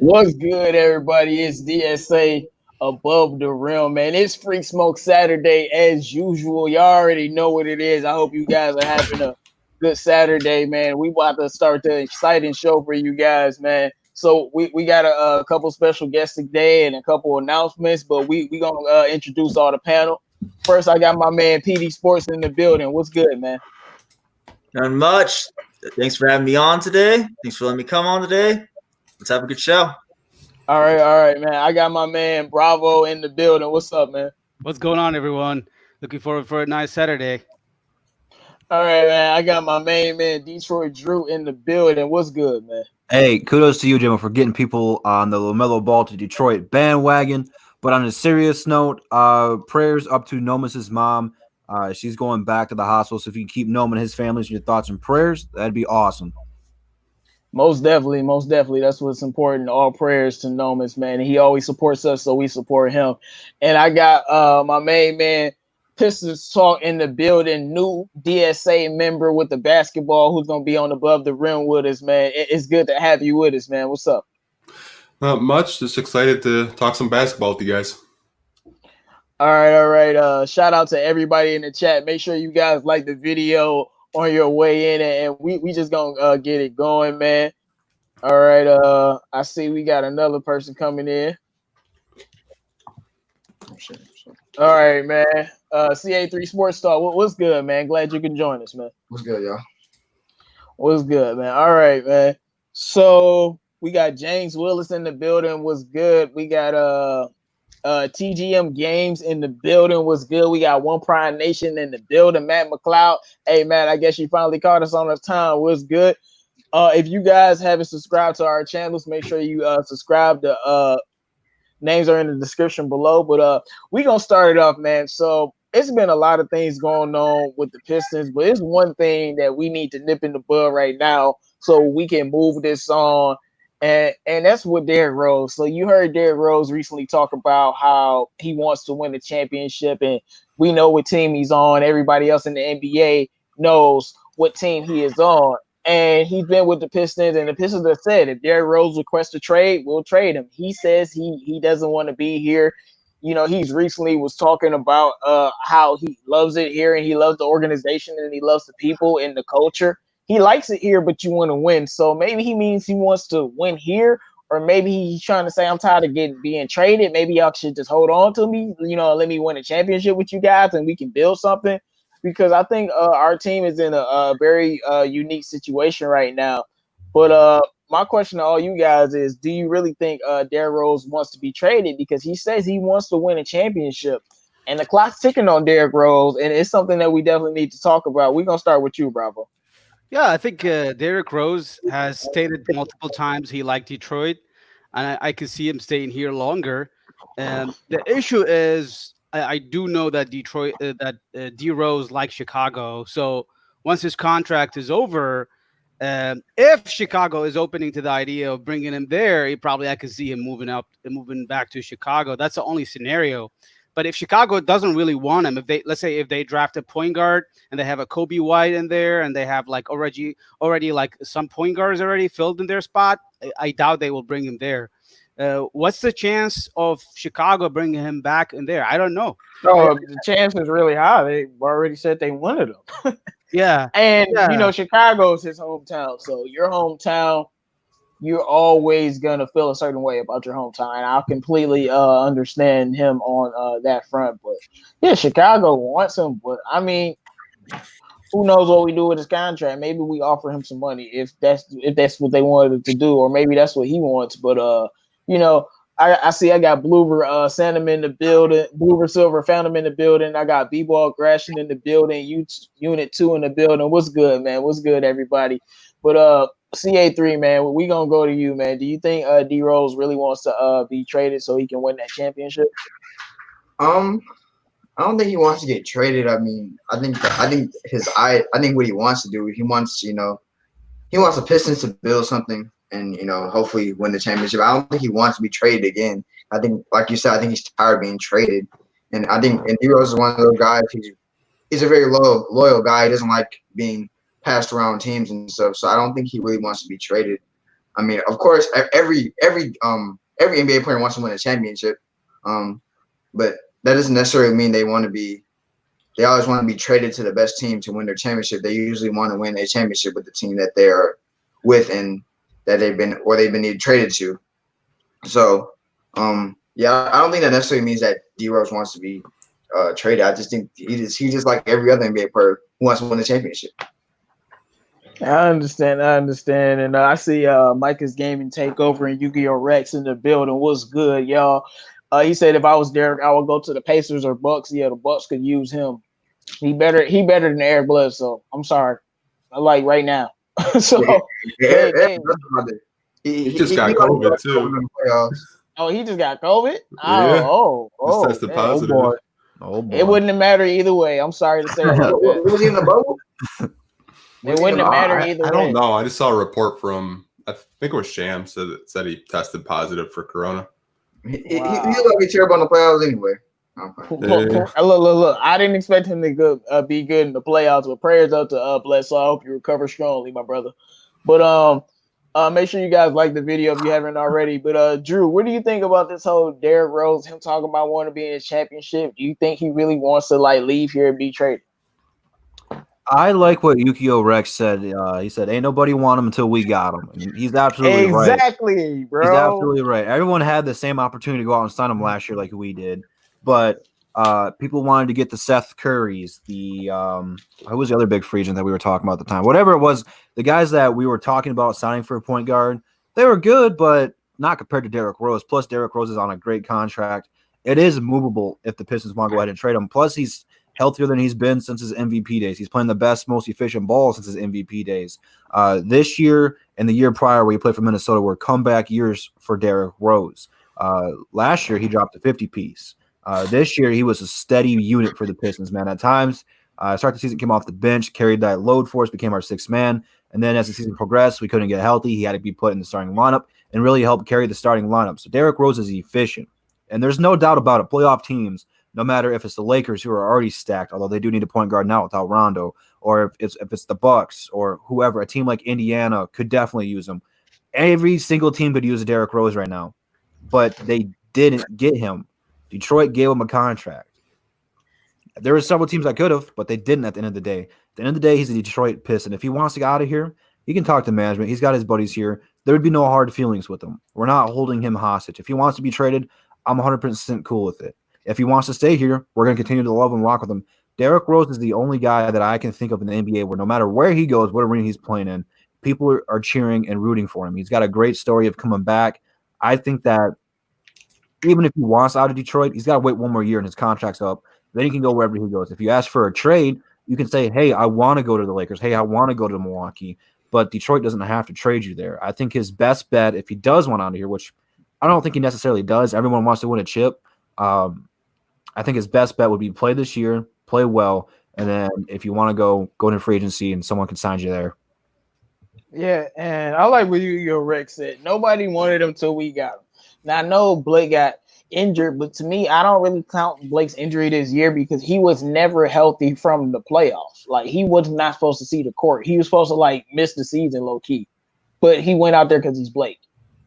What's good, everybody? It's DSA above the rim, man. It's Free Smoke Saturday as usual. Y'all already know what it is. I hope you guys are having a good Saturday, man. We about to start the exciting show for you guys, man. So we got a couple special guests today and a couple announcements, but we gonna introduce all the panel. First, I got my man PD Sports in the building. What's good, man? Not much. Thanks for having me on today. Thanks for letting me come on today. Let's have a good show. All right, man. I got my man Bravo in the building. What's up, man? What's going on, everyone? Looking forward for a nice Saturday. All right, man. I got my main man Detroit Drew in the building. What's good, man? Hey, kudos to you, Jim, for getting people on the LaMelo Ball to Detroit bandwagon. But on a serious note, prayers up to Nomas's mom. She's going back to the hospital. So if you can keep Noma and his family in your thoughts and prayers, that'd be awesome. Most definitely. That's what's important. All prayers to Nomas, man. He always supports us, so we support him. And I got my main man Pistons Talk in the building. New DSA member with the basketball who's gonna be on above the rim with us, man. It's good to have you with us, man. What's up? Not much. Just excited to talk some basketball with you guys. All right. Shout out to everybody in the chat. Make sure you guys like the video on your way in, and we just gonna get it going, man. All right. I see we got another person coming in. All right, man. CA3 Sports Talk. What's good, man? Glad you can join us, man. What's good, y'all? What's good, man? All right, man. So we got James Willis in the building. What's good? We got TGM Games in the building. Was good. We got One Prime Nation in the building. Matt McLeod. Hey, Matt, I guess you finally caught us on the time. Was good. If you guys haven't subscribed to our channels, make sure you subscribe. The names are in the description below. But we gonna start it off, man. So it's been a lot of things going on with the Pistons, but it's one thing that we need to nip in the bud right now so we can move this on. And that's with Derrick Rose. So you heard Derrick Rose recently talk about how he wants to win the championship, and we know what team he's on. Everybody else in the NBA knows what team he is on. And he's been with the Pistons, and the Pistons have said if Derrick Rose requests a trade, we'll trade him. He says he doesn't want to be here. You know, he's recently was talking about how he loves it here, and he loves the organization, and he loves the people and the culture. He likes it here, but you want to win. So maybe he means he wants to win here, or maybe he's trying to say, I'm tired of being traded. Maybe y'all should just hold on to me, let me win a championship with you guys and we can build something. Because I think our team is in a very unique situation right now. But my question to all you guys is, do you really think Derrick Rose wants to be traded? Because he says he wants to win a championship. And the clock's ticking on Derrick Rose, and it's something that we definitely need to talk about. We're going to start with you, Bravo. Yeah, I think Derrick Rose has stated multiple times he liked Detroit, and I can see him staying here longer. The issue is I do know that Detroit, D Rose likes Chicago. So once his contract is over, if Chicago is opening to the idea of bringing him there, I could see him moving back to Chicago. That's the only scenario. But if Chicago doesn't really want him, let's say if they draft a point guard and they have a Kobe White in there and they have like already like some point guards already filled in their spot, I doubt they will bring him there. What's the chance of Chicago bringing him back in there? I don't know. Oh, the chance is really high. They already said they wanted him. Yeah. And, Chicago is his hometown. So your hometown, you're always going to feel a certain way about your hometown. And I completely understand him on that front. But, yeah, Chicago wants him. But, I mean, who knows what we do with his contract? Maybe we offer him some money if that's what they wanted to do, or maybe that's what he wants. But, I see I got Bloober Sandham in the building. Bloober Silver found him in the building. I got B-Ball Gratian in the building. Unit 2 in the building. What's good, man? What's good, everybody? But CA3, man, we gonna go to you, man. Do you think D Rose really wants to be traded so he can win that championship? I don't think he wants to get traded. I mean, I think what he wants to do, he wants the Pistons to build something and hopefully win the championship. I don't think he wants to be traded again. I think, like you said, I think he's tired of being traded. And I think D Rose is one of those guys. He's a very loyal guy. He doesn't like being passed around teams and stuff. So I don't think he really wants to be traded. I mean, of course, every NBA player wants to win a championship, but that doesn't necessarily mean they want to be. They always want to be traded to the best team to win their championship. They usually want to win a championship with the team that they are with and that they've been traded to. So, yeah, I don't think that necessarily means that D Rose wants to be traded. I just think he's just like every other NBA player who wants to win a championship. I understand, and I see Micah's Gaming Takeover and Yu-Gi-Oh! Rex in the building. What's good, y'all? He said if I was Derek, I would go to the Pacers or Bucks. Yeah, the Bucks could use him. He better than Eric Bledsoe. I'm sorry, like right now. So he just got COVID too. Oh, he just got COVID. Yeah. Oh, tested man. positive. Oh boy. It wouldn't have mattered either way. I'm sorry to say that. Was he in the bubble? It wouldn't have mattered either way. I don't know. I just saw a report from I think it was Sham said he tested positive for corona. He looked like he's terrible in the playoffs anyway. Look. I didn't expect him to be good in the playoffs, but prayers up to Bledsoe. I hope you recover strongly, my brother. But make sure you guys like the video if you haven't already. But Drew, what do you think about this whole Derrick Rose, him talking about wanting to be in his championship? Do you think he really wants to leave here and be traded? I like what Yu-Gi-Oh! Rex said. He said, "Ain't nobody want him until we got him." And he's absolutely right. Exactly, bro. He's absolutely right. Everyone had the same opportunity to go out and sign him last year, like we did, but people wanted to get the Seth Currys, who was the other big free agent that we were talking about at the time? Whatever it was, the guys that we were talking about signing for a point guard, they were good, but not compared to Derrick Rose. Plus, Derrick Rose is on a great contract. It is movable if the Pistons want to go ahead and trade him. Plus, he's healthier than he's been since his MVP days. He's playing the best, most efficient ball since his MVP days. This year and the year prior where he played for Minnesota were comeback years for Derrick Rose. Last year, he dropped a 50-piece. This year, he was a steady unit for the Pistons, man. At times, start the season, came off the bench, carried that load for us, became our sixth man. And then as the season progressed, we couldn't get healthy. He had to be put in the starting lineup and really help carry the starting lineup. So Derrick Rose is efficient. And there's no doubt about it. Playoff teams, no matter if it's the Lakers who are already stacked, although they do need a point guard now without Rondo, or if it's the Bucks or whoever, a team like Indiana could definitely use him. Every single team could use a Derrick Rose right now, but they didn't get him. Detroit gave him a contract. There were several teams that could have, but they didn't at the end of the day. At the end of the day, he's a Detroit Piston. If he wants to get out of here, he can talk to management. He's got his buddies here. There would be no hard feelings with him. We're not holding him hostage. If he wants to be traded, I'm 100% cool with it. If he wants to stay here, we're going to continue to love and rock with him. Derrick Rose is the only guy that I can think of in the NBA where no matter where he goes, what arena he's playing in, people are cheering and rooting for him. He's got a great story of coming back. I think that even if he wants out of Detroit, he's got to wait one more year and his contract's up. Then he can go wherever he goes. If you ask for a trade, you can say, hey, I want to go to the Lakers. Hey, I want to go to Milwaukee. But Detroit doesn't have to trade you there. I think his best bet, if he does want out of here, which I don't think he necessarily does. Everyone wants to win a chip. I think his best bet would be play this year, play well, and then if you want to go into free agency and someone can sign you there. Yeah, and I like what your Rex said. Nobody wanted him till we got him. Now, I know Blake got injured, but to me, I don't really count Blake's injury this year because he was never healthy from the playoffs. Like, he was not supposed to see the court. He was supposed to, miss the season low-key. But he went out there because he's Blake.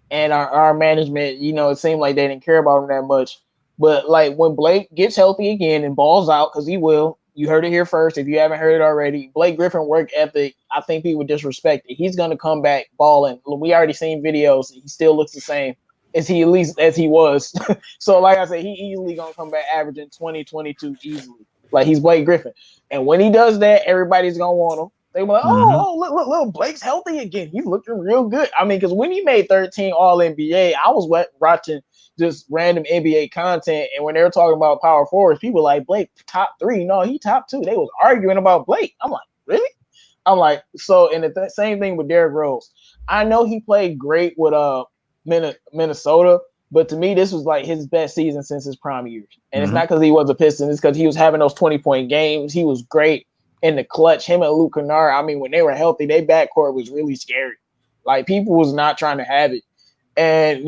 And our management, it seemed like they didn't care about him that much. But, when Blake gets healthy again and balls out, because he will, you heard it here first. If you haven't heard it already, Blake Griffin work ethic, I think people disrespect it. He's going to come back balling. We already seen videos. He still looks the same as he was. So, like I said, he easily going to come back averaging 20, 22 easily. Like, he's Blake Griffin. And when he does that, everybody's going to want him. They were like, look, Blake's healthy again. He's looking real good. I mean, because when he made 13 All-NBA, I was watching just random NBA content, and when they were talking about power forwards, people like, Blake top 3. No, he top 2. They was arguing about Blake. I'm like, really? I'm like, so, and the same thing with Derrick Rose. I know he played great with Minnesota, but to me, this was his best season since his prime years. And it's not because he was a Piston, it's because he was having those 20-point games. He was great in the clutch. Him and Luke Kennard, I mean, when they were healthy, their backcourt was really scary. Like, people was not trying to have it. And,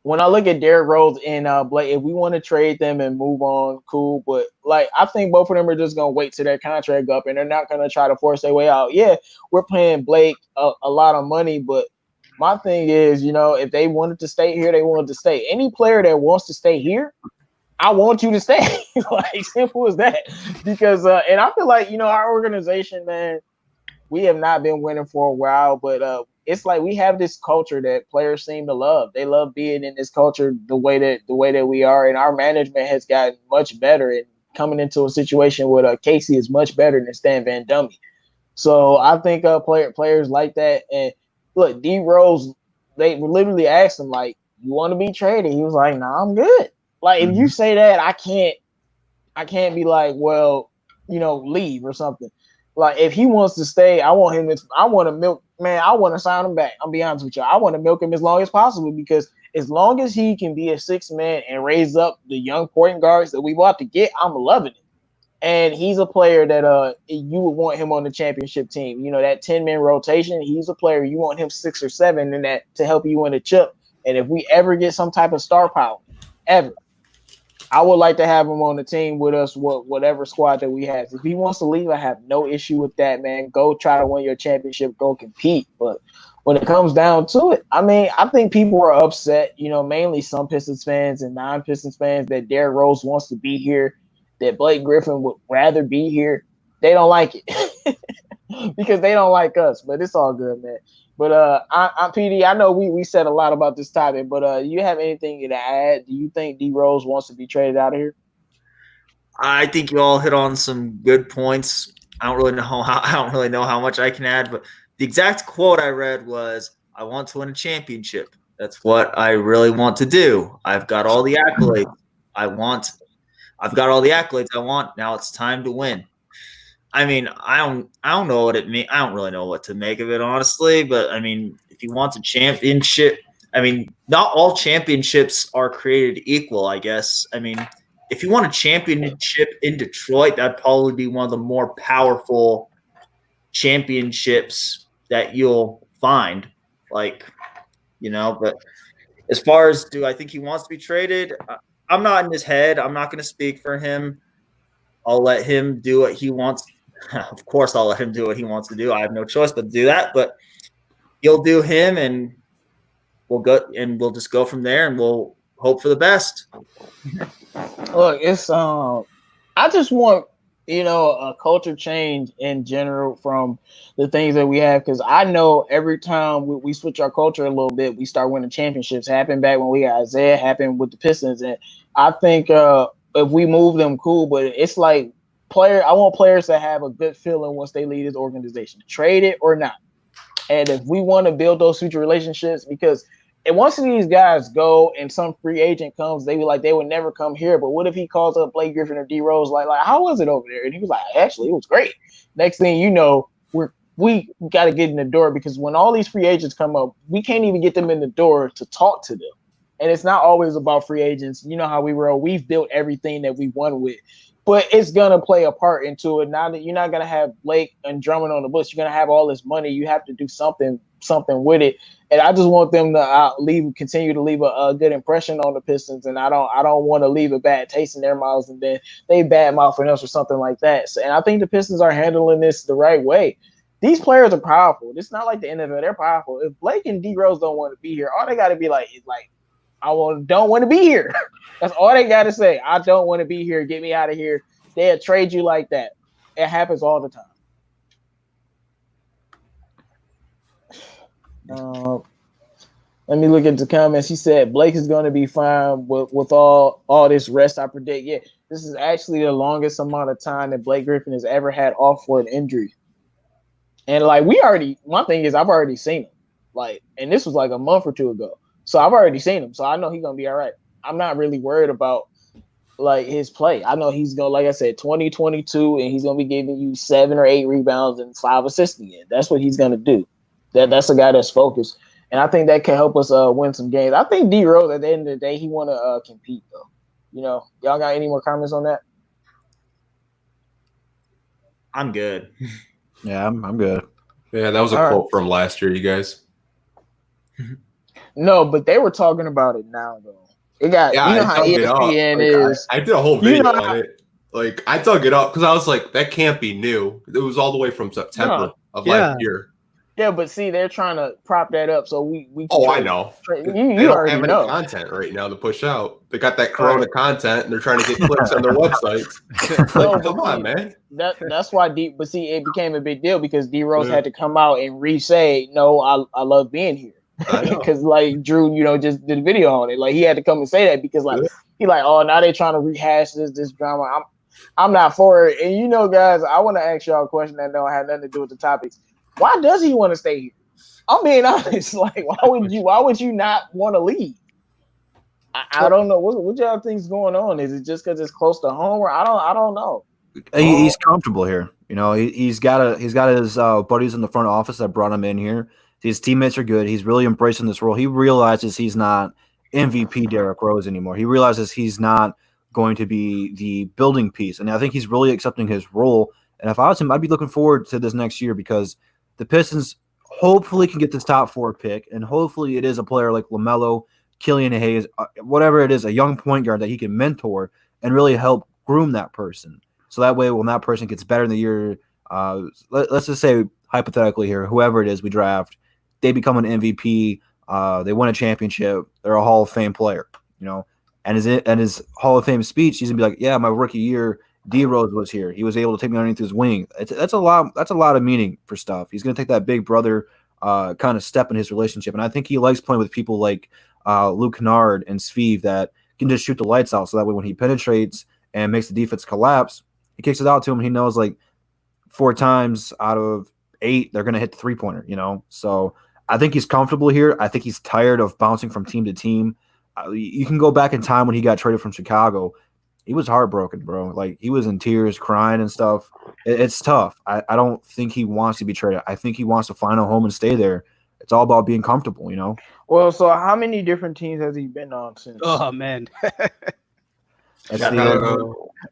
when I look at Derrick Rose and Blake, if we want to trade them and move on, cool. But, I think both of them are just going to wait till their contract up, and they're not going to try to force their way out. Yeah, we're paying Blake a lot of money, but My thing is, if they wanted to stay here, they wanted to stay. Any player that wants to stay here, I want you to stay. Like, simple as that. Because and I feel like, our organization, man, we have not been winning for a while, but it's like we have this culture that players seem to love. They love being in this culture the way that we are, and our management has gotten much better. And coming into a situation with Casey is much better than Stan Van Dummy. So I think players like that. And look, D Rose, they literally asked him, like, you want to be traded? He was like, nah, I'm good. Like, if you say that, I can't be like, well, leave or something. Like, if he wants to stay, I want to milk, man, I want to sign him back. I'll be honest with you. I want to milk him as long as possible, because as long as he can be a 6-man and raise up the young point guards that we about to get, I'm loving it. And he's a player that you would want him on the championship team. That 10-man rotation, he's a player you want him 6 or 7 in that to help you win a chip. And if we ever get some type of star power, ever, I would like to have him on the team with us, whatever squad that we have. If he wants to leave, I have no issue with that, man. Go try to win your championship, go compete. But when it comes down to it, I mean, I think people are upset, mainly some Pistons fans and non-Pistons fans, that Derrick Rose wants to be here, that Blake Griffin would rather be here. They don't like it because they don't like us, but it's all good, man. But I'm PD. I know we said a lot about this topic, but you have anything to add? Do you think D Rose wants to be traded out of here? I think you all hit on some good points. I don't really know how much I can add, but the exact quote I read was, "I want to win a championship. That's what I really want to do. I've got all the accolades I've got all the accolades I want. Now it's time to win." I mean, I don't know what it means. I don't really know what to make of it, honestly. But I mean, if he wants a championship, I mean, not all championships are created equal, I guess. I mean, if you want a championship in Detroit, that'd probably be one of the more powerful championships that you'll find. Like, but as far as, do I think he wants to be traded? I'm not in his head. I'm not going to speak for him. I'll let him do what he wants. Of course, I'll let him do what he wants to do. I have no choice but to do that. But he'll do him, and we'll just go from there, and we'll hope for the best. Look, it's I just want a culture change in general from the things that we have, because I know every time we switch our culture a little bit, we start winning championships. Happened back when we got Isaiah, happened with the Pistons, and I think if we move them, cool. But it's like I want players to have a good feeling once they leave this organization, trade it or not. And if we want to build those future relationships, because once these guys go and some free agent comes, they would never come here. But what if he calls up Blake Griffin or D Rose, like how was it over there? And he was like, actually, it was great. Next thing you know, we got to get in the door, because when all these free agents come up, we can't even get them in the door to talk to them. And it's not always about free agents. You know how we roll. We've built everything that we won with. But it's going to play a part into it. Now that you're not going to have Blake and Drummond on the books, you're going to have all this money. You have to do something with it. And I just want them to continue to leave a good impression on the Pistons. And I don't want to leave a bad taste in their mouths and then they bad mouthing us or something like that. So, and I think the Pistons are handling this the right way. These players are powerful. It's not like the NFL. They're powerful. If Blake and D Rose don't want to be here, all they got to be like is like, don't want to be here. That's all they got to say. I don't want to be here. Get me out of here. They'll trade you like that. It happens all the time. Let me look at the comments. He said Blake is going to be fine with all this rest, I predict. Yeah, this is actually the longest amount of time that Blake Griffin has ever had off for an injury. And like my thing is I've already seen him. Like, and this was like a month or two ago. So I've already seen him. So I know he's going to be all right. I'm not really worried about like his play. I know he's going to, like I said, 2022, and he's going to be giving you 7 or 8 rebounds and 5 assists again. That's what he's going to do. That's a guy that's focused. And I think that can help us win some games. I think D Rose, at the end of the day, he want to compete though. Y'all got any more comments on that? I'm good. Yeah, I'm good. Yeah, that was a quote from last year, you guys. No, but they were talking about it now though. It got how ESPN is. I did a whole video on it. Like I dug it up because I was like, that can't be new. It was all the way from September of last year. Yeah, but see, they're trying to prop that up, so we. Oh, I know. You They don't already have any know. content right now to push out. They got that Corona content, and they're trying to get clicks on their websites. No, Like, but come on, see, man. that's why But see, it became a big deal because D Rose Yeah. had to come out and re-say, "No, I love being here," I know. because like Drew, just did a video on it. Like he had to come and say that because like Yeah. he like, oh, now they trying to rehash this drama. I'm not for it. And guys, I want to ask y'all a question that don't have nothing to do with the topics. Why does he want to stay here? I'm being honest. Like, why would you not want to leave? I don't know. What y'all think's going on? Is it just because it's close to home, or I don't know? He's comfortable here. He's got his buddies in the front office that brought him in here. His teammates are good. He's really embracing this role. He realizes he's not MVP Derrick Rose anymore. He realizes he's not going to be the building piece, and I think he's really accepting his role. And if I was him, I'd be looking forward to this next year because the Pistons hopefully can get this top 4 pick, and hopefully it is a player like LaMelo, Killian Hayes, whatever it is, a young point guard that he can mentor and really help groom that person. So that way, when that person gets better in the year, let's just say hypothetically here, whoever it is we draft, they become an MVP, they win a championship, they're a Hall of Fame player, and his Hall of Fame speech, he's gonna be like, yeah, my rookie year, D Rose was here. He was able to take me underneath his wing. That's a lot of meaning for stuff. He's gonna take that big brother kind of step in his relationship, and I think he likes playing with people like Luke Kennard and Sviv that can just shoot the lights out. So that way, when he penetrates and makes the defense collapse, he kicks it out to him. And he knows like 4 times out of 8 they're gonna hit the 3-pointer. So I think he's comfortable here. I think he's tired of bouncing from team to team. You can go back in time when he got traded from Chicago. He was heartbroken, bro. Like he was in tears, crying and stuff. It's tough. I don't think he wants to be traded. I think he wants to find a home and stay there. It's all about being comfortable, Well, so how many different teams has he been on since? Oh man, That's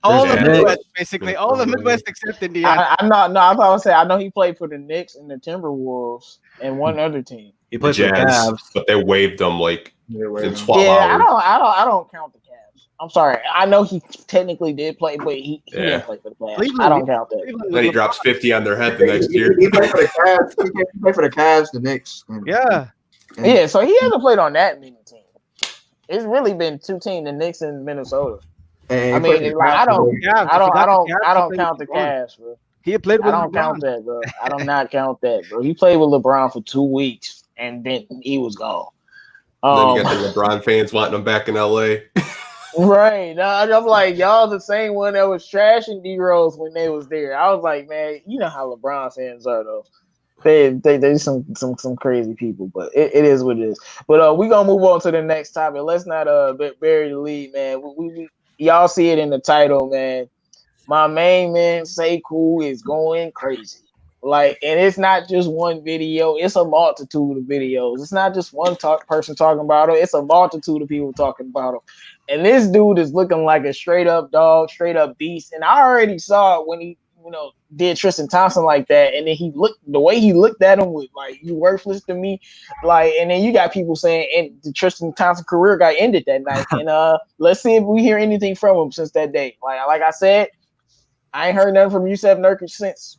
all the Yeah. Midwest, basically all the Midwest except Indiana. I'm not. No, I thought I would say I know he played for the Knicks and the Timberwolves and one other team. he The plays for the Jazz, Cavs. but they waived them like in 12 Yeah, hours. I don't count the Cavs. I'm sorry. I know he technically did play, but he didn't play for the Cavs. Cleveland- I don't count that. Cleveland Then he was drops 50 on their head the next year. He played for the Cavs. He played for the Cavs, the Knicks. Yeah, Yeah, so he hasn't played on that many teams. It's really been 2 teams, the Knicks and Minnesota. And I he played mean, for like, the I don't Cavs. I don't count the Cavs, bro. he played I with don't LeBron. count that, bro. I do not count that, bro. He played with LeBron for 2 weeks and then he was gone. Then you got the LeBron fans wanting him back in LA. Right. I'm like, y'all the same one that was trashing D Rose when they was there. I was like, man, you know how LeBron fans are though. They some crazy people, but it is what it is. But we gonna move on to the next topic. Let's not bury the lead, man. We y'all see it in the title, man. My main man SEKOU is going crazy. Like, and it's not just one video, it's a multitude of videos. It's not just one person talking about it, it's a multitude of people talking about him. And this dude is looking like a straight up dog, straight up beast. And I already saw it when he, did Tristan Thompson like that. And then the way he looked at him was like, you worthless to me. Like, and then you got people saying, and the Tristan Thompson career got ended that night. And let's see if we hear anything from him since that day. Like I said, I ain't heard nothing from Yusef Nurkic since.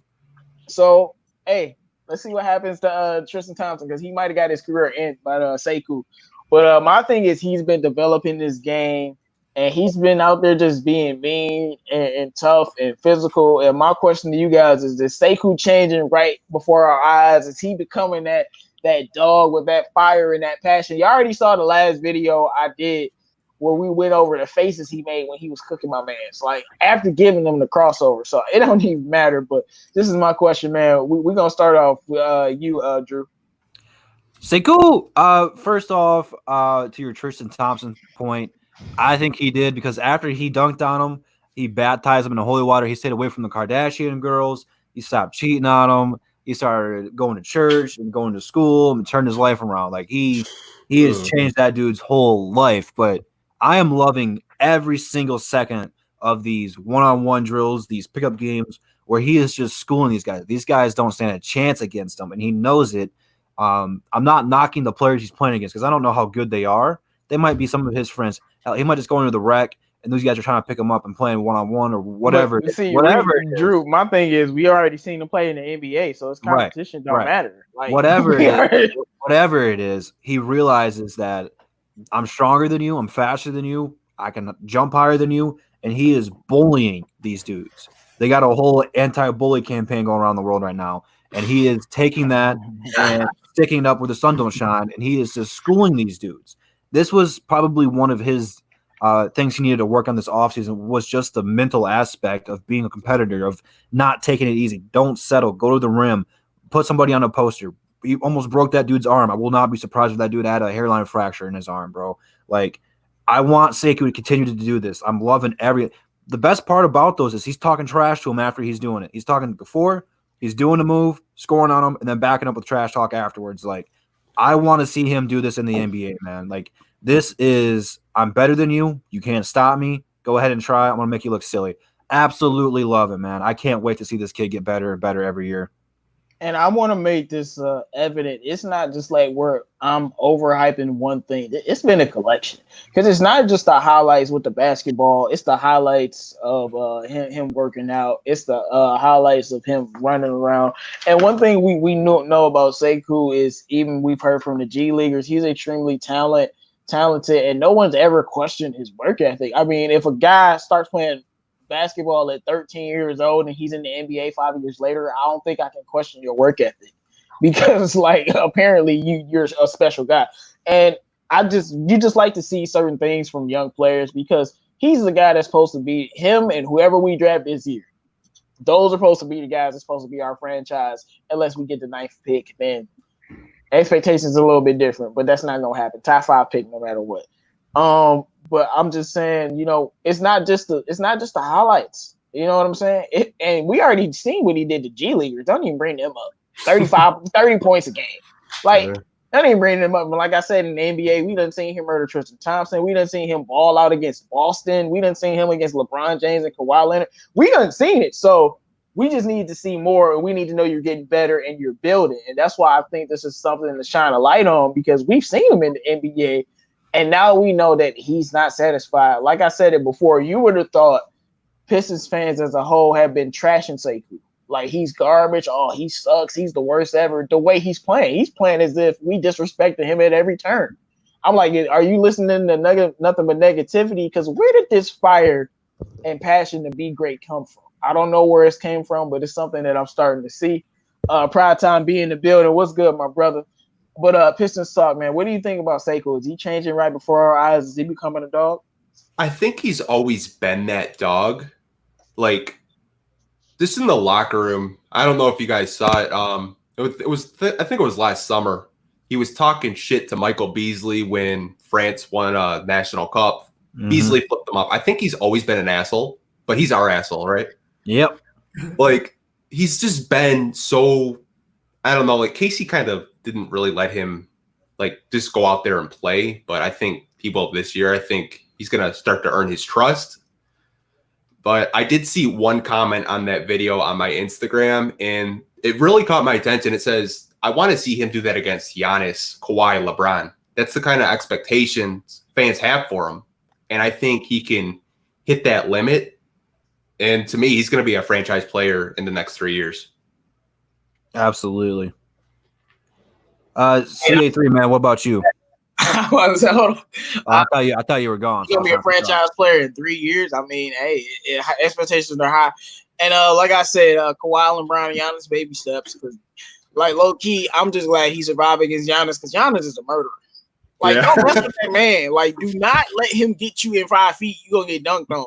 So, hey, let's see what happens to Tristan Thompson because he might have got his career ended by SEKOU. But my thing is he's been developing this game and he's been out there just being mean and tough and physical. And my question to you guys is SEKOU changing right before our eyes? Is he becoming that dog with that fire and that passion? You already saw the last video I did where we went over the faces he made when he was cooking my man's, like after giving them the crossover. So it don't even matter. But this is my question, man. We're gonna start off with you, Drew. SEKOU, first off, to your Tristan Thompson point, I think he did because after he dunked on him, he baptized him in the holy water. He stayed away from the Kardashian girls. He stopped cheating on them. He started going to church and going to school and turned his life around. Like he has changed that dude's whole life. But I am loving every single second of these one-on-one drills, these pickup games where he is just schooling these guys. These guys don't stand a chance against him, and he knows it. I'm not knocking the players he's playing against because I don't know how good they are. They might be some of his friends. Hell, he might just go into the rec and those guys are trying to pick him up and playing one-on-one or whatever. But see, whatever Drew, my thing is we already seen him play in the NBA, so his Right, competition don't right. matter. Like whatever we already- whatever it is, he realizes that I'm stronger than you, I'm faster than you, I can jump higher than you, and he is bullying these dudes. They got a whole anti-bully campaign going around the world right now, and he is taking that and sticking it up where the sun don't shine, and he is just schooling these dudes. This was probably one of his things he needed to work on this offseason, was just the mental aspect of being a competitor, of not taking it easy. Don't settle. Go to the rim. Put somebody on a poster. He almost broke that dude's arm. I will not be surprised if that dude had a hairline fracture in his arm, bro. Like, I want SEKOU to continue to do this. I'm loving the best part about those is he's talking trash to him after he's doing it. He's talking before, he's doing the move, scoring on him, and then backing up with trash talk afterwards. Like, I want to see him do this in the NBA, man. Like, this is, I'm better than you. You can't stop me. Go ahead and try. I'm going to make you look silly. Absolutely love it, man. I can't wait to see this kid get better and better every year. And I want to make this evident. It's not just like I'm overhyping one thing. It's been a collection, because it's not just the highlights with the basketball. It's the highlights of him working out. It's the highlights of him running around. And one thing we know about SEKOU is, even we've heard from the G Leaguers, he's extremely talented, and no one's ever questioned his work ethic. I mean, if a guy starts playing basketball at 13 years old and he's in the NBA 5 years later, I don't think I can question your work ethic, because like apparently you're a special guy. And you just like to see certain things from young players, because he's the guy that's supposed to be, him and whoever we draft this year, those are supposed to be the guys that's supposed to be our franchise, unless we get the 9th pick. Then expectations are a little bit different, but that's not gonna happen. Top 5 pick no matter what. But I'm just saying, it's not just the highlights. You know what I'm saying? And we already seen what he did to G Leaguers. Don't even bring them up. 30 points a game. Like, don't even bring them up. But like I said, in the NBA, we done seen him murder Tristan Thompson. We done seen him ball out against Boston. We done seen him against LeBron James and Kawhi Leonard. We done seen it. So we just need to see more, and we need to know you're getting better and you're building. And that's why I think this is something to shine a light on, because we've seen him in the NBA. And now we know that he's not satisfied. Like I said it before, you would have thought Pistons fans as a whole have been trashing SEKOU. Like, he's garbage. Oh, he sucks. He's the worst ever. The way he's playing as if we disrespected him at every turn. I'm like, are you listening to nothing but negativity? Because where did this fire and passion to be great come from? I don't know where it came from, but it's something that I'm starting to see. Pride Time be in the building. What's good, my brother? But Pistons talk, man. What do you think about SEKOU? Is he changing right before our eyes? Is he becoming a dog? I think he's always been that dog. Like, just in the locker room. I don't know if you guys saw it. I think it was last summer. He was talking shit to Michael Beasley when France won a national cup. Mm-hmm. Beasley flipped him off. I think he's always been an asshole, but he's our asshole, right? Yep. Like, he's just been so, I don't know, like Casey kind of didn't really let him like just go out there and play. But I think people this year, I think he's going to start to earn his trust. But I did see one comment on that video on my Instagram, and it really caught my attention. It says, I want to see him do that against Giannis, Kawhi, LeBron. That's the kind of expectations fans have for him. And I think he can hit that limit. And to me, he's going to be a franchise player in the next 3 years. Absolutely. CA3, man, what about you? Hold on. I thought you were gone. He's gonna be a franchise player in 3 years. I mean, hey, expectations are high. And like I said, Kawhi and Brown and Giannis baby steps. Because, like, low key, I'm just glad he survived against Giannis, because Giannis is a murderer. Like, don't mess with that man. Like, do not let him get you in 5 feet. You gonna get dunked on.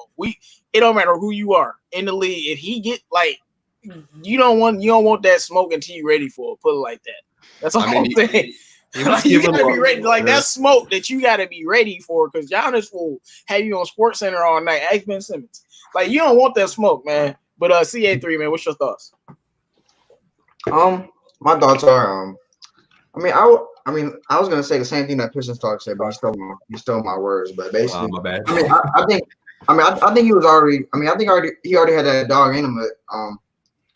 It don't matter who you are in the league. If he get like, you don't want that smoke until you're ready for it. Put it like that. That's all I'm saying. Like, you gotta be ready. Like, that smoke that you gotta be ready for, because Giannis will have you on Sports Center all night. Ask Ben Simmons. Like, you don't want that smoke, man. But CA3, man, what's your thoughts? My thoughts are I was gonna say the same thing that Pistons Talk said, but he stole my words. But basically, my bad. I think he was already. He already had that dog in him,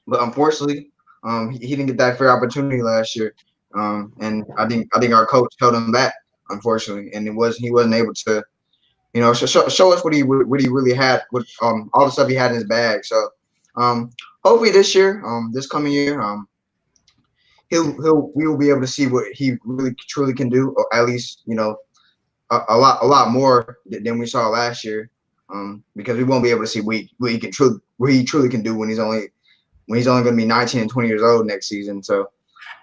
but unfortunately, he didn't get that fair opportunity last year. And I think our coach held him back, unfortunately, and he wasn't able to show us what he really had with all the stuff he had in his bag. So hopefully this year, this coming year, we will be able to see what he really truly can do, or at least a lot more than we saw last year. Because we won't be able to see what he truly can do when he's only going to be 19 and 20 years old next season. So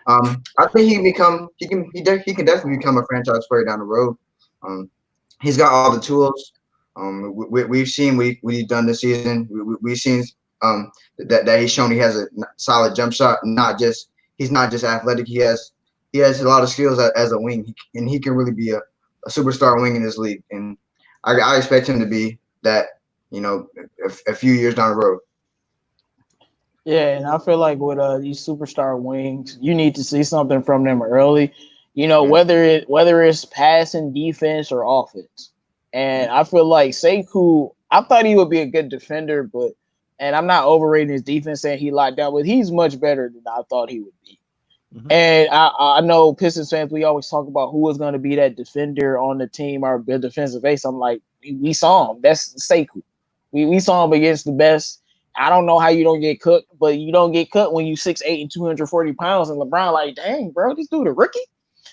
I think he can definitely become a franchise player down the road. He's got all the tools. We've seen what he's done this season. We've seen that he's shown he has a solid jump shot. He's not just athletic. He has a lot of skills as a wing, and he can really be a superstar wing in this league. And I expect him to be that, a few years down the road. Yeah, and I feel like with these superstar wings, you need to see something from them early. Whether it's passing, defense, or offense. And I feel like SEKOU, I thought he would be a good defender, and I'm not overrating his defense saying he locked down, but he's much better than I thought he would be. Mm-hmm. And I know Pistons fans, we always talk about who was going to be that defender on the team, our defensive ace. I'm like, we saw him. That's SEKOU. We saw him against the best. I don't know how you don't get cooked, but you don't get cut when you 6'8" and 240 pounds. And LeBron, like, dang, bro, this dude a rookie.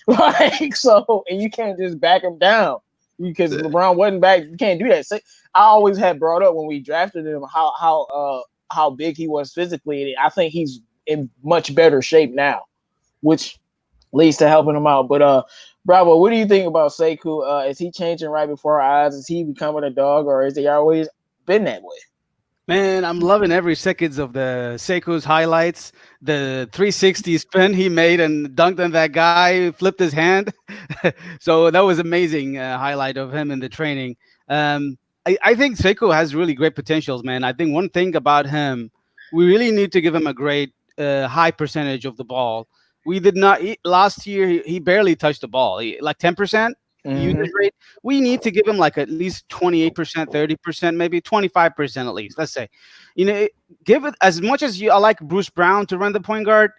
And you can't just back him down because LeBron wasn't back. You can't do that. So I always had brought up when we drafted him how big he was physically. And I think he's in much better shape now, which leads to helping him out. But Bravo, what do you think about SEKOU? Is he changing right before our eyes? Is he becoming a dog, or has he always been that way? Man, I'm loving every seconds of the SEKOU's highlights. The 360 spin he made and dunked on that guy, flipped his hand. So that was amazing highlight of him in the training. I think SEKOU has really great potentials, man. I think one thing about him, we really need to give him a great high percentage of the ball. We did not last year. He barely touched the ball, like 10%. Usage rate. We need to give him like at least 28%, 30%, maybe 25% at least. Let's say, give it as much as I like Bruce Brown to run the point guard.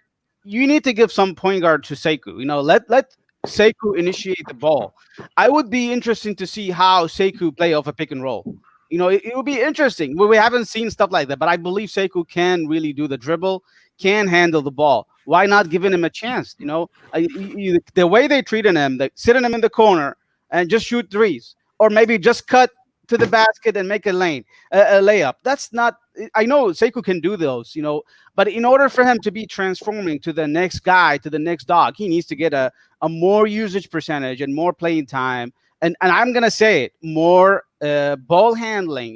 You need to give some point guard to SEKOU. Let SEKOU initiate the ball. I would be interested to see how SEKOU play off a pick and roll. It would be interesting. We haven't seen stuff like that, but I believe SEKOU can really do the dribble, can handle the ball. Why not giving him a chance? The way they treated him, like sitting him in the corner and just shoot threes, or maybe just cut to the basket and make a layup. That's not. I know SEKOU can do those, but in order for him to be transforming to the next guy, to the next dog, he needs to get a more usage percentage and more playing time. And I'm gonna say it, more ball handling.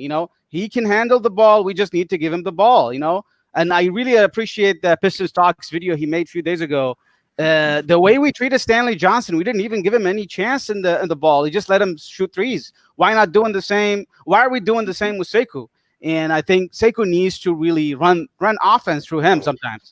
He can handle the ball. We just need to give him the ball. And I really appreciate the Pistons Talks video he made a few days ago. The way we treated Stanley Johnson, we didn't even give him any chance in the ball. We just let him shoot threes. Why not doing the same? Why are we doing the same with SEKOU? And I think SEKOU needs to really run offense through him sometimes.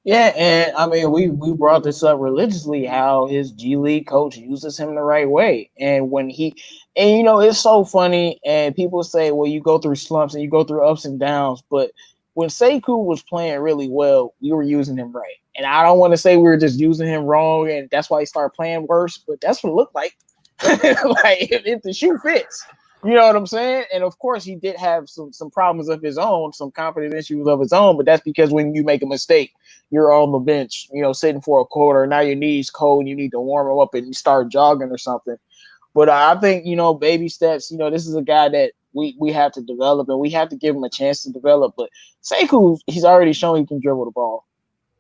Yeah, and I mean, we brought this up religiously, how his G League coach uses him the right way. And it's so funny, and people say, well, you go through slumps and you go through ups and downs, but when SEKOU was playing really well, we were using him right. And I don't want to say we were just using him wrong, and that's why he started playing worse, but that's what it looked like. Like, if the shoe fits. You know what I'm saying? And, of course, he did have some problems of his own, some confidence issues of his own, but that's because when you make a mistake, you're on the bench, sitting for a quarter. Now your knees cold, and you need to warm him up and start jogging or something. But I think, baby steps, this is a guy that we have to develop, and we have to give him a chance to develop. But SEKOU, he's already shown he can dribble the ball.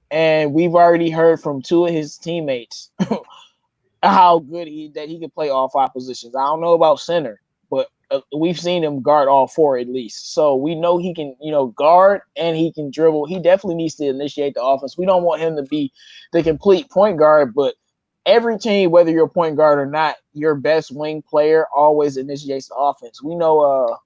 And we've already heard from two of his teammates how good he can play all five positions. I don't know about center, but we've seen him guard all four at least. So we know he can, guard and he can dribble. He definitely needs to initiate the offense. We don't want him to be the complete point guard, but every team, whether you're a point guard or not, your best wing player always initiates the offense. We know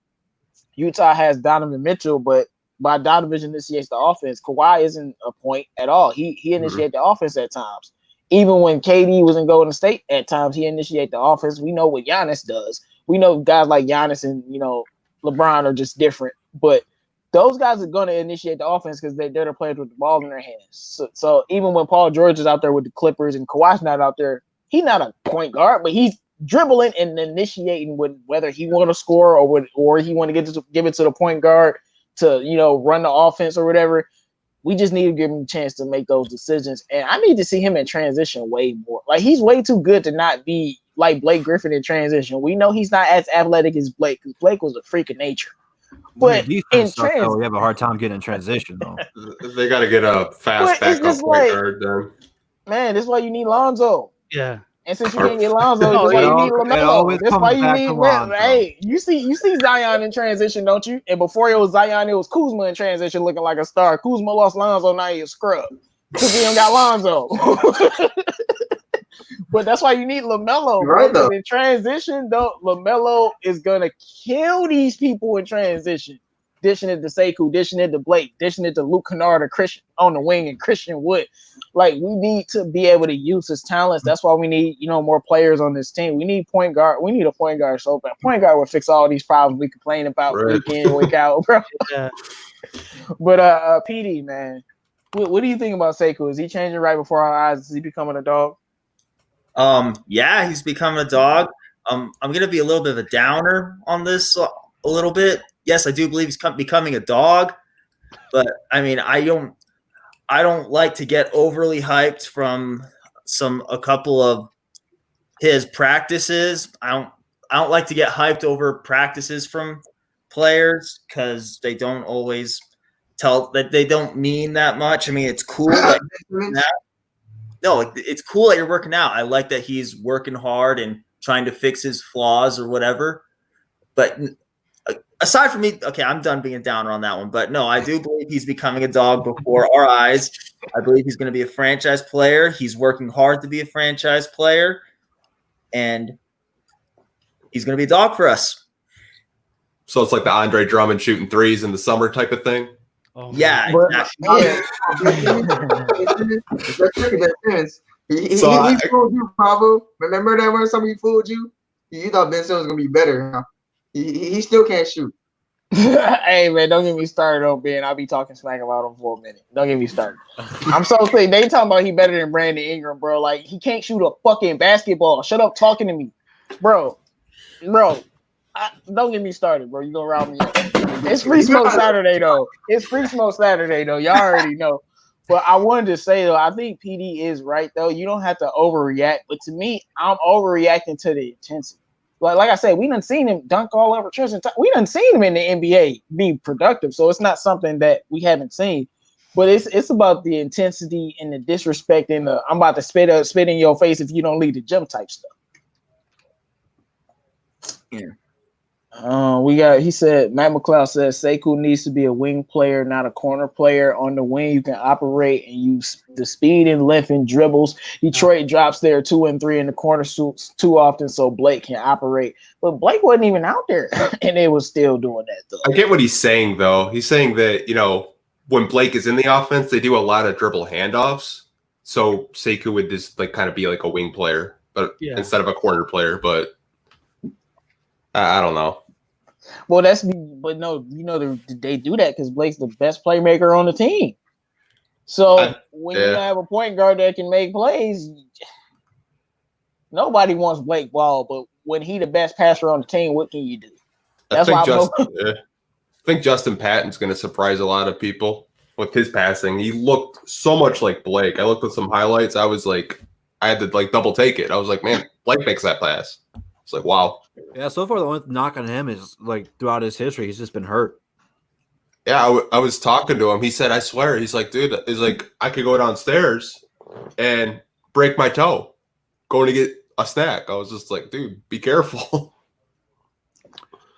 Utah has Donovan Mitchell, but by Donovan initiates the offense, Kawhi isn't a point at all. He initiated the offense at times. Even when KD was in Golden State, at times he initiated the offense. We know what Giannis does. We know guys like Giannis and LeBron are just different, but those guys are going to initiate the offense because they're the players with the ball in their hands. So even when Paul George is out there with the Clippers and Kawhi's not out there, he's not a point guard, but he's dribbling and initiating with whether he want to score or he want to give it to the point guard to run the offense or whatever. We just need to give him a chance to make those decisions. And I need to see him in transition way more. Like, he's way too good to not be like Blake Griffin in transition. We know he's not as athletic as Blake because Blake was a freak of nature. But in transition, we have a hard time getting in transition, though. They got to get a fast backup point guard then. Man, this is why you need Lonzo. Yeah. And since you can't get Lonzo, that's why you need LaMelo. That's why you need hey, you see Zion in transition, don't you? And before it was Zion, it was Kuzma in transition looking like a star. Kuzma lost Lonzo, now he's a scrub. Because he don't got Lonzo. But that's why you need LaMelo. Right, though. In transition, though, LaMelo is gonna kill these people in transition. Dishing it to SEKOU, dishing it to Blake, dishing it to Luke Kennard or Christian on the wing and Christian Wood. Like, we need to be able to use his talents. That's why we need, more players on this team. We need point guard. We need a point guard so bad. Point guard will fix all these problems we complain about week in, week out, bro. Yeah. But PD, man, what do you think about SEKOU? Is he changing right before our eyes? Is he becoming a dog? Yeah, he's becoming a dog. I'm gonna be a little bit of a downer on this a little bit. Yes, I do believe he's becoming a dog, but I mean, I don't like to get overly hyped from a couple of his practices. I don't like to get hyped over practices from players because they don't always tell that they don't mean that much. I mean, it's cool. It's cool that you're working out. I like that he's working hard and trying to fix his flaws or whatever. But aside from me, okay, I'm done being down on that one. But no, I do believe he's becoming a dog before our eyes. I believe he's going to be a franchise player. He's working hard to be a franchise player. And he's going to be a dog for us. So it's like the Andre Drummond shooting threes in the summer type of thing? Oh, yeah, exactly. He fooled you, Pablo. Remember that when somebody fooled you? You thought Ben Simmons was going to be better, huh? He still can't shoot. Hey, man, don't get me started on Ben. I'll be talking smack about him for a minute. Don't get me started. I'm so sick. They talking about he better than Brandon Ingram, bro. Like, he can't shoot a fucking basketball. Shut up talking to me. Bro. Don't get me started, bro. You gonna round me up. It's Free Smoke Saturday, though. Y'all already know. But I wanted to say, though, I think PD is right, though. You don't have to overreact. But to me, I'm overreacting to the intensity. Like I said, we done seen him dunk all over Tristan. We done seen him in the NBA be productive. So it's not something that we haven't seen. But it's about the intensity and the disrespect and the I'm about to spit in your face if you don't leave the gym type stuff. Yeah. He said, Matt McLeod says SEKOU needs to be a wing player, not a corner player. On the wing, you can operate and use the speed and length and dribbles. Detroit drops their 2 and 3 in the corner suits too often, so Blake can operate. But Blake wasn't even out there, and they was still doing that, though. I get what he's saying, though. He's saying that, when Blake is in the offense, they do a lot of dribble handoffs. So SEKOU would just kind of be like a wing player, but instead of a corner player. But I don't know. Well, but no, they do that because Blake's the best playmaker on the team. So when you have a point guard that can make plays, nobody wants Blake Ball. But when he the best passer on the team, what can you do? That's I think Justin Patton's going to surprise a lot of people with his passing. He looked so much like Blake. I looked at some highlights. I was like, I had to double take it. I was like, man, Blake makes that pass. It's like, wow. Yeah, so far the only knock on him is throughout his history, he's just been hurt. Yeah, I was talking to him. He said, I swear, he's like, dude, I could go downstairs and break my toe going to get a snack. I was just like, dude, be careful.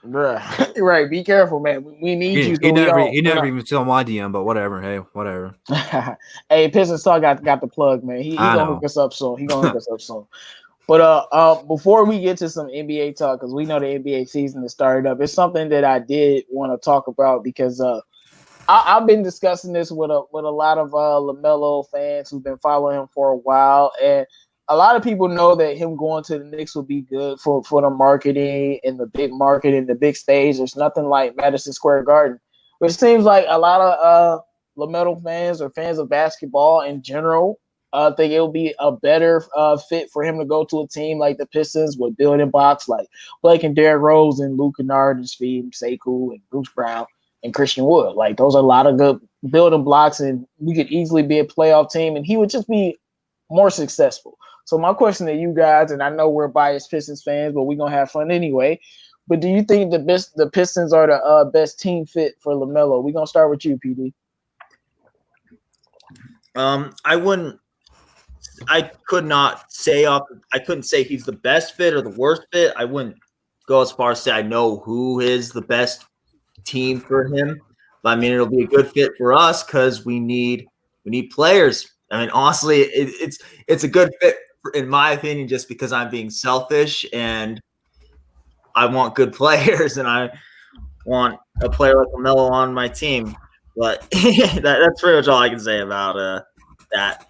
Bruh. Right, be careful, man. We need you. He never even saw my DM, but whatever. Hey, whatever. Hey, Pistons Talk got the plug, man. He gonna hook us up soon. But before we get to some NBA talk, because we know the NBA season has started up, it's something that I did want to talk about because I've been discussing this with a lot of LaMelo fans who've been following him for a while, and a lot of people know that him going to the Knicks would be good for the marketing and the big market and the big stage. There's nothing like Madison Square Garden, but it seems like a lot of LaMelo fans or fans of basketball in general think it would be a better fit for him to go to a team like the Pistons with building blocks like Blake and Derrick Rose and Luke Kennard and Speed, SEKOU and Bruce Brown and Christian Wood. Like those are a lot of good building blocks, and we could easily be a playoff team, and he would just be more successful. So my question to you guys, and I know we're biased Pistons fans, but we're gonna have fun anyway. But do you think the Pistons are the best team fit for LaMelo? We're gonna start with you, PD. I wouldn't. I couldn't say he's the best fit or the worst fit. I wouldn't go as far as say I know who is the best team for him. But I mean, it'll be a good fit for us because we need players. I mean, honestly, it's a good fit in my opinion, just because I'm being selfish and I want good players and I want a player like LaMelo on my team. But that's pretty much all I can say about that.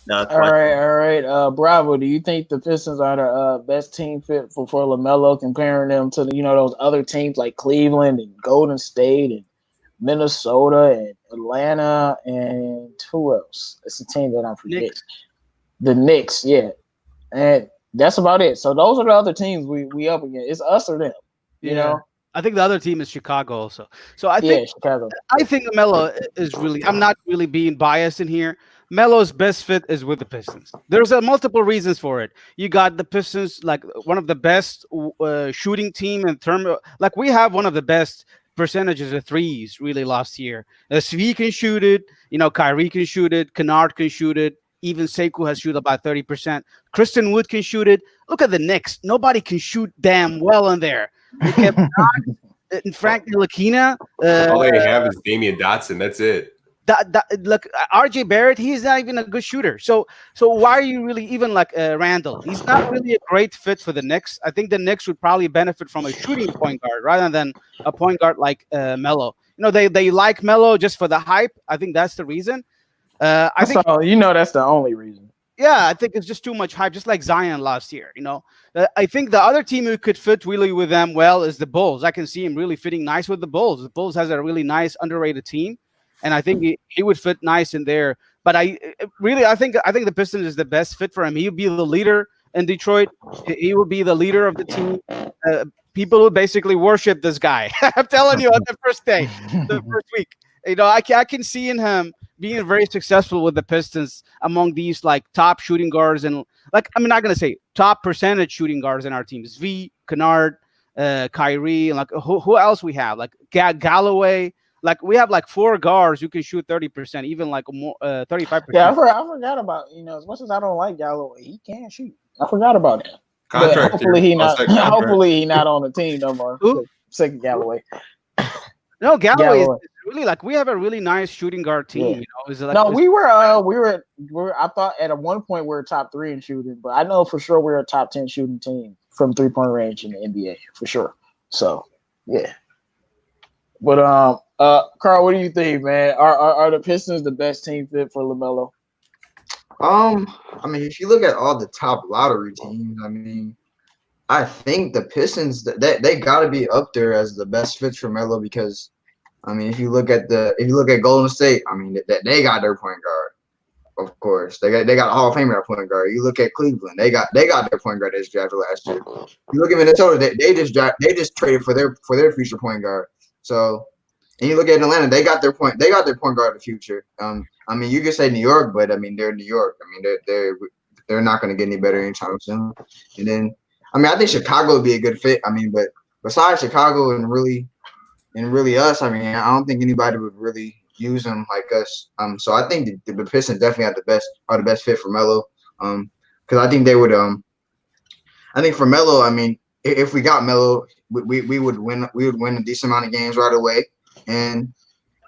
No, all right. Bravo. Do you think the Pistons are the best team fit for LaMelo, comparing them to those other teams like Cleveland and Golden State and Minnesota and Atlanta and who else? It's a team that I'm forgetting. The Knicks, yeah. And that's about it. So those are the other teams we up against. It's us or them. You know? I think the other team is Chicago also. So I think Chicago. I think Melo is really. I'm not really being biased in here. Melo's best fit is with the Pistons. There's multiple reasons for it. You got the Pistons, like one of the best shooting team in terms of, like we have one of the best percentages of threes really last year. Svi can shoot it. Kyrie can shoot it. Kennard can shoot it. Even SEKOU has shoot about 30%. Christian Wood can shoot it. Look at the Knicks. Nobody can shoot damn well in there. They kept Frank Ntilikina. All they have is Damian Dotson. That's it. Look, RJ Barrett, he's not even a good shooter. So why are you really even like Randall? He's not really a great fit for the Knicks. I think the Knicks would probably benefit from a shooting point guard rather than a point guard like Melo. They like Melo just for the hype. I think that's the reason. I think that's the only reason. Yeah, I think it's just too much hype, just like Zion last year. I think the other team who could fit really with them well is the Bulls. I can see him really fitting nice with the Bulls. The Bulls has a really nice underrated team, and I think he would fit nice in there. But I think the Pistons is the best fit for him. He would be the leader in Detroit. He would be the leader of the team. People who basically worship this guy. I'm telling you, on the first day, the first week, I can see in him being very successful with the Pistons among these like top shooting guards and like I'm not gonna say top percentage shooting guards in our team. V, Kennard, Kyrie, and like who else we have? Like Galloway. Like we have like 4 guards who can shoot 30%, even like more 35%. Yeah, I forgot about as much as I don't like Galloway, he can shoot. I forgot about him. Hopefully he not. Hopefully he not on the team no more. Second Galloway. No, Galloway is really like we have a really nice shooting guard team. Yeah. We were. I thought at one point we were top 3 in shooting, but I know for sure we're a top 10 shooting team from 3-point range in the NBA for sure. So yeah. But Carl, what do you think, man? Are the Pistons the best team fit for LaMelo? I mean, if you look at all the top lottery teams, I mean, I think the Pistons they got to be up there as the best fits for Melo because, I mean, if you look at Golden State, I mean, they got their point guard, of course. They got a Hall of Famer at point guard. You look at Cleveland, they got their point guard they just drafted last year. You look at Minnesota, they just traded for their future point guard. So, and you look at Atlanta, they got their point guard of the future. I mean, you could say New York, but I mean they're New York. I mean they're not going to get any better anytime soon. And then I mean I think Chicago would be a good fit. I mean, but besides Chicago and really us, I mean I don't think anybody would really use them like us. So I think the Pistons definitely are the best fit for Melo. Because I think they would. I think for Melo, I mean if we got Melo, we would win. We would win a decent amount of games right away. And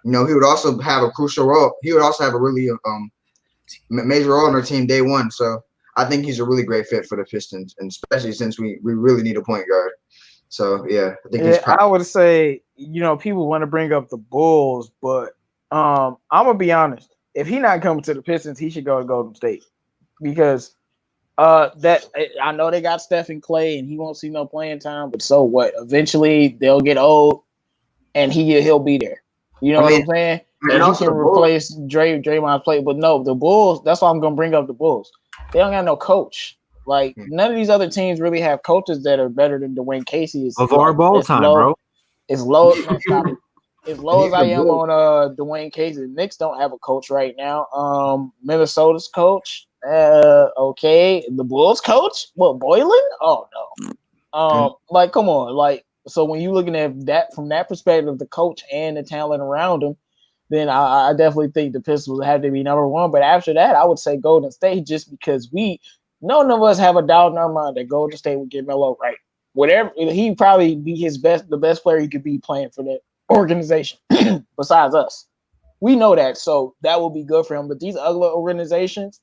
he would also have a crucial role. He would also have a really major role on our team day one. So I think he's a really great fit for the Pistons, and especially since we really need a point guard. So yeah, I think I would say people want to bring up the Bulls, but I'm gonna be honest. If he's not coming to the Pistons, he should go to Golden State because that I know they got Steph and Clay, and he won't see no playing time. But so what? Eventually they'll get old. And he'll be there. You know what I'm saying? And he also can the Bulls. replace Draymond's play. But no, the Bulls. That's why I'm gonna bring up the Bulls. They don't got no coach. Like none of these other teams really have coaches that are better than Dwayne Casey. Is LeVar like, Ball it's time, low. bro. It's low. Man, stop it. As low as I am Bulls. on Dwayne Casey, the Knicks don't have a coach right now. Minnesota's coach, okay. The Bulls coach, what, Boylan? Oh no. Like, come on, like, so when you're looking at that from that perspective, the coach and the talent around him, then I definitely think the Pistons would have to be number one. But after that, I would say Golden State, just because none of us have a doubt in our mind that Golden State would get Melo right. Whatever, he'd probably be the best player he could be playing for that organization besides us. We know that, so that will be good for him. But these other organizations,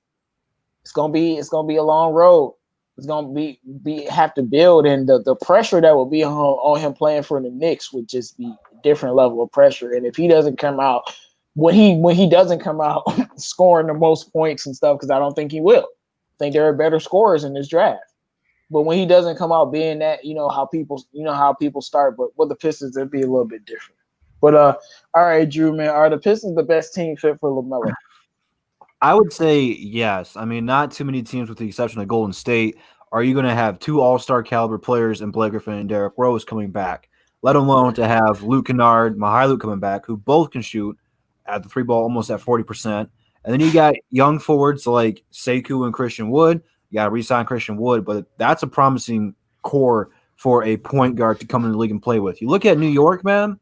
it's gonna be a long road. It's gonna be have to build, and the pressure that will be on him playing for the Knicks would just be a different level of pressure. And if he doesn't come out when he doesn't come out scoring the most points and stuff, because I don't think he will. I think there are better scorers in this draft. But when he doesn't come out being that, you know how people start. But with the Pistons, it'd be a little bit different. But all right, Drew, man, are the Pistons the best team fit for LaMelo? I would say yes. I mean, not too many teams, with the exception of Golden State, are you going to have two all-star caliber players in Blake Griffin and Derrick Rose coming back, let alone to have Luke Kennard, Mykhailiuk coming back, who both can shoot at the three ball almost at 40%. And then you got young forwards like SEKOU and Christian Wood. You got to re-sign Christian Wood, but that's a promising core for a point guard to come in the league and play with. You look at New York, man,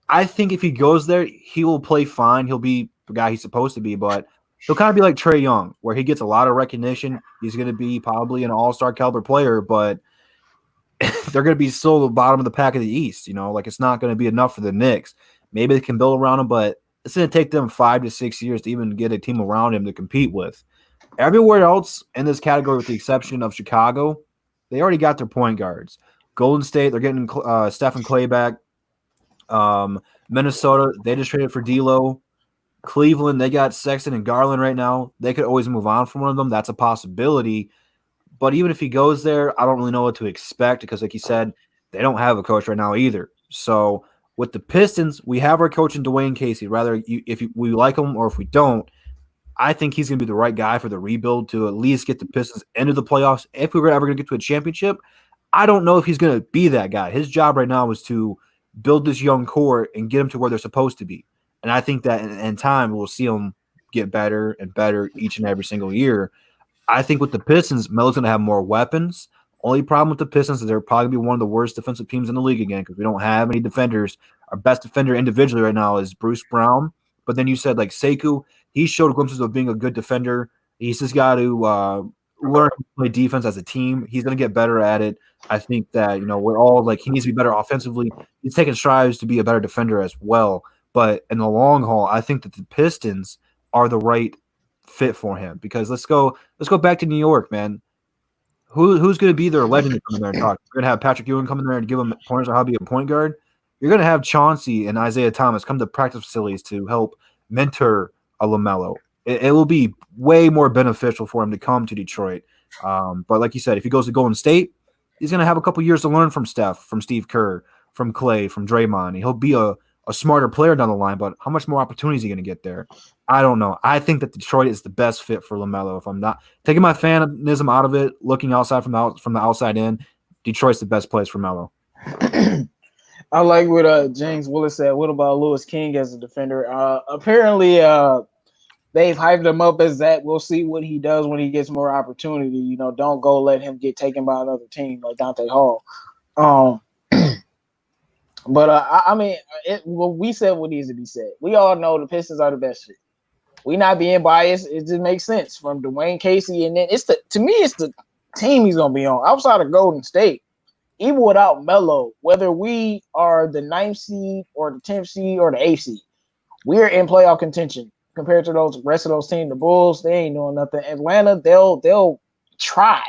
I think if he goes there, he will play fine. He'll be the guy he's supposed to be, but he'll kind of be like Trae Young, where he gets a lot of recognition. He's going to be probably an all-star caliber player, but they're going to be still the bottom of the pack of the East. You know, like, it's not going to be enough for the Knicks. Maybe they can build around him, but it's going to take them 5 to 6 years to even get a team around him to compete with. Everywhere else in this category, with the exception of Chicago, they already got their point guards. Golden State, they're getting Stephen Clay back. Minnesota, they just traded for D'Lo. Cleveland, they got Sexton and Garland right now. They could always move on from one of them. That's a possibility. But even if he goes there, I don't really know what to expect because, like you said, they don't have a coach right now either. So with the Pistons, we have our coach in Dwayne Casey. We like him or if we don't, I think he's going to be the right guy for the rebuild to at least get the Pistons into the playoffs. If we were ever going to get to a championship, I don't know if he's going to be that guy. His job right now is to build this young core and get them to where they're supposed to be. And I think that in time, we'll see them get better and better each and every single year. I think with the Pistons, Melo's going to have more weapons. Only problem with the Pistons is they're probably going to be one of the worst defensive teams in the league again because we don't have any defenders. Our best defender individually right now is Bruce Brown. But then you said, like, SEKOU, he showed glimpses of being a good defender. He's just got to learn to play defense as a team. He's going to get better at it. I think that, we're all like, he needs to be better offensively. He's taking strides to be a better defender as well. But in the long haul, I think that the Pistons are the right fit for him because let's go back to New York, man. Who's going to be their legend to come in there and talk? You're going to have Patrick Ewing come in there and give him pointers on how to be a point guard. You're going to have Chauncey and Isaiah Thomas come to practice facilities to help mentor a LaMelo. It will be way more beneficial for him to come to Detroit. But like you said, if he goes to Golden State, he's going to have a couple years to learn from Steph, from Steve Kerr, from Clay, from Draymond. He'll be a smarter player down the line, but how much more opportunity is he going to get there? I don't know. I think that Detroit is the best fit for LaMelo. If I'm not taking my fanism out of it, looking outside from the outside in, Detroit's the best place for Melo. I like what James Willis said. What about Lewis King as a defender? Apparently, they've hyped him up as that. We'll see what he does when he gets more opportunity. Don't go let him get taken by another team like Dante Hall. But I mean, we said what needs to be said. We all know the Pistons are the best fit. We not being biased. It just makes sense from Dwayne Casey, and then to me it's the team he's gonna be on outside of Golden State. Even without Melo, whether we are the 9th seed or the 10th seed or the 8th seed, we're in playoff contention compared to those rest of those teams. The Bulls, they ain't doing nothing. Atlanta, they'll try.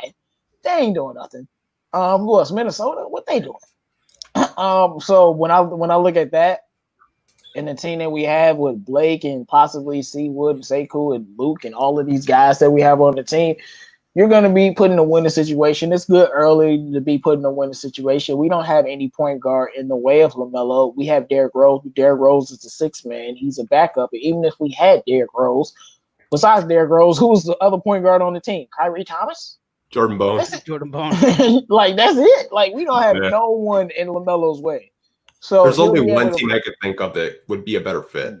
They ain't doing nothing. Who else? Minnesota, what they doing? So when I look at that and the team that we have with Blake and possibly Seawood, SEKOU, and Luke and all of these guys that we have on the team, you're going to be put in a winning situation. It's good early to be put in a winning situation. We don't have any point guard in the way of LaMelo. We have Derrick Rose. Derrick Rose is the sixth man. He's a backup. And even if we had Derrick Rose, besides Derrick Rose, who's the other point guard on the team? Kyrie Thomas? Jordan Bone. Jordan Bone. Like, that's it. Like, we don't have Yeah. no one in LaMelo's way. So There's he'll only be one able to- team I could think of that would be a better fit.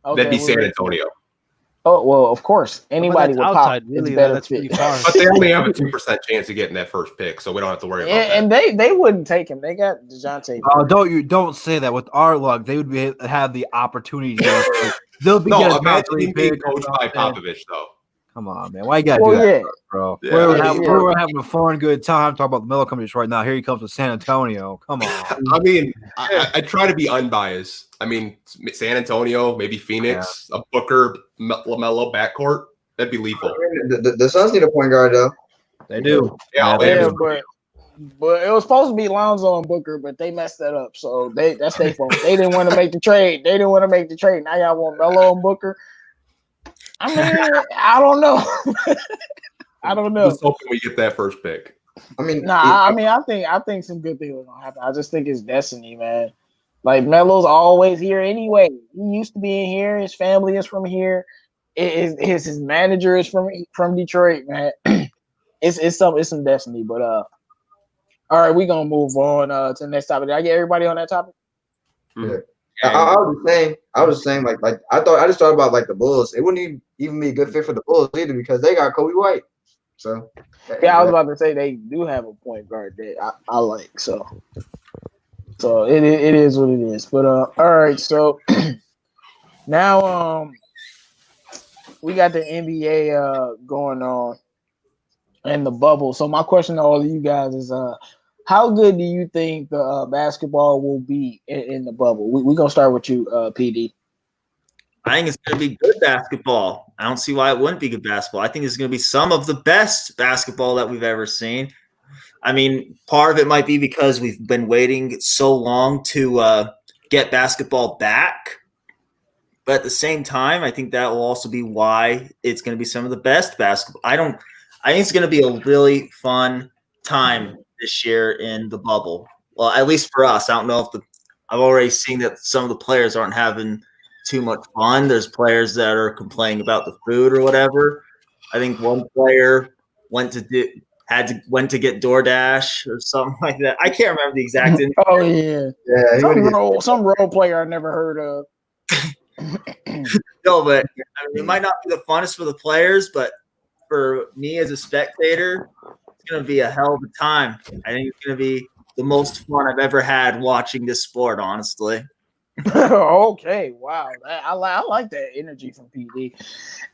Okay, That'd be what San about- Antonio. Oh, well, of course. Anybody that's with outside, pop really. is better That's fit. pretty far. But they only have a 2% chance of getting that first pick, so we don't have to worry about that. And they wouldn't take him. They got DeJounte. Don't say that. With our luck, they would have the opportunity to get us. They'll be No, getting imagine top 3 him being pick or coached by something. Popovich, though. Come on, man. Why you gotta Well, do that, yeah. bro? Yeah, we're, I having, mean, we're having a fun, good time. Talk about the Melo Company right now. Here he comes to San Antonio. Come on. I mean, I try to be unbiased. I mean, San Antonio, maybe Phoenix, a Booker, LaMelo backcourt. That'd be lethal. The Suns need a point guard though. They do. Yeah, they Yeah, do. but it was supposed to be Lonzo and Booker, but they messed that up. So that's their fault. They didn't want to make the trade. Now y'all want Melo and Booker. I mean, I don't know. I don't know. Just hoping we get that first pick. I mean, I think some good things are gonna happen. I just think it's destiny, man. Like Melo's always here anyway. He used to be in here. His family is from here. His manager is from Detroit, man. It's some destiny. But all right, we're gonna move on to the next topic. Did I get everybody on that topic? Yeah. I was saying, like I just thought about like the Bulls. It wouldn't even be a good fit for the Bulls either because they got Kobe White. So Yeah, I was about to say they do have a point guard that I like. So it is what it is. But all right, so now we got the NBA going on and the bubble. So my question to all of you guys is how good do you think the basketball will be in the bubble? We're gonna start with you, PD. I think it's going to be good basketball. I don't see why it wouldn't be good basketball. I think it's going to be some of the best basketball that we've ever seen. I mean, part of it might be because we've been waiting so long to get basketball back. But at the same time, I think that will also be why it's going to be some of the best basketball. I think it's going to be a really fun time this year in the bubble. Well, at least for us. I don't know if I've already seen that some of the players aren't having too much fun. There's players that are complaining about the food or whatever. I think one player went to get DoorDash or something like that. I can't remember the exact. Oh yeah. Some role player I never heard of. No, but I mean, it might not be the funnest for the players, but for me as a spectator, it's going to be a hell of a time. I think it's going to be the most fun I've ever had watching this sport, honestly. Okay, wow. I like that energy from PD.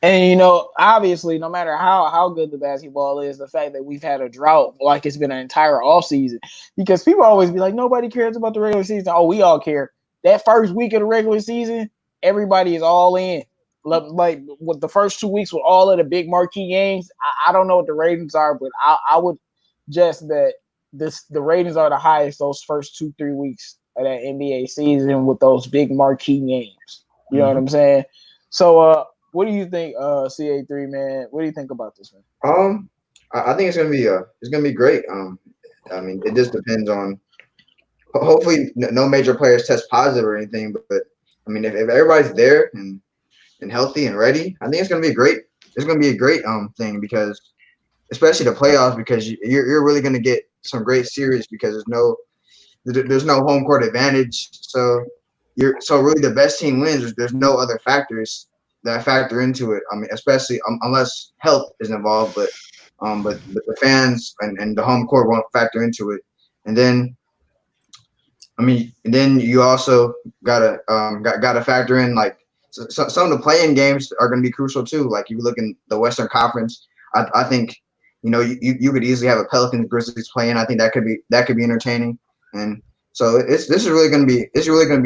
And obviously, no matter how good the basketball is, the fact that we've had a drought like it's been an entire offseason, because people always be like, nobody cares about the regular season. Oh, we all care. That first week of the regular season, everybody is all in. Like with the first 2 weeks with all of the big marquee games, I don't know what the ratings are, but I would guess that the ratings are the highest those first 2-3 weeks of that NBA season with those big marquee games. You know what I'm saying? So what do you think, CA3 man? What do you think about this, man? I think it's gonna be great. I mean, it just depends on. Hopefully, no major players test positive or anything. But I mean, if everybody's there and healthy and ready, I think it's gonna be great. It's gonna be a great thing because, especially the playoffs, because you're really gonna get some great series because there's no home court advantage. So really the best team wins. There's no other factors that factor into it. I mean, especially unless health is involved, but the fans and the home court won't factor into it. And then, you also gotta factor in like some of the playing games are going to be crucial too. Like you look in the Western Conference, I think you could easily have a Pelicans Grizzlies playing. I think that could be entertaining. And so this is really going to be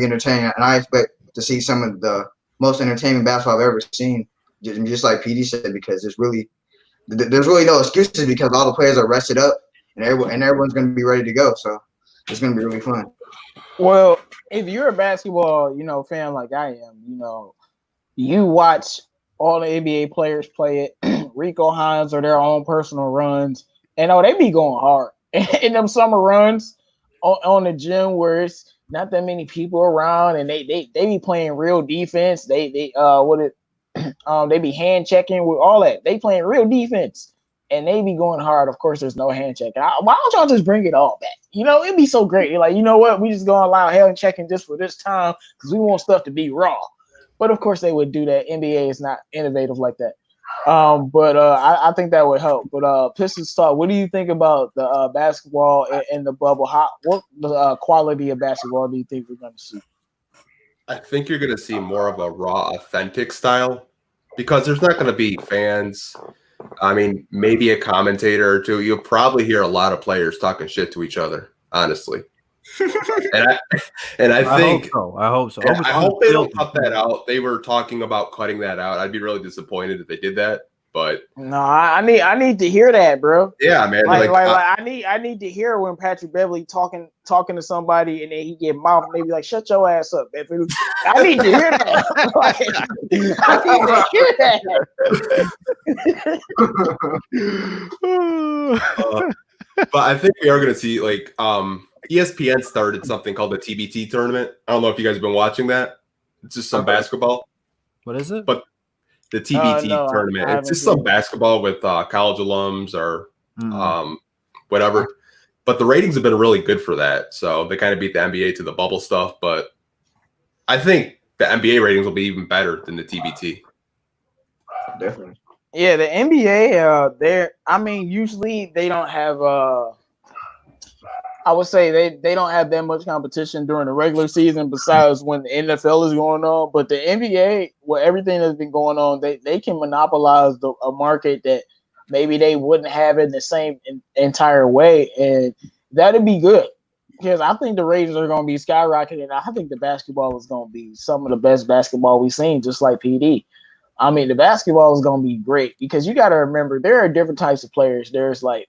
entertaining, and I expect to see some of the most entertaining basketball I've ever seen. Just like PD said, because there's really no excuses because all the players are rested up, and everyone's going to be ready to go. So it's going to be really fun. Well, if you're a basketball fan like I am, you watch all the NBA players play it. Rico Hines or their own personal runs. And they be going hard. In them summer runs on the gym where it's not that many people around and they be playing real defense. They they be hand checking with all that. They playing real defense and they be going hard. Of course, there's no hand checking. Why don't y'all just bring it all back? It'd be so great. You're like, you know what? We just gonna allow hand checking just for this time because we want stuff to be raw. But of course, they would do that. NBA is not innovative like that. But I think that would help. But Pistons talk. What do you think about the basketball in the bubble? What quality of basketball do you think we're going to see? I think you're going to see more of a raw, authentic style because there's not going to be fans. I mean, maybe a commentator or two. You'll probably hear a lot of players talking shit to each other, honestly. and I think I hope so. I hope they don't cut that out. They were talking about cutting that out. I'd be really disappointed if they did that. But no, I need to hear that, bro. Yeah, man. I need to hear when Patrick Beverley talking to somebody and then he get mouth and they be like, "Shut your ass up, Beverley." I need to hear that. I need to hear that. But I think we are going to see ESPN started something called the TBT tournament. I don't know if you guys have been watching that. It's just some basketball. What is it? But the TBT tournament. It's just some basketball with college alums or whatever. But the ratings have been really good for that. So they kind of beat the NBA to the bubble stuff. But I think the NBA ratings will be even better than the TBT. Definitely. Yeah, the NBA, usually they don't have I would say they don't have that much competition during the regular season besides when the NFL is going on. But the NBA, with everything that's been going on, they can monopolize a market that maybe they wouldn't have in the same entire way. And that'd be good because I think the ratings are going to be skyrocketing. I think the basketball is going to be some of the best basketball we've seen, just like PD. The basketball is going to be great because you got to remember there are different types of players. There's like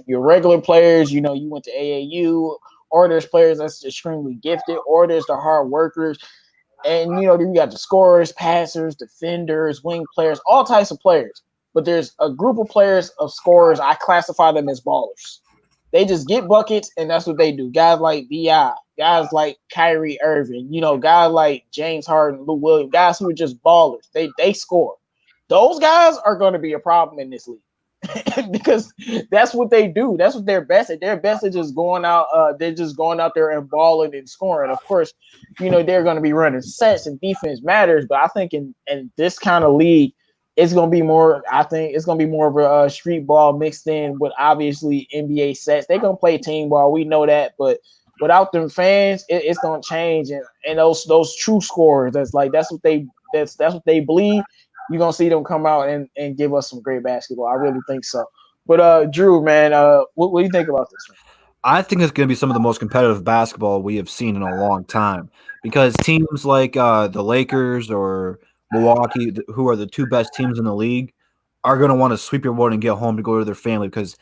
your regular players, you went to AAU, or there's players that's extremely gifted, or there's the hard workers. And, you got the scorers, passers, defenders, wing players, all types of players. But there's a group of players of scorers. I classify them as ballers. They just get buckets, and that's what they do. Guys like B.I., guys like Kyrie Irving, guys like James Harden, Lou Williams, guys who are just ballers. They score. Those guys are going to be a problem in this league because that's what they do. That's what they're best at. They're best at just going out. They're just going out there and balling and scoring. Of course, they're going to be running sets and defense matters. But I think in this kind of league, it's going to be more. I think it's going to be more of a street ball mixed in with obviously NBA sets. They're going to play team ball. We know that, but without them fans, it's going to change. And those true scorers, that's what they believe. You're going to see them come out and give us some great basketball. I really think so. But Drew, man, what do you think about this, man? I think it's going to be some of the most competitive basketball we have seen in a long time because teams like the Lakers or Milwaukee, who are the two best teams in the league, are going to want to sweep your boat and get home to go to their family because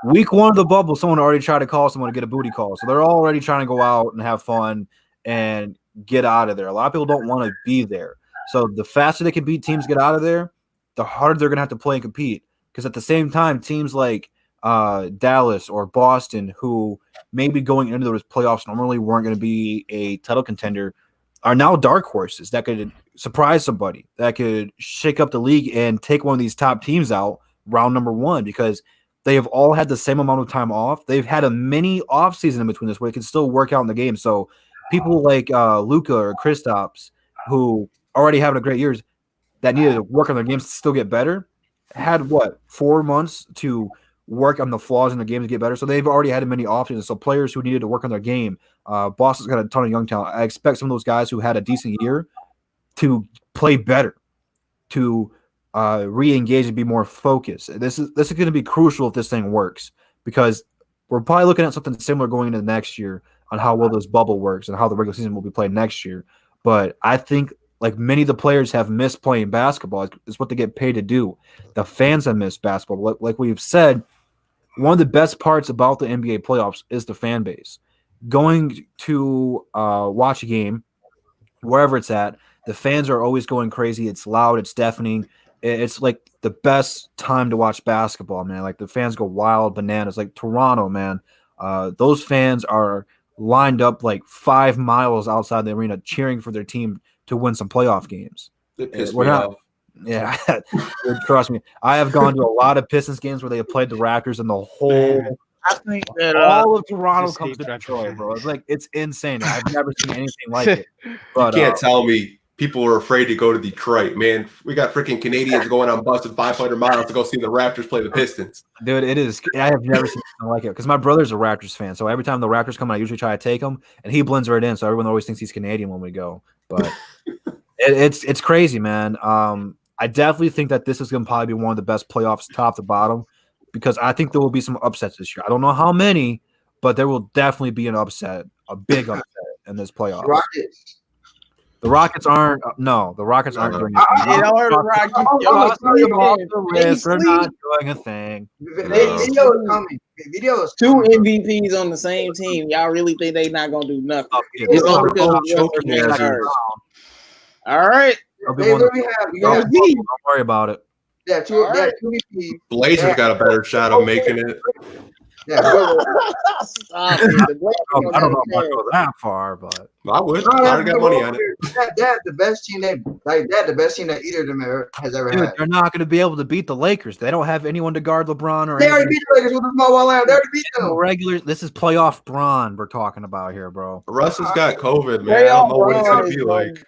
week one of the bubble, someone already tried to call someone to get a booty call. So they're already trying to go out and have fun and get out of there. A lot of people don't want to be there. So the faster they can beat teams get out of there, the harder they're going to have to play and compete. Because at the same time, teams like Dallas or Boston, who maybe going into those playoffs normally weren't going to be a title contender, are now dark horses that could surprise somebody, that could shake up the league and take one of these top teams out round number one because they have all had the same amount of time off. They've had a mini off season in between this where they can still work out in the game. So people like Luka or Kristaps, who already having a great years that needed to work on their games to still get better, had 4 months to work on the flaws in the game to get better. So they've already had a many options. So players who needed to work on their game, Boston's got a ton of young talent. I expect some of those guys who had a decent year to play better, to re-engage and be more focused. This is going to be crucial if this thing works because we're probably looking at something similar going into next year on how well this bubble works and how the regular season will be played next year. But I think like many of the players have missed playing basketball. It's what they get paid to do. The fans have missed basketball. Like we've said, one of the best parts about the NBA playoffs is the fan base. Going to watch a game, wherever it's at, the fans are always going crazy. It's loud. It's deafening. It's like the best time to watch basketball, man. Like the fans go wild bananas. Like Toronto, man. Those fans are lined up like 5 miles outside the arena cheering for their team to win some playoff games. It pissed We're me not. off. Yeah, dude, trust me. I have gone to a lot of Pistons games where they have played the Raptors, and the whole I think that all of Toronto just comes hate to Raptors Detroit, fans. bro. It's like it's insane. I've never seen anything like it. You But can't tell me people are afraid to go to Detroit, man. We got freaking Canadians going on buses 500 miles to go see the Raptors play the Pistons. dude, it is. I have never seen anything like it because my brother's a Raptors fan. So every time the Raptors come, I usually try to take him, and he blends right in. So everyone always thinks he's Canadian when we go. But it's crazy, man. I definitely think that this is going to probably be one of the best playoffs, top to bottom, because I think there will be some upsets this year. I don't know how many, but there will definitely be an upset, a big upset in this playoffs. Rockets. The Rockets aren't. No, the Rockets aren't doing You anything. know, Rocky, They're not doing a thing. Video is coming. Video is two coming. MVPs on the same team. Y'all really think they not gonna do nothing? Yeah, It's they're only not because choking Westbrook got hazards. hurt. All right, They'll be They one of literally have. we gonna Yeah, see. Don't worry about it. yeah, two. All Yeah, right. two VPs. Blazers got a better shot of making it. Yeah, Stop it. The Blazers I gonna don't know have if I a go that far, but I would. No, I already got money on it. That the best team the best team that either of them has ever dude, had. they're not going to be able to beat the Lakers. They don't have anyone to guard LeBron or They already anything. beat the Lakers with a small ball line. They already beat them. Regular. This is playoff Braun we're talking about here, bro. Russ has got COVID, man. I don't know what it's gonna be like.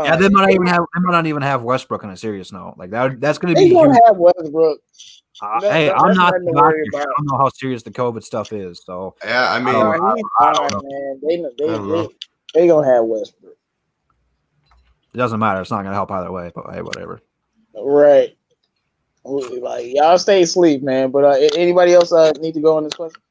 Yeah, they might not even have Westbrook on a serious note. Like that's going to They be gonna huge. have Westbrook. Hey, that's I'm not nothing to doctor. worry I about. don't know how serious the COVID stuff is. So Yeah, I mean, He's I fine, don't man. don't know. They gonna have Westbrook. it doesn't matter. It's not going to help either way. But hey, whatever. Right. Like y'all stay asleep, man. But anybody else need to go on this question?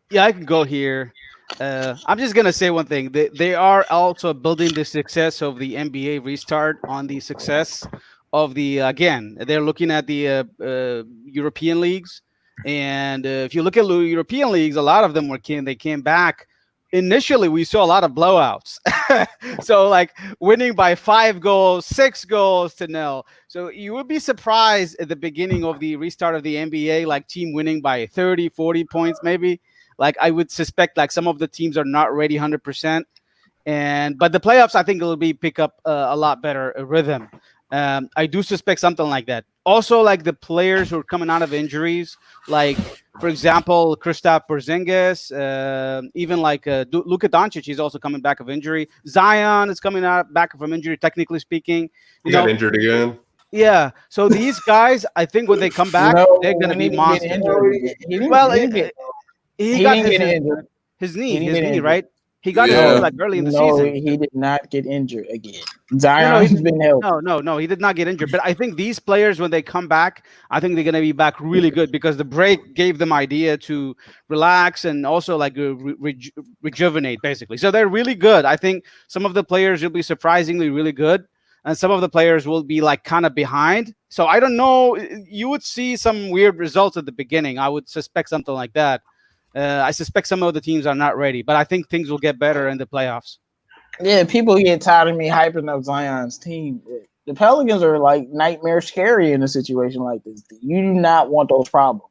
Yeah, I can go here. I'm just gonna say one thing. They are also building the success of the NBA restart on the success of the again. They're looking at the European leagues, and if you look at European leagues, a lot of them they came back. Initially, we saw a lot of blowouts. So like winning by 5 goals, 6 goals to 0. So you would be surprised at the beginning of the restart of the NBA, like team winning by 30, 40 points, maybe. Like I would suspect like some of the teams are not ready 100%. But the playoffs, I think it'll be pick up a lot better rhythm. I do suspect something like that. Also, like the players who are coming out of injuries, like for example, Kristaps Porzingis, even like Luka Doncic, he's also coming back of injury. Zion is coming back from injury, technically speaking. he got injured again. Yeah. So these guys, I think when they come back, they're going to be monsters. Well, he got didn't get injured. his He knee, didn't get injured. right? He got Yeah. injured like early in the season. He did not get injured again. Zion's been healthy. No, he did not get injured. But I think these players, when they come back, I think they're going to be back really good because the break gave them idea to relax and also like rejuvenate, basically. So they're really good. I think some of the players will be surprisingly really good, and some of the players will be like kind of behind. So I don't know. You would see some weird results at the beginning. I would suspect something like that. I suspect some of the teams are not ready, but I think things will get better in the playoffs. Yeah, people get tired of me hyping up Zion's team. The Pelicans are like nightmare scary in a situation like this. You do not want those problems.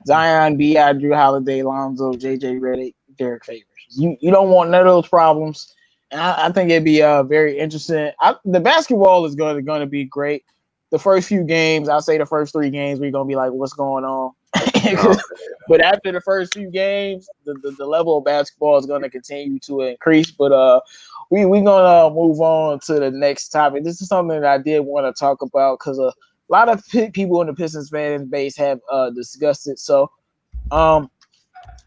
Zion, B.I., Drew Holiday, Lonzo, J.J. Redick, Derek Favors. You don't want none of those problems. And I think it'd be very interesting. The basketball is going to be great. The first few games, I'll say the first 3 games, we're going to be like, what's going on? But after the first few games, the level of basketball is going to continue to increase. But we're going to move on to the next topic. This is something that I did want to talk about because a lot of people in the Pistons fan base have discussed it. So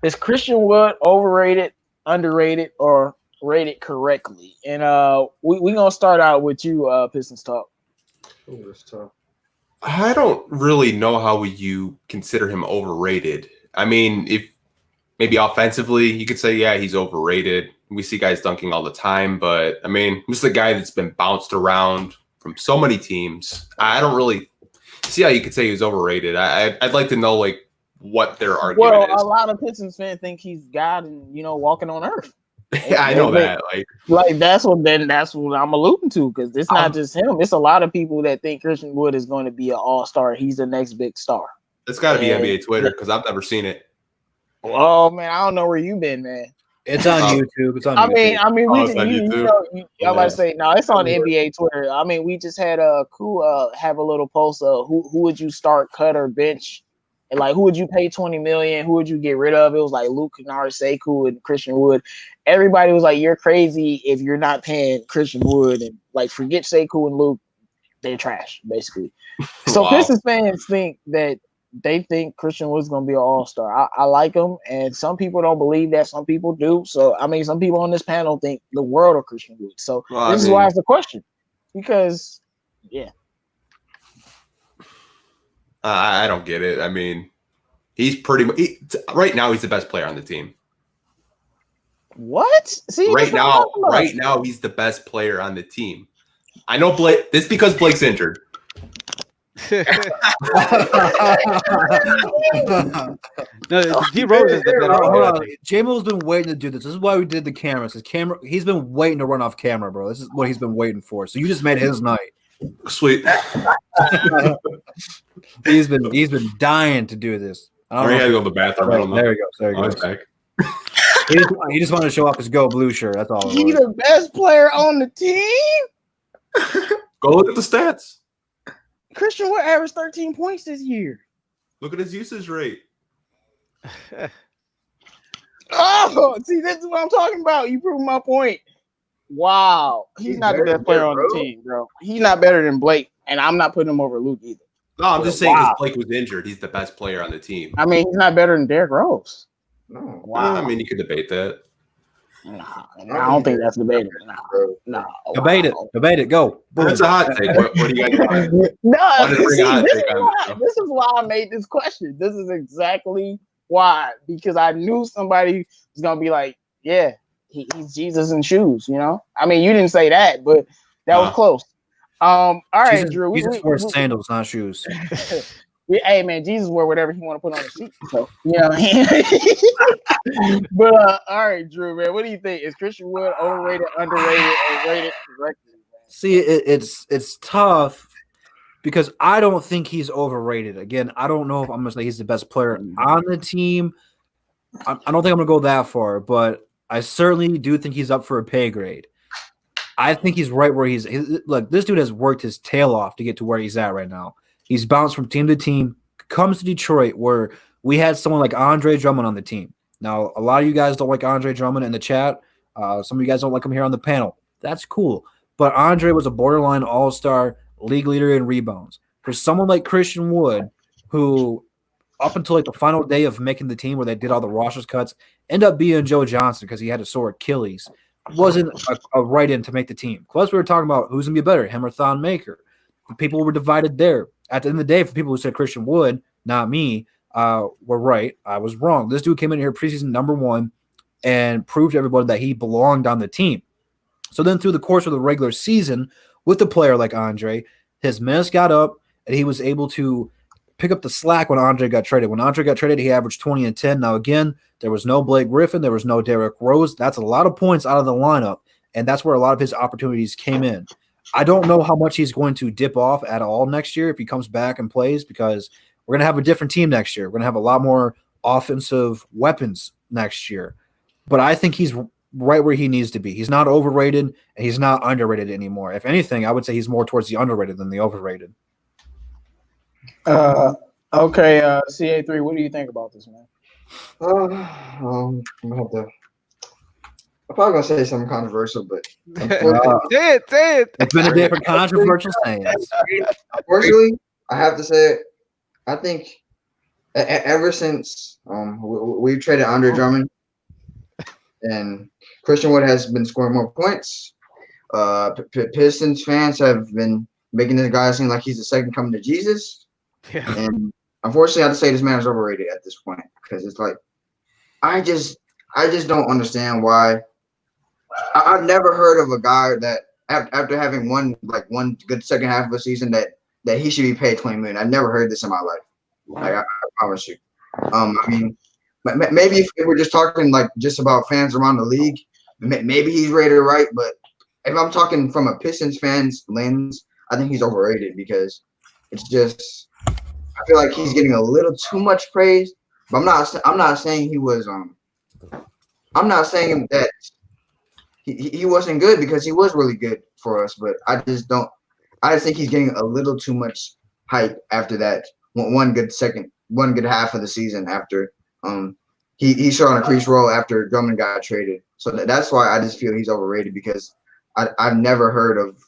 is Christian Wood overrated, underrated, or rated correctly? And we're going to start out with you, Pistons Talk. Ooh, that's tough. I don't really know how you consider him overrated. I mean, if maybe offensively, you could say, yeah, he's overrated. We see guys dunking all the time, but I mean, this is a guy that's been bounced around from so many teams. I don't really see how you could say he's overrated. I'd like to know like what their argument is. Well, a lot of Pistons fans think he's God and walking on earth. Yeah, I know that. Like that's what I'm alluding to, because it's not just him. It's a lot of people that think Christian Wood is going to be an all-star. He's the next big star. It's got to be NBA Twitter because I've never seen it. Oh man, I don't know where you been, man. It's on YouTube. It's on YouTube. I mean, it's on YouTube? I'm about to say no. It's on NBA Twitter. I mean, we just had have a little post of who would you start, cut, or bench, and like who would you pay $20 million? Who would you get rid of? It was like Luke Kennard, SEKOU, and Christian Wood. Everybody was like, "You're crazy if you're not paying Christian Wood," and like forget SEKOU and Luke, they're trash basically. So Wow. Pistons fans think that. They think Christian Wood's going to be an all-star. I like him, and some people don't believe that. Some people do. So, I mean, some people on this panel think the world of Christian Wood. So, this is why it's a question. Because, yeah. I don't get it. I mean, he's right now, he's the best player on the team. What? See, right now, he's the best player on the team. I know Blake. This is because Blake's injured. No, D Rose is the better. Hold on. J-Mo's been waiting to do this. This is why we did the cameras. He's been waiting to run off camera, bro. This is what he's been waiting for. So you just made his night. Sweet. He's been dying to do this. I had to go to the bathroom. I don't know. There he goes. There he goes. Back. He just wanted to show off his Go Blue shirt. That's all. He's the best player on the team. Go look at the stats. Christian Wood averaged 13 points this year. Look at his usage rate. Oh, see, this is what I'm talking about. You proved my point. Wow. He's not the best player on the team, bro. He's not better than Blake, and I'm not putting him over Luke either. No, I'm just saying because Blake was injured. He's the best player on the team. I mean, he's not better than Derrick Rose. No. Wow. I mean, you could debate that. Nah, I don't think that's debatable. No. Debate it. Go. That's a hot take. What do you guys got? No, this is why I made this question. This is exactly why. Because I knew somebody was going to be like, yeah, he's Jesus in shoes, you know? I mean, you didn't say that, but that was close. All right, Drew. Jesus wears sandals, not shoes. Hey man, Jesus wore whatever he want to put on his feet. So you know what I mean? But all right, Drew, man, what do you think? Is Christian Wood overrated, underrated, or rated correctly? See, it's tough because I don't think he's overrated. Again, I don't know if I'm gonna say he's the best player on the team. I don't think I'm gonna go that far, but I certainly do think he's up for a pay grade. I think he's right where look, this dude has worked his tail off to get to where he's at right now. He's bounced from team to team, comes to Detroit where we had someone like Andre Drummond on the team. Now, a lot of you guys don't like Andre Drummond in the chat. Some of you guys don't like him here on the panel. That's cool. But Andre was a borderline all-star, league leader in rebounds. For someone like Christian Wood, who up until like the final day of making the team where they did all the rosters cuts, ended up being Joe Johnson because he had a sore Achilles, wasn't a write-in to make the team. Plus, we were talking about who's going to be better, him or Thon Maker. The people were divided there. At the end of the day, for people who said Christian Wood, not me, were right. I was wrong. This dude came in here preseason number 1 and proved to everybody that he belonged on the team. So then through the course of the regular season, with a player like Andre, his minutes got up, and he was able to pick up the slack when Andre got traded. When Andre got traded, he averaged 20 and 10. Now, again, there was no Blake Griffin. There was no Derrick Rose. That's a lot of points out of the lineup, and that's where a lot of his opportunities came in. I don't know how much he's going to dip off at all next year if he comes back and plays, because we're going to have a different team next year. We're going to have a lot more offensive weapons next year. But I think he's right where he needs to be. He's not overrated, and he's not underrated anymore. If anything, I would say he's more towards the underrated than the overrated. Okay, CA3, what do you think about this, man? I'm probably gonna say something controversial, but Say it. It's been a day for controversial sayings. unfortunately, I have to say it. I think ever since we've traded Andre Drummond and Christian Wood has been scoring more points, Pistons fans have been making this guy seem like he's the second coming to Jesus. Yeah. And unfortunately, I have to say this man is overrated at this point, because it's like I just don't understand why. I've never heard of a guy that after having one good second half of a season that he should be paid $20 million. I've never heard this in my life. Like I promise you. I mean, maybe if we're just talking like just about fans around the league, maybe he's rated right, but if I'm talking from a Pistons fan's lens, I think he's overrated because it's just I feel like he's getting a little too much praise. But I'm not saying he was I'm not saying that he wasn't good because he was really good for us. But I just think he's getting a little too much hype after that one good half of the season after he saw an increased role after Drummond got traded. So that's why I just feel he's overrated because I've never heard of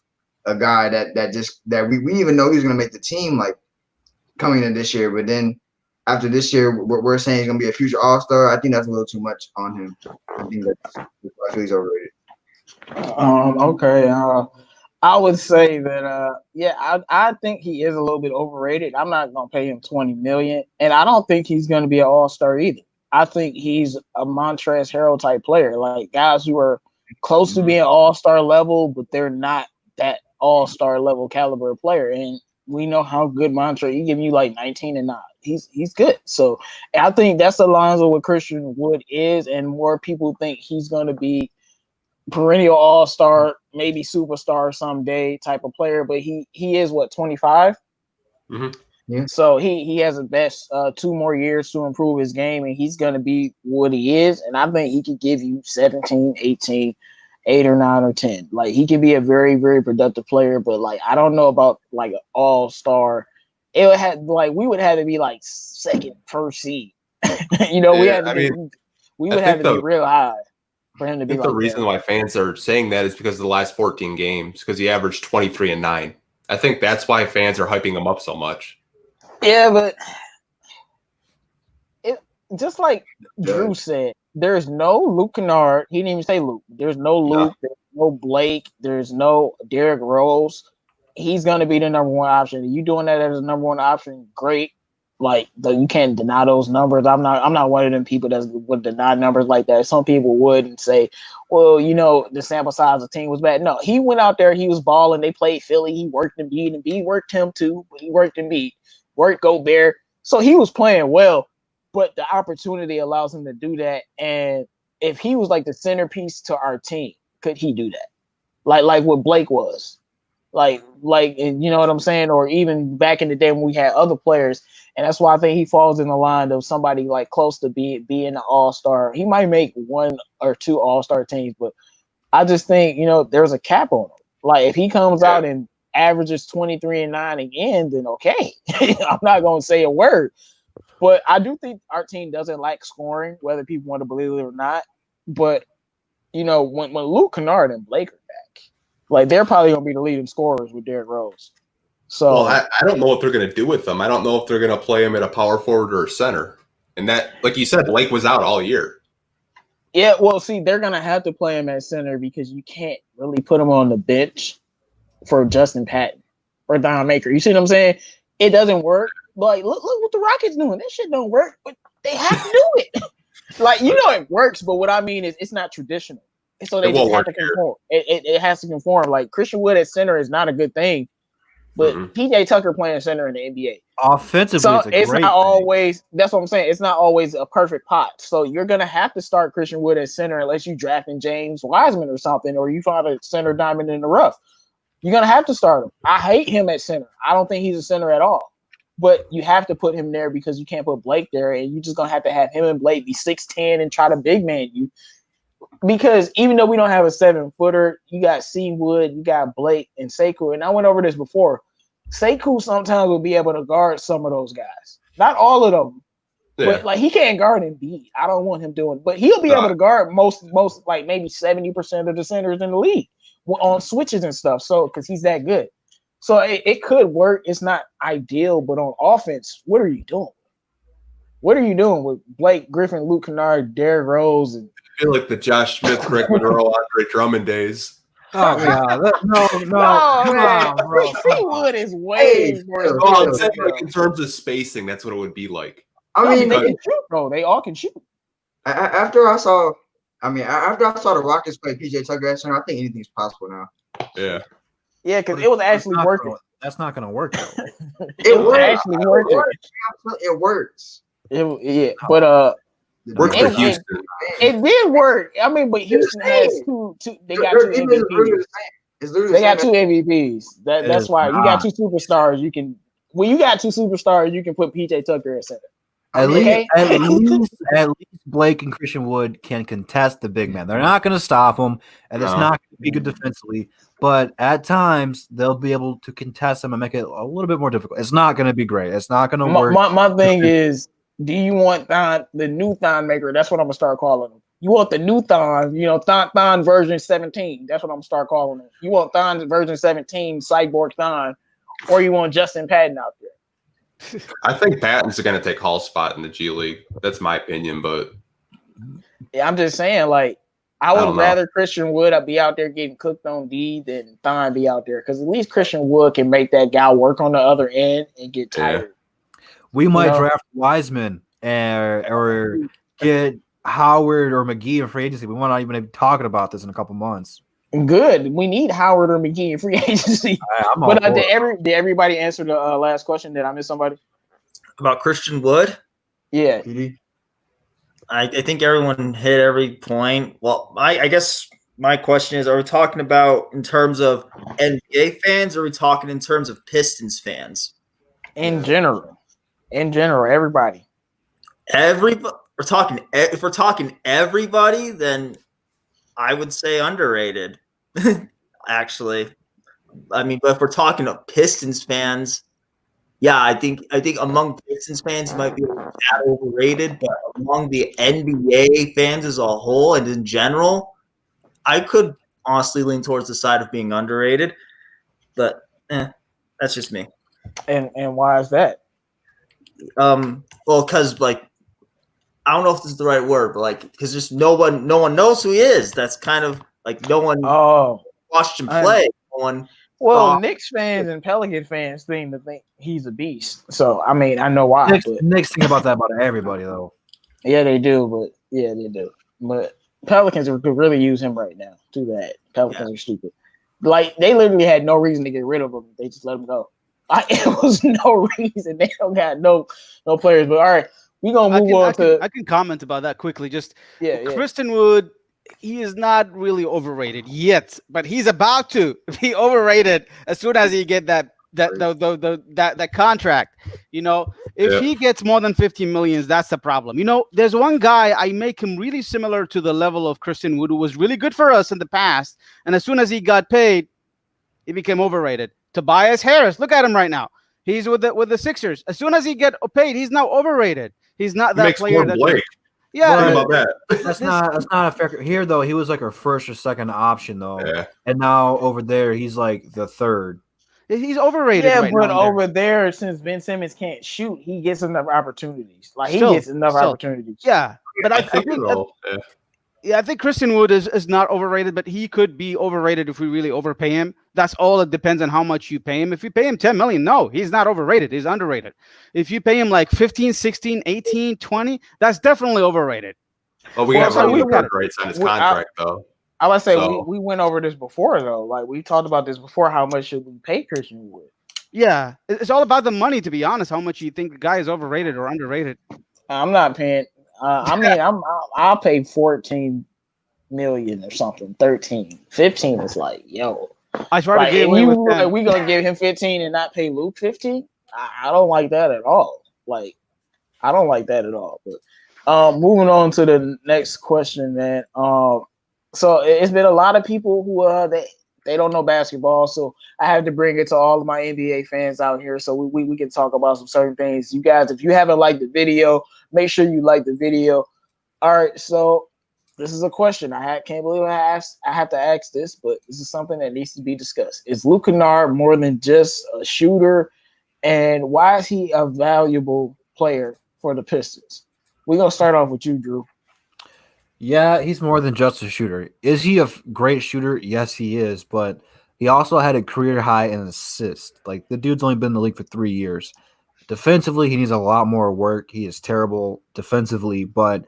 a guy that we even know he's going to make the team like coming in this year. But then after this year, we're saying he's going to be a future All-Star. I think that's a little too much on him. I think I feel he's overrated. Okay. I would say that I think he is a little bit overrated. I'm not gonna pay him $20 million, and I don't think he's gonna be an all-star either. I think he's a Montrezl Harrell type player, like guys who are close to being all-star level, but they're not that all-star level caliber player. And we know how good Montrezl. He give you like 19 and 9. He's good. So I think that's the lines of what Christian Wood is, and more people think he's gonna be perennial all-star, maybe superstar someday type of player, but he is what, 25? Mm-hmm. Yeah. So he has the best 2 more years to improve his game, and he's going to be what he is. And I think he could give you 17, 18, 8 or 9 or 10. Like he could be a very, very productive player, but like I don't know about like an all-star. It would have we would have to be like second, first seed. We had to we would have to be real high for him to be like the reason why fans are saying that is because of the last 14 games, because he averaged 23 and 9. I think that's why fans are hyping him up so much. Yeah, but it just like Drew said, there's no Luke Kennard. He didn't even say Luke. There's no Luke. There's no Blake. There's no Derrick Rose. He's gonna be the number one option. You doing that as a number one option? Great. Like you can't deny those numbers. I'm not one of them people that would deny numbers like that. Some people would and say, well, the sample size of the team was bad. No, he went out there, he was balling. They played Philly. He worked Embiid, and Embiid worked him too. But he worked Embiid, worked Gobert. So he was playing well, but the opportunity allows him to do that. And if he was like the centerpiece to our team, could he do that? Like what Blake was. Like, and you know what I'm saying? Or even back in the day when we had other players. And that's why I think he falls in the line of somebody like close to being an all-star. He might make 1 or 2 all-star teams, but I just think, there's a cap on him. Like if he comes out and averages 23 and 9 again, then okay. I'm not going to say a word. But I do think our team doesn't like scoring, whether people want to believe it or not. But, when Luke Kennard and Blake are back, like they're probably going to be the leading scorers with Derrick Rose. So I don't know what they're going to do with them. I don't know if they're going to play him at a power forward or a center. And that, like you said, Blake was out all year. Yeah, well, see, they're going to have to play him at center because you can't really put him on the bench for Justin Patton or Don Maker. You see what I'm saying? It doesn't work. Like, look what the Rockets doing. That shit don't work, but they have to do it. Like, it works, but what I mean is it's not traditional. So they just have to conform. It has to conform. Like, Christian Wood at center is not a good thing. But PJ Tucker playing center in the NBA. Offensively, so it's not always. That's what I'm saying. It's not always a perfect pot. So you're gonna have to start Christian Wood at center unless you drafting James Wiseman or something, or you find a center diamond in the rough. You're gonna have to start him. I hate him at center. I don't think he's a center at all. But you have to put him there because you can't put Blake there, and you're just gonna have to have him and Blake be 6'10" and try to big man you. Because even though we don't have a 7-footer, you got Seawood, you got Blake and SEKOU. And I went over this before. SEKOU sometimes will be able to guard some of those guys. Not all of them. Yeah. But he can't guard Embiid. I don't want him doing, but he'll be able to guard most like maybe 70% of the centers in the league on switches and stuff. So because he's that good. So it could work. It's not ideal, but on offense, what are you doing? What are you doing with Blake Griffin, Luke Kennard, Derrick Rose, and I feel like the Josh Smith, Greg Monroe, Andre Drummond days. Oh God! No, man. Bro. Seawood is way more. I'm saying, in terms of spacing, that's what it would be like. I mean, they can shoot, bro. They all can shoot. After I saw the Rockets play PJ Tucker at center, I think anything's possible now. Yeah. Yeah, because it was actually working. That's not going to work though. It was actually working. It works. But Worked for It- Houston. It did work. I mean, but Houston has two. They got two Their defense is literally MVPs. the same. It's literally They the got same. two MVPs. It That's is why you got not. two superstars. You can when you got two superstars, you can put PJ Tucker at center. At Okay. least Blake and Christian Wood can contest the big man. They're not going to stop him, and it's No. not going to be good defensively. But at times, they'll be able to contest them and make it a little bit more difficult. It's not going to be great. It's not going to work. My thing is, do you want the new Thon maker? That's what I'm gonna start calling him. You want the new Thon, Thon version 17. That's what I'm gonna start calling him. You want Thon version 17, Cyborg Thon, or you want Justin Patton out there? I think Patton's going to take Hall's spot in the G League. That's my opinion, but Yeah, I'm just saying, like, I don't would know. rather Christian Wood be out there getting cooked on D than Thon be out there, because at least Christian Wood can make that guy work on the other end and get Yeah. tired. We might know? draft Wiseman or get Howard or McGee in free agency. We might not even be talking about this in a couple months. Good. We need Howard or McGee in free agency. I'm all But for it. did everybody answer the last question? Did I miss somebody? About Christian Wood, Yeah. PD. I think everyone hit every point. Well, I guess my question is, are we talking about in terms of NBA fans, or are we talking in terms of Pistons fans? In general, everybody. If we're talking everybody, then I would say underrated. Actually, I mean, but if we're talking to Pistons fans, yeah, I think among Pistons fans, he might be that overrated, but among the NBA fans as a whole and in general, I could honestly lean towards the side of being underrated. But that's just me. And why is that? Well, because like I don't know if this is the right word, but like because just no one knows who he is. That's kind of like no one Oh, watched him play. No one. well, Knicks fans and Pelican fans seem to think he's a beast. So I mean, I know why. But Knicks think about that about everybody though. yeah, they do. But Pelicans could really use him right now. Too bad. Pelicans are stupid. Like they literally had no reason to get rid of him. They just let him go. It was no reason. They don't got no players. But all right, we're gonna move on to. I can comment about that quickly. Just Yeah. Kristen Wood, he is not really overrated yet, but he's about to be overrated as soon as he get that contract. If he gets more than 50 million, that's the problem. There's one guy I make him really similar to the level of Kristen Wood, who was really good for us in the past, and as soon as he got paid, he became overrated. Tobias Harris, look at him right now. He's with the Sixers. As soon as he get paid, he's now overrated. He's not that makes player more that. Blake. Yeah, Think about that. That's not a fair. Here though, he was like our first or second option though, Yeah. and now over there he's like the third. he's overrated. Yeah, right but now over there, since Ben Simmons can't shoot, he gets enough opportunities. Like he Still, gets enough still. opportunities. Yeah, but I think think so. Yeah. I think Christian Wood is not overrated, but he could be overrated if we really overpay him. That's all. It depends on how much you pay him. If you pay him 10 million, no, he's not overrated. He's underrated. If you pay him like 15, 16, 18, 20, that's definitely overrated. Well, we Well, have so running we- bird rights on his contract, though. I would say So- we went over this before though. Like we talked about this before. How much should we pay Christian Wood? Yeah, it's all about the money, to be honest. How much you think the guy is overrated or underrated? I'm not paying. I mean, I'll pay 14 million or something. 13, 15 is like, yo. I try to Like, get away with that. we gonna give him 15 and not pay Luke 15? I don't like that at all. Like, I don't like that at all. But moving on to the next question, man. So it's been a lot of people who they don't know basketball, so I have to bring it to all of my NBA fans out here, so we can talk about some certain things. You guys, if you haven't liked the video, make sure you like the video. All right, so this is a question. Can't believe I have to ask this, but this is something that needs to be discussed. Is Luke Kennard more than just a shooter, and why is he a valuable player for the Pistons? We're gonna start off with you, Drew. Yeah, he's more than just a shooter. Is he a great shooter? Yes, he is. But he also had a career high in assists. Like, the dude's only been in the league for 3 years. Defensively, he needs a lot more work. He is terrible defensively, but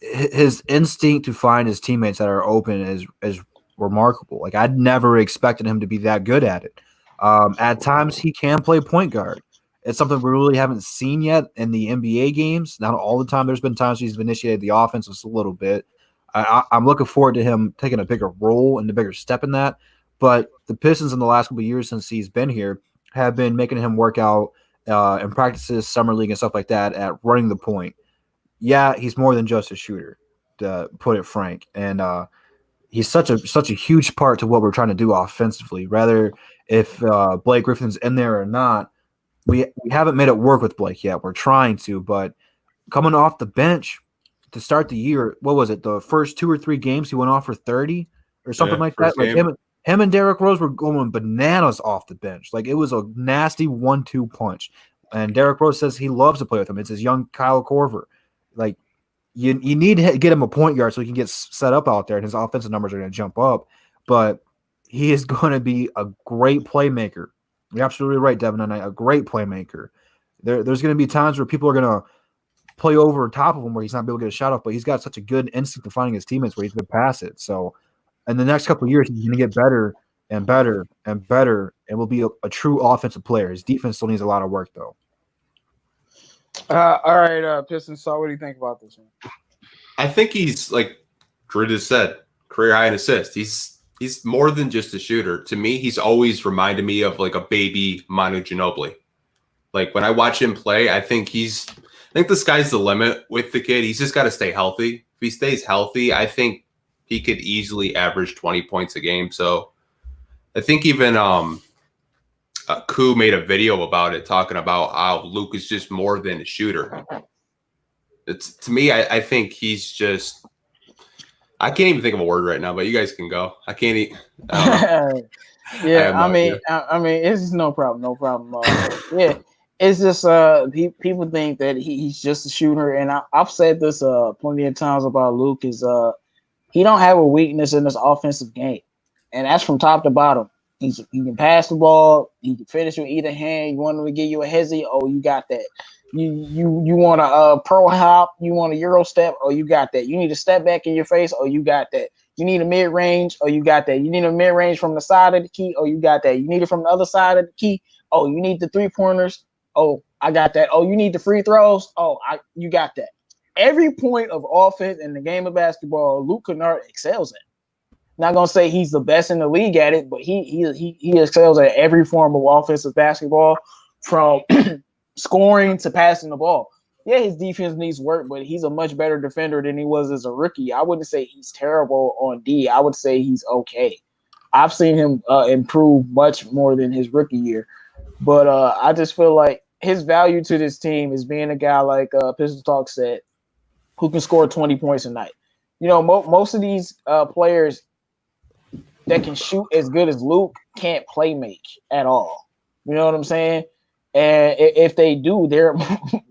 his instinct to find his teammates that are open is remarkable. Like, I'd never expected him to be that good at it. At times, he can play point guard. It's something we really haven't seen yet in the NBA games. Not all the time. There's been times he's initiated the offense just a little bit. I'm looking forward to him taking a bigger role and a bigger step in that. But the Pistons in the last couple of years since he's been here have been making him work out in practices, summer league, and stuff like that at running the point. Yeah, he's more than just a shooter, to put it frank. And he's such a huge part to what we're trying to do offensively. Rather, if Blake Griffin's in there or not, we haven't made it work with Blake yet. We're trying to, but coming off the bench to start the year, what was it? The first 2 or 3 games he went off for 30 or something like that. Like him and Derrick Rose were going bananas off the bench. Like it was a nasty 1-2 punch. And Derrick Rose says he loves to play with him. It's his young Kyle Korver. Like you need to get him a point guard so he can get set up out there, and his offensive numbers are going to jump up. But he is going to be a great playmaker. You're absolutely right, Devin, and a great playmaker. There's going to be times where people are going to play over top of him where he's not able to get a shot off, but he's got such a good instinct of finding his teammates where he's going to pass it. So in the next couple of years, he's going to get better and better and better, and will be a true offensive player. His defense still needs a lot of work, though. All right, Pistons. So, what do you think about this one? I think he's, like Drew just said, career high in assists. He's more than just a shooter. To me, he's always reminded me of like a baby Manu Ginobili. Like when I watch him play, I think the sky's the limit with the kid. He's just got to stay healthy. If he stays healthy, I think he could easily average 20 points a game. So I think even Koo made a video about it, talking about how Luke is just more than a shooter. It's, to me, I think he's just, I can't even think of a word right now, but you guys can go. I can't Yeah, I mean, it's just no problem. Yeah, it's just people think that he's just a shooter, and I've said this plenty of times about Luke is he don't have a weakness in his offensive game, and that's from top to bottom. He can pass the ball. He can finish with either hand. You want him to give you a hezzy? Oh, you got that. You want a pro hop? You want a Euro step? Oh, you got that. You need a step back in your face? Oh, you got that. You need a mid range? Oh, you got that. You need a mid range from the side of the key? Oh, you got that. You need it from the other side of the key? Oh, you need the 3-pointers? Oh, I got that. Oh, you need the free throws? Oh, you got that. Every point of offense in the game of basketball, Luke Kennard excels at. Not gonna say he's the best in the league at it, but he excels at every form of offensive basketball, from scoring to passing the ball. Yeah, his defense needs work, but he's a much better defender than he was as a rookie. I wouldn't say he's terrible on D. I would say he's okay. I've seen him improve much more than his rookie year, but I just feel like his value to this team is being a guy like Pistol Talk said, who can score 20 points a night. You know, most of these players that can shoot as good as Luke can't play make at all. You know what I'm saying? And if they do, they're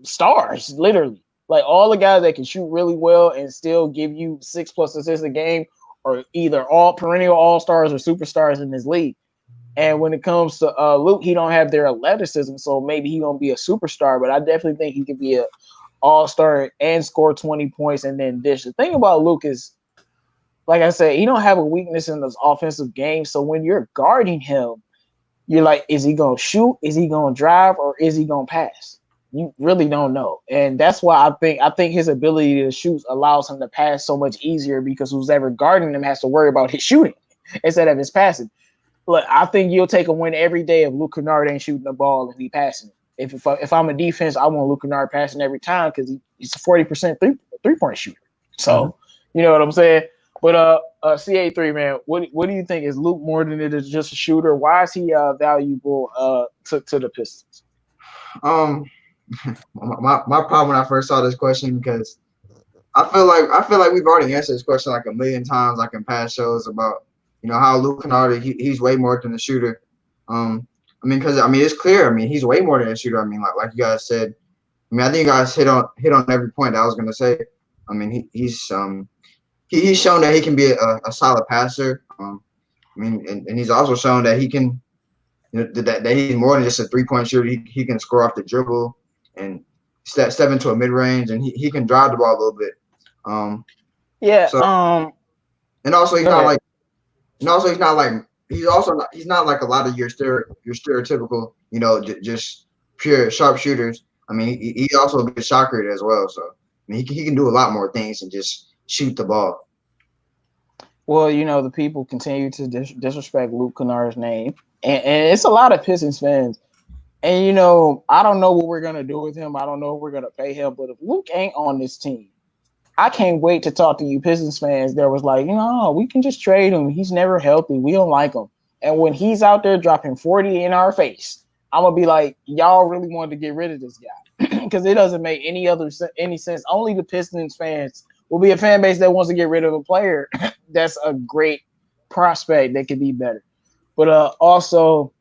stars, literally. Like all the guys that can shoot really well and still give you 6+ assists a game are either all perennial all-stars or superstars in this league. And when it comes to Luke, he don't have their athleticism, so maybe he gonna be a superstar. But I definitely think he could be a all-star and score 20 points and then dish. The thing about Luke is, like I said, he don't have a weakness in this offensive game. So when you're guarding him, you're like, is he going to shoot? Is he going to drive? Or is he going to pass? You really don't know. And that's why I think his ability to shoot allows him to pass so much easier, because who's ever guarding him has to worry about his shooting instead of his passing. Look, I think you'll take a win every day if Luke Kennard ain't shooting the ball and he passing it. If I'm a defense, I want Luke Kennard passing every time, because he's a 40% three-point shooter. So, you know what I'm saying? But CA3, man, what do you think? Is Luke more than it is just a shooter? Why is he valuable to the Pistons? My problem when I first saw this question, because I feel like we've already answered this question like a million times, like in past shows, about how Luke Kennard, he's way more than a shooter. Because it's clear. He's way more than a shooter. Like you guys said. I think you guys hit on every point that I was gonna say. He's shown that he can be a solid passer. And he's also shown that he can, that he's more than just a 3-point shooter. He can score off the dribble and step into a mid range, and he can drive the ball a little bit. And also he's not like, he's not like a lot of your stereotypical, just pure sharpshooters. I mean, he's also a good shot creator as well. So I mean, he can do a lot more things than just shoot the ball. Well, the people continue to disrespect Luke Kennard's name, and it's a lot of Pistons fans. And I don't know what we're gonna do with him. I don't know if we're gonna pay him. But if Luke ain't on this team, I can't wait to talk to you Pistons fans. There was like, we can just trade him. He's never healthy. We don't like him. And when he's out there dropping 40 in our face, I'm gonna be like, y'all really wanted to get rid of this guy because it doesn't make any sense. Only the Pistons fans will be a fan base that wants to get rid of a player that's a great prospect that could be better. But also,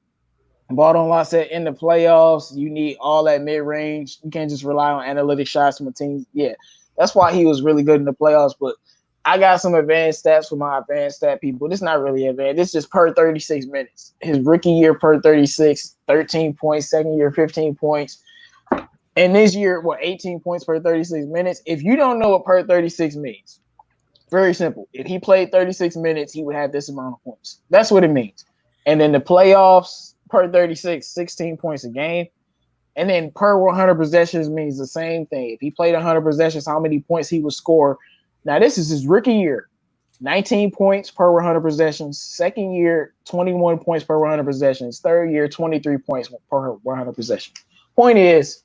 Ball Lot said in the playoffs, you need all that mid range. You can't just rely on analytic shots from a team. Yeah, that's why he was really good in the playoffs. But I got some advanced stats for my advanced stat people. This is not really advanced. This is just per 36 minutes. His rookie year per 36, 13 points. Second year, 15 points. And this year, 18 points per 36 minutes. If you don't know what per 36 means, very simple. If he played 36 minutes, he would have this amount of points. That's what it means. And then the playoffs, per 36, 16 points a game. And then per 100 possessions means the same thing. If he played 100 possessions, how many points he would score. Now, this is his rookie year. 19 points per 100 possessions. Second year, 21 points per 100 possessions. Third year, 23 points per 100 possessions. Point is,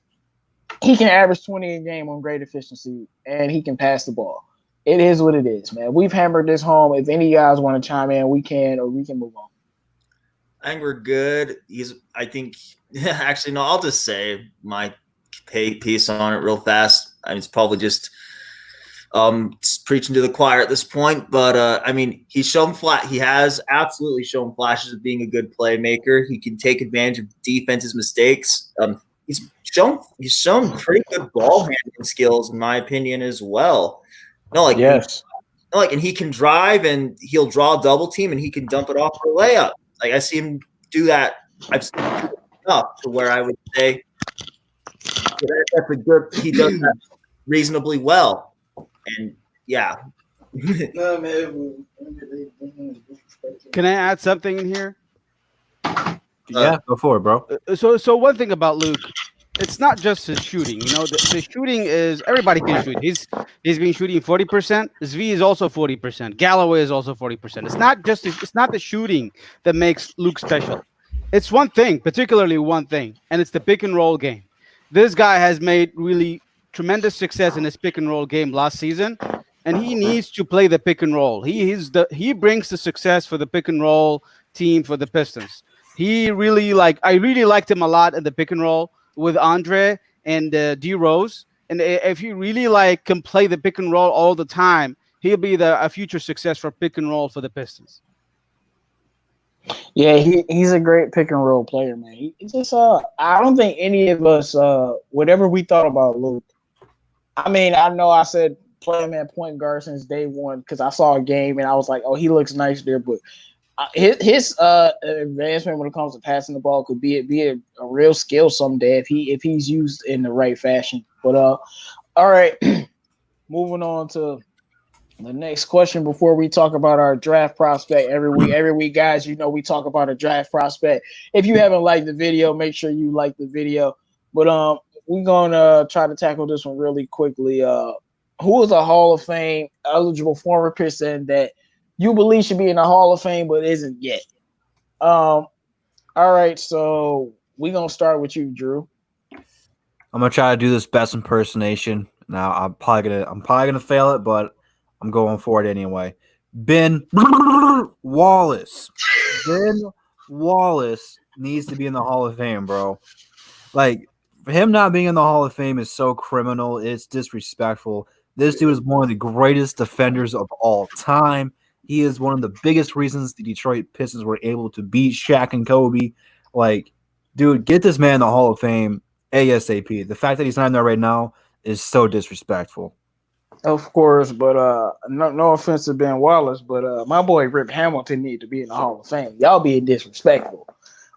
he can average 20 a game on great efficiency, and he can pass the ball. It is what it is, man. We've hammered this home. If any guys want to chime in, we can, or we can move on. I think we're good. Actually, no, I'll just say my piece on it real fast. I mean, it's probably just preaching to the choir at this point, but he's shown he has absolutely shown flashes of being a good playmaker. He can take advantage of defense's mistakes. He's shown pretty good ball handling skills, in my opinion, as well. Yes. And he can drive, and he'll draw a double team, and he can dump it off for a layup. Like, I see him do that. I've seen him do it enough to where I would say that's a good. He does that reasonably well, and yeah. Can I add something in here? Yeah, go for it, bro. So one thing about Luke, it's not just his shooting. The shooting is everybody can shoot. He's been shooting 40%. Zvi is also 40%. Galloway is also 40%. It's not the shooting that makes Luke special. It's one thing, particularly one thing, and it's the pick and roll game. This guy has made really tremendous success in his pick and roll game last season, and he needs to play the pick and roll. He brings the success for the pick and roll team for the Pistons. I really liked him a lot in the pick and roll with Andre and D Rose. And if he really can play the pick and roll all the time, he'll be a future success for pick and roll for the Pistons. Yeah, he's a great pick and roll player, man. He just I don't think any of us whatever we thought about Luke. I mean, I know I said play him at point guard since day one because I saw a game and I was like, oh, he looks nice there, but his advancement when it comes to passing the ball could be a real skill someday if he's used in the right fashion. But all right, moving on to the next question before we talk about our draft prospect every week, guys. We talk about a draft prospect. If you haven't liked the video, make sure you like the video. But we're gonna try to tackle this one really quickly. Who is a Hall of Fame eligible former Piston that you believe should be in the Hall of Fame but isn't yet? All right, so we're gonna start with you, Drew. I'm gonna try to do this best impersonation. Now I'm probably gonna fail it, but I'm going for it anyway. Ben Wallace. Ben Wallace needs to be in the Hall of Fame, bro. Like, for him not being in the Hall of Fame is so criminal. It's disrespectful. This dude is one of the greatest defenders of all time. He is one of the biggest reasons the Detroit Pistons were able to beat Shaq and Kobe. Like, dude, get this man in the Hall of Fame ASAP. The fact that he's not in there right now is so disrespectful. Of course, but no offense to Ben Wallace, but my boy Rip Hamilton need to be in the Hall of Fame. Y'all being disrespectful.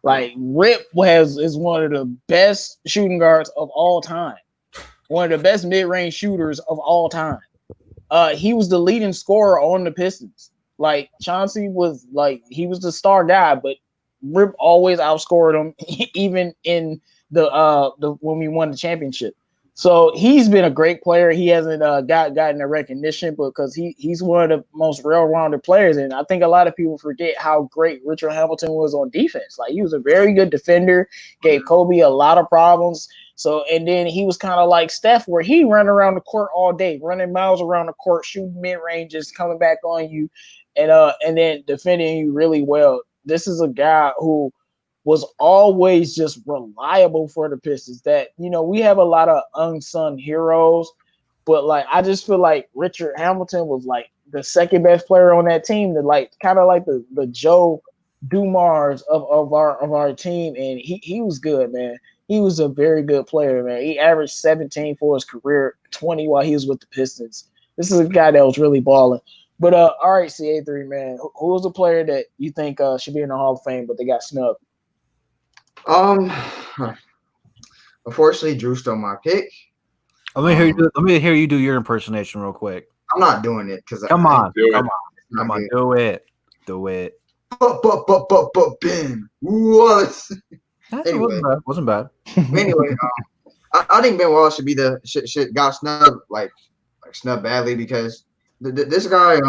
Like, Rip is one of the best shooting guards of all time. One of the best mid-range shooters of all time. He was the leading scorer on the Pistons. Like, Chauncey he was the star guy, but Rip always outscored him, even in the when we won the championship. So he's been a great player. He hasn't gotten the recognition because he's one of the most well-rounded players, and I think a lot of people forget how great Richard Hamilton was on defense. Like he was a very good defender, gave Kobe a lot of problems. So and then he was kind of like Steph, where he ran around the court all day, running miles around the court, shooting mid ranges, coming back on you, and then defending you really well. This is a guy who was always just reliable for the Pistons. That, you know, we have a lot of unsung heroes, but like I just feel like Richard Hamilton was like the second best player on that team, that like kind of like the Joe Dumars of our team, and he was good, man. He was a very good player, man. He averaged 17 for his career, 20 while he was with the Pistons. This is a guy that was really balling. But all right, CA3, man, who was a player that you think should be in the Hall of Fame, but they got snubbed? Unfortunately, Drew stole my pick. Let me hear you do your impersonation real quick. I'm not doing it because Come on, do do it. But Ben, what? Anyway. Wasn't bad. Anyway, I think Ben Wallace should be the shit got snubbed like snubbed badly because this guy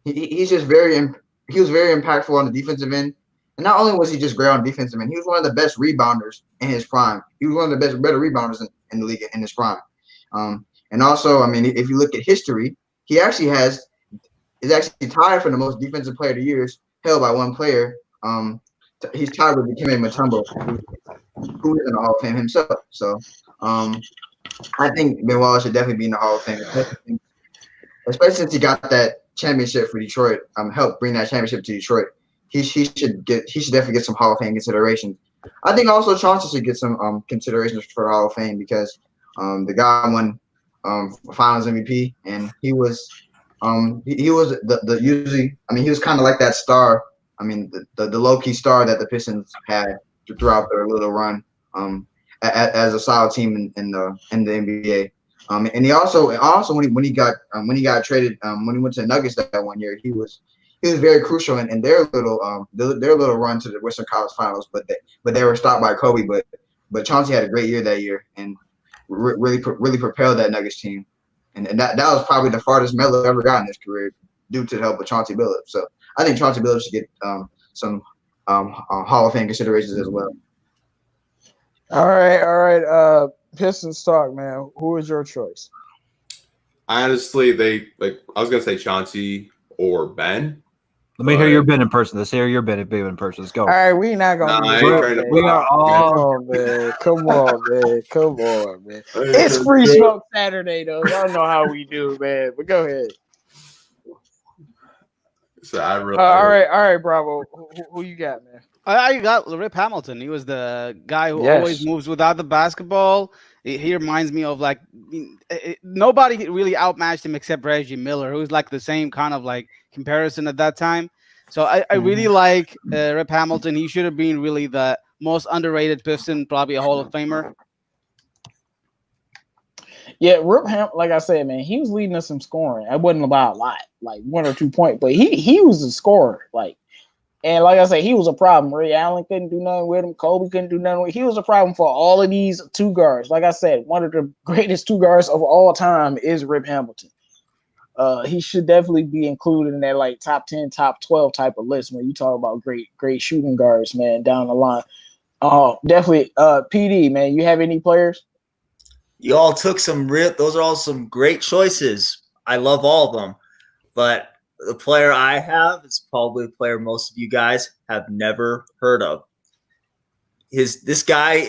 he's just he was very impactful on the defensive end. And not only was he just great on defensive end, he was one of the best rebounders in his prime. He was one of the better rebounders in the league in his prime. And also, I mean, if you look at history, he actually is actually tied for the most defensive player of the years, held by one player. He's tied with Dikembe Mutombo, who is in the Hall of Fame himself. So I think Ben Wallace should definitely be in the Hall of Fame, especially since he got that championship for Detroit. Helped bring that championship to Detroit. He should definitely get some Hall of Fame considerations. I think also Chauncey should get some considerations for the Hall of Fame because the guy won Finals MVP, and he was the usually, I mean, he was kind of like that star. I mean, the low key star that the Pistons had throughout their little run as a solid team in the NBA. And he also when he got traded when he went to the Nuggets that one year, he was very crucial in their little run to the Western Conference Finals, but they were stopped by Kobe. But Chauncey had a great year that year and really propelled that Nuggets team, and that was probably the farthest Melo ever got in his career due to the help of Chauncey Billups. So I think Chauncey Billups should get some Hall of Fame considerations as well. All right. Pistons talk, man. Who is your choice? Honestly, I was gonna say Chauncey or Ben. Let me hear your Ben in person. Let's hear your Ben in person. Let's go. All right, we not gonna. We are all. Come on, man. It's Free Smoke Saturday, though. Y'all know how we do, man. But go ahead. So all right, Bravo. Who you got, man? I got Rip Hamilton. He was the guy who always moves without the basketball. He reminds me of like nobody really outmatched him except Reggie Miller, who was like the same kind of like comparison at that time. So I really like Rip Hamilton. He should have been really the most underrated Piston, probably a Hall of Famer. Yeah, like I said, man, he was leading us in scoring. I wasn't about a lot, like 1 or 2 points, but he was a scorer, like. And like I said, he was a problem. Ray Allen couldn't do nothing with him. Kobe couldn't do nothing with him. He was a problem for all of these two guards. Like I said, one of the greatest two guards of all time is Rip Hamilton. He should definitely be included in that like top 10, top 12 type of list when you talk about great shooting guards, man, down the line. Definitely. PD, man, you have any players? You all took those are all some great choices. I love all of them. But the player I have is probably a player most of you guys have never heard of. This guy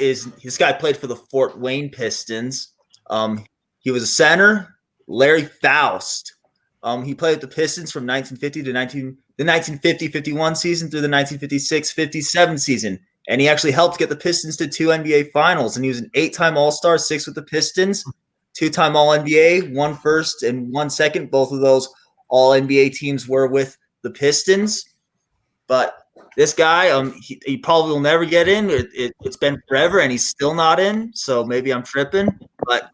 played for the Fort Wayne Pistons. He was a center, Larry Faust. He played with the Pistons from 1950 to the 1950-51 season through the 1956-57 season. And he actually helped get the Pistons to 2 NBA finals. And he was an 8-time All-Star, 6 with the Pistons, 2-time All-NBA, 1 first and 1 second. Both of those All-NBA teams were with the Pistons. But this guy, he probably will never get in. It's been forever, and he's still not in. So maybe I'm tripping. But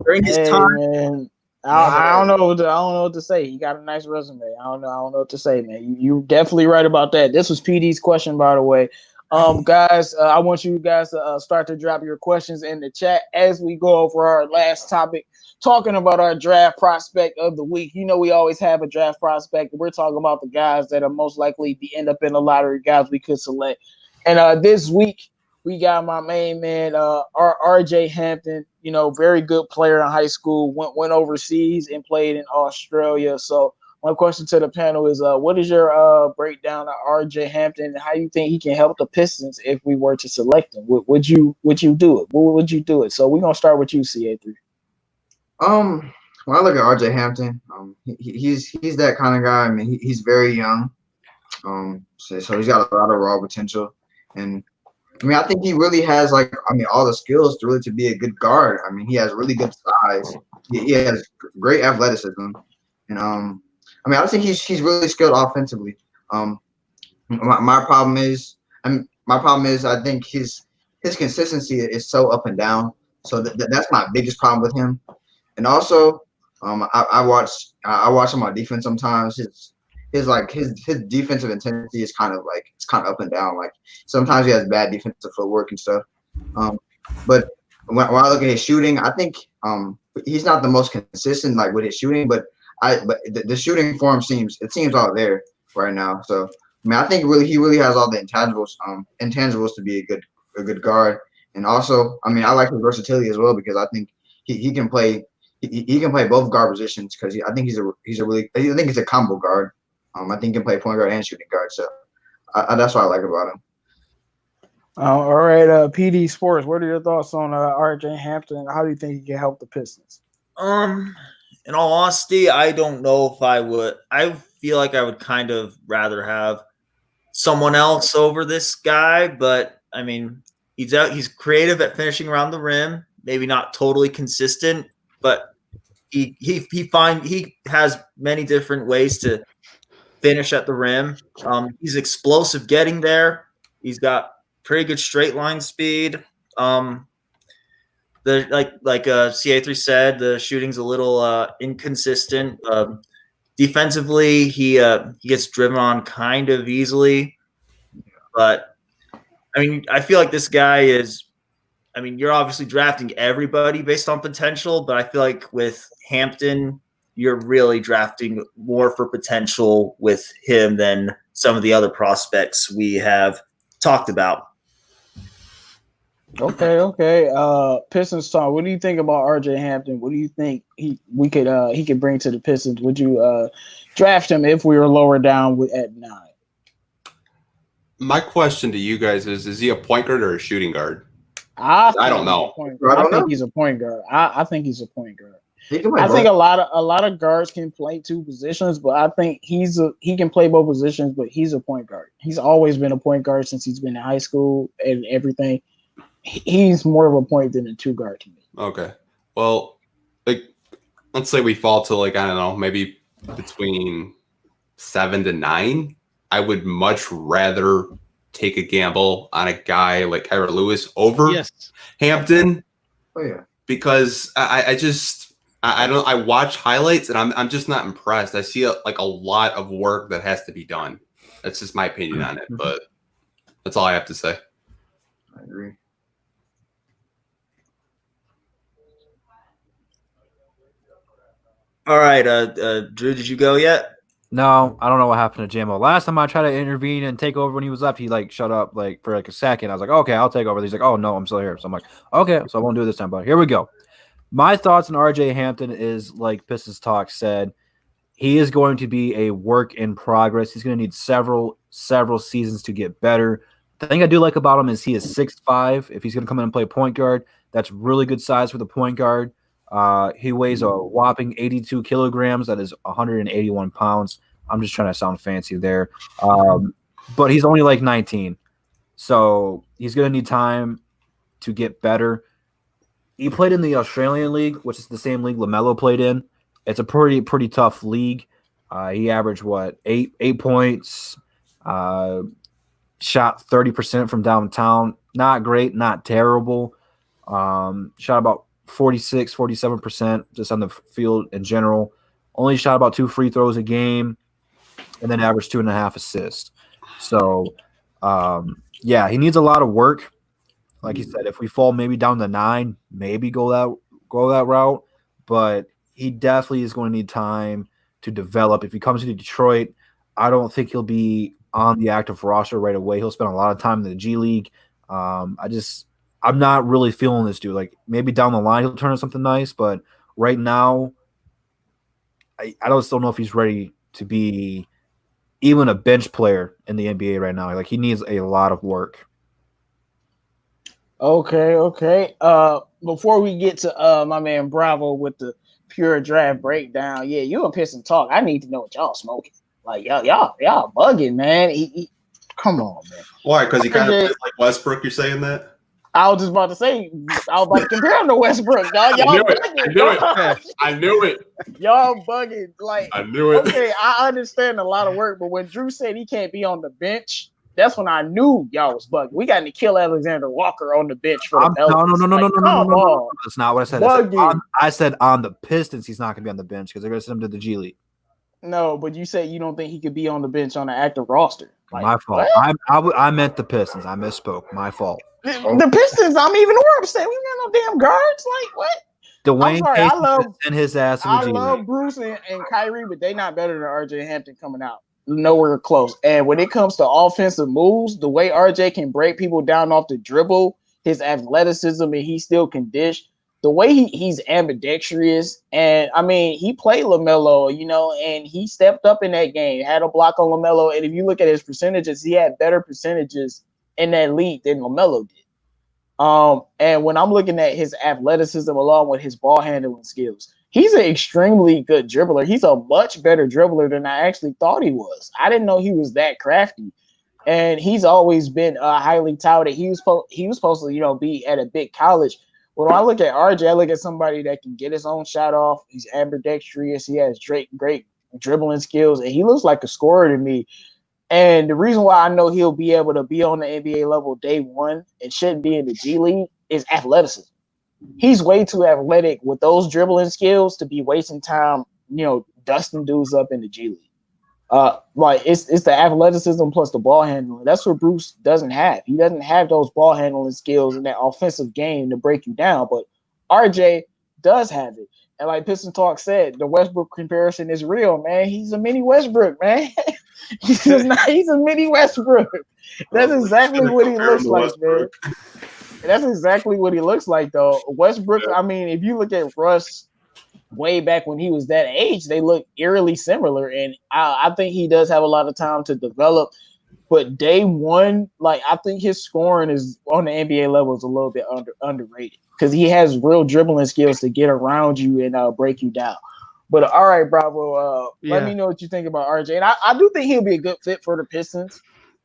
during his time, man, I don't know what to say. He got a nice resume. I don't know what to say, man. You definitely right about that. This was PD's question, by the way. Guys, I want you guys to start to drop your questions in the chat as we go over our last topic, talking about our draft prospect of the week. You know, we always have a draft prospect. We're talking about the guys that are most likely to end up in the lottery, guys we could select. And this week, we got my main man, RJ Hampton. You know, very good player in high school. Went overseas and played in Australia. So my question to the panel is, what is your breakdown of RJ Hampton and how you think he can help the Pistons if we were to select him? Would you do it? Would you do it? So we're gonna start with you, CA3. When I look at RJ Hampton, he's that kind of guy. I mean, he's very young. So he's got a lot of raw potential, and I mean, I think he really has all the skills to be a good guard. I mean, he has really good size. He has great athleticism, and I mean, I think he's really skilled offensively. My problem is I think his consistency is so up and down. So that's my biggest problem with him. And also, I watch him on defense sometimes. His defensive intensity is kind of up and down. Like sometimes he has bad defensive footwork and stuff. But when I look at his shooting, I think he's not the most consistent with his shooting, but the shooting form seems all there right now. So I mean, I think he really has all the intangibles to be a good guard. And also, I mean, I like his versatility as well because I think he can play both guard positions because I think he's a combo guard. I think he can play point guard and shooting guard. So that's what I like about him. All right, PD Sports. What are your thoughts on RJ Hampton? How do you think he can help the Pistons? In all honesty, I don't know if I would. I feel like I would kind of rather have someone else over this guy, but I mean, he's creative at finishing around the rim. Maybe not totally consistent, but he has many different ways to finish at the rim. He's explosive getting there. He's got pretty good straight line speed. CA3 said, the shooting's a little inconsistent. Defensively, he gets driven on kind of easily. But I mean, I feel like this guy is. I mean, you're obviously drafting everybody based on potential, but I feel like with Hampton, you're really drafting more for potential with him than some of the other prospects we have talked about. Okay. Pistons talk. What do you think about RJ Hampton? What do you think he could bring to the Pistons? Would you draft him if we were lower down at 9? My question to you guys is he a point guard or a shooting guard? I don't know. I think he's a point guard. I think he's a point guard. I think a lot of guards can play two positions, but I think he can play both positions, but he's a point guard. He's always been a point guard since he's been in high school and everything. He's more of a point than a two guard to me. Okay. Well, let's say we fall to I don't know, maybe between 7 to 9. I would much rather take a gamble on a guy like Kyra Lewis over Hampton. Oh yeah. Because I watch highlights and I'm just not impressed. I see a lot of work that has to be done. That's just my opinion on it, but that's all I have to say. I agree. All right, Drew, did you go yet? No, I don't know what happened to JMO. Last time I tried to intervene and take over when he was left, he shut up for a second. I was like, okay, I'll take over. He's like, oh no, I'm still here. So I'm like, okay, so I won't do it this time. But here we go. My thoughts on RJ Hampton is like Pistons Talk said, he is going to be a work in progress. He's going to need several seasons to get better. The thing I do like about him is he is 6'5". If he's going to come in and play point guard, that's really good size for the point guard. He weighs a whopping 82 kilograms. That is 181 pounds. I'm just trying to sound fancy there. But he's only 19. So he's going to need time to get better. He played in the Australian League, which is the same league LaMelo played in. It's a pretty tough league. He averaged, 8 points, shot 30% from downtown. Not great, not terrible. Shot about 47% just on the field in general. Only shot about 2 free throws a game and then averaged 2.5 assists. So Yeah, he needs a lot of work. Like you said, if we fall maybe down to 9, maybe go that route. But he definitely is going to need time to develop. If he comes to Detroit, I don't think he'll be on the active roster right away. He'll spend a lot of time in the G League. I'm not really feeling this dude. Like maybe down the line he'll turn into something nice, but right now, I don't still know if he's ready to be even a bench player in the NBA right now. Like he needs a lot of work. Okay. Before we get to my man Bravo with the pure draft breakdown, yeah, you and Piston talk. I need to know what y'all smoking. Like y'all bugging, man. Come on, man. Why? Because he kind of RJ plays like Westbrook. You're saying that? I was just about to say, I was about to compare him to Westbrook, dog. Y'all bugging. I knew it. Y'all bugging. Like, I knew it. okay, I understand a lot of work, but when Drew said he can't be on the bench, that's when I knew y'all was bugging. We got Nikhil Alexander Walker on the bench for the Pelicans. No. That's not what I said. Bugging. I said on the Pistons, he's not going to be on the bench because they're going to send him to the G League. No, but you said you don't think he could be on the bench on the active roster. Like, my fault. I meant the Pistons. I misspoke. My fault. The Pistons, I'm even more upset. We got no damn guards. Like, what? Dwayne I love send his ass to the G love League. Bruce and Kyrie, but they not better than RJ Hampton coming out. Nowhere close. And when it comes to offensive moves, the way RJ can break people down off the dribble, his athleticism, and he still can dish. The way he's ambidextrous, and I mean, he played LaMelo, and he stepped up in that game, had a block on LaMelo. And if you look at his percentages, he had better percentages in that league than LaMelo did. And when I'm looking at his athleticism along with his ball handling skills, he's an extremely good dribbler. He's a much better dribbler than I actually thought he was. I didn't know he was that crafty. And he's always been highly touted. He was supposed to, be at a big college. When I look at RJ, I look at somebody that can get his own shot off. He's ambidextrous. He has great dribbling skills, and he looks like a scorer to me. And the reason why I know he'll be able to be on the NBA level day one and shouldn't be in the G League is athleticism. He's way too athletic with those dribbling skills to be wasting time, dusting dudes up in the G League. Like it's the athleticism plus the ball handling. That's what Bruce doesn't have. He doesn't have those ball handling skills in that offensive game to break you down. But RJ does have it. And like Piston Talk said, the Westbrook comparison is real, man. He's a mini Westbrook, man. He's a mini Westbrook. That's exactly what he looks like, man. That's exactly what he looks like, though. Westbrook, I mean, if you look at Russ way back when he was that age, they look eerily similar. And I think he does have a lot of time to develop. But day one, like, I think his scoring is on the NBA level is a little bit underrated because he has real dribbling skills to get around you and break you down. But all right, Bravo, let me know what you think about RJ. And I do think he'll be a good fit for the Pistons.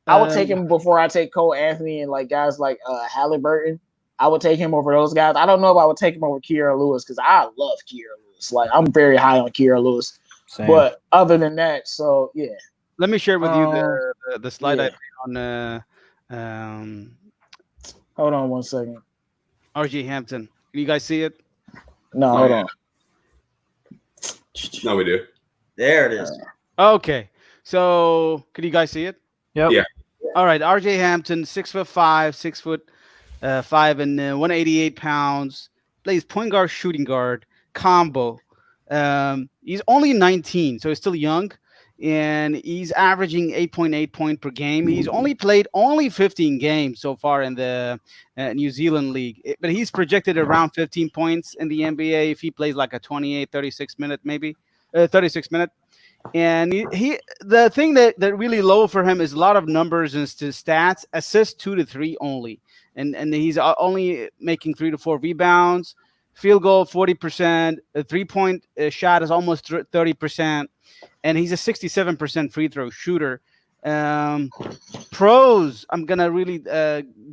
I would take him before I take Cole Anthony and like guys like Halliburton. I would take him over those guys. I don't know if I would take him over Kira Lewis because I love Kira Lewis. Like I'm very high on Kira Lewis. Same. But other than that, so yeah. Let me share with you the slide I put on. Hold on 1 second. RJ Hampton. Can you guys see it? No, hold on. No, we do. There it is. Okay. So, can you guys see it? Yep. Yeah. All right. RJ Hampton, 6'5", 6'5", and 188 pounds. Plays point guard, shooting guard, combo. He's only 19, so he's still young, and he's averaging 8.8 points per game. He's only played 15 games so far in the New Zealand league, but he's projected around 15 points in the NBA if he plays like a 28, 36 minute, maybe 36 minute. And he the thing that really low for him is a lot of numbers and stats. Assists 2 to 3 only, and he's only making 3 to 4 rebounds. Field goal 40%. A 3-point shot is almost 30%, and he's a 67% free throw shooter. Pros, I'm gonna really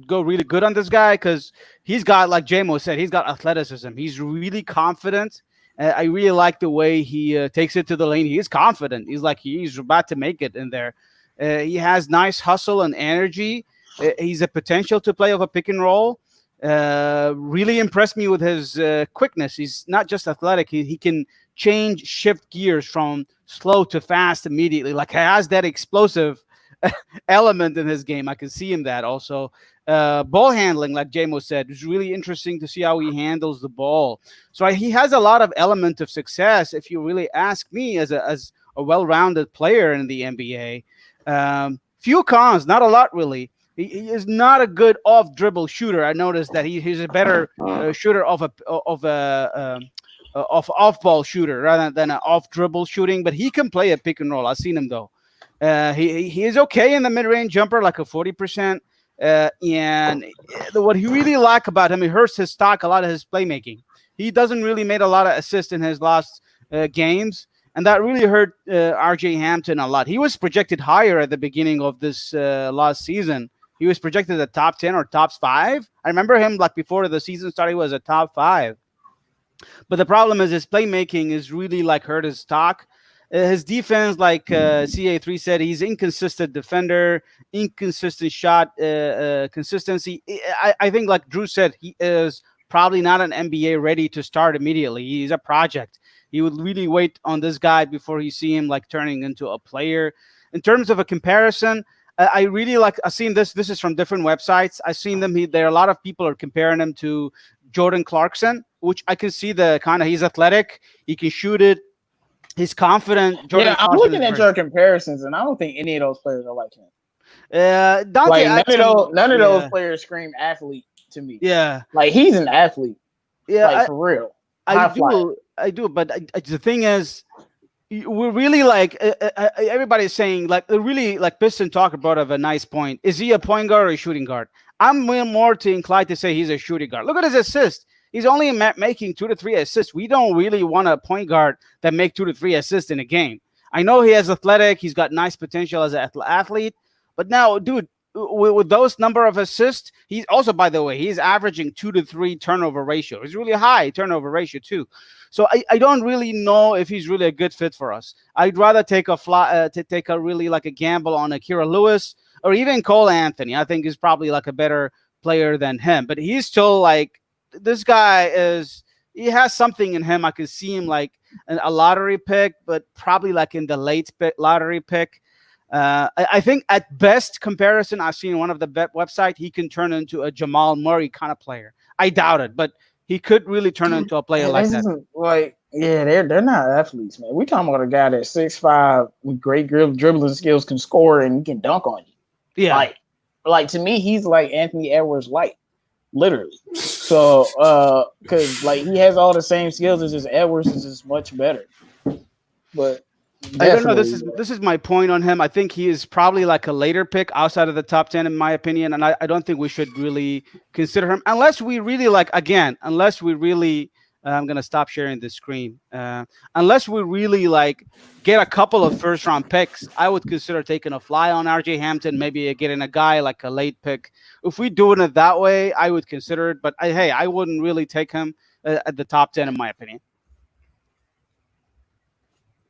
go really good on this guy because he's got, like JMO said, he's got athleticism. He's really confident. I really like the way he takes it to the lane. He is confident. He's like he's about to make it in there. He has nice hustle and energy. He's a potential to play off a pick and roll. Really impressed me with his quickness. He's not just athletic. He can shift gears from slow to fast immediately. Like he has that explosive element in his game. I can see him that also. Ball handling, like JMO said, is really interesting to see how he handles the ball. So he has a lot of element of success. If you really ask me, as a well-rounded player in the NBA, few cons, not a lot really. He is not a good off dribble shooter. I noticed that he's a better shooter of off ball shooter rather than an off dribble shooting. But he can play a pick and roll. I've seen him though. He is okay in the mid range jumper, like a 40%. And what he really like about him, it hurts his stock a lot of his playmaking. He doesn't really make a lot of assists in his last games. And that really hurt RJ Hampton a lot. He was projected higher at the beginning of this last season. He was projected at top 10 or top 5. I remember him like before the season started, he was a top 5. But the problem is his playmaking is really like hurt his stock. His defense, like CA3 said, he's inconsistent defender, inconsistent shot consistency. I think, like Drew said, he is probably not an NBA ready to start immediately. He's a project. He would really wait on this guy before you see him like turning into a player. In terms of a comparison, I really like. I've seen this. This is from different websites. I've seen them. There are a lot of people are comparing him to Jordan Clarkson, which I can see the kind of. He's athletic. He can shoot it. He's confident. Jordan I'm looking at your comparisons, and I don't think any of those players are like him. Dante, like none of those players scream athlete to me. Yeah, like he's an athlete. Yeah, like for real. I do, but the thing is, we're really like everybody's saying like really like Piston talk about a nice point. Is he a point guard or a shooting guard? I'm more inclined to say he's a shooting guard. Look at his assist. He's only making 2 to 3 assists. We don't really want a point guard that make 2 to 3 assists in a game. I know he has athletic. He's got nice potential as an athlete. But now, dude, with those number of assists, he's also, by the way, he's averaging 2 to 3 turnover ratio. It's really high turnover ratio too. So I don't really know if he's really a good fit for us. I'd rather take a really like a gamble on Akira Lewis or even Cole Anthony. I think he's probably like a better player than him. But he's still like, this guy he has something in him. I can see him like a lottery pick, but probably like in the late lottery pick. I think at best comparison, I've seen one of the website, he can turn into a Jamal Murray kind of player. I doubt it, but he could really turn into a player like that. Like, yeah, they're not athletes, man. We're talking about a guy that's 6'5" with great dribbling skills, can score, and can dunk on you. Yeah. Like to me, he's like Anthony Edwards light. Literally. So because like he has all the same skills, as just Edwards is just much better. But I don't know. This is my point on him. I think he is probably like a later pick outside of the top 10 in my opinion, and I don't think we should really consider him unless we really I'm gonna stop sharing the screen. Unless we really like get a couple of first round picks, I would consider taking a fly on RJ Hampton, maybe getting a guy like a late pick. If we doing it that way, I would consider it. But I wouldn't really take him at the top 10 in my opinion.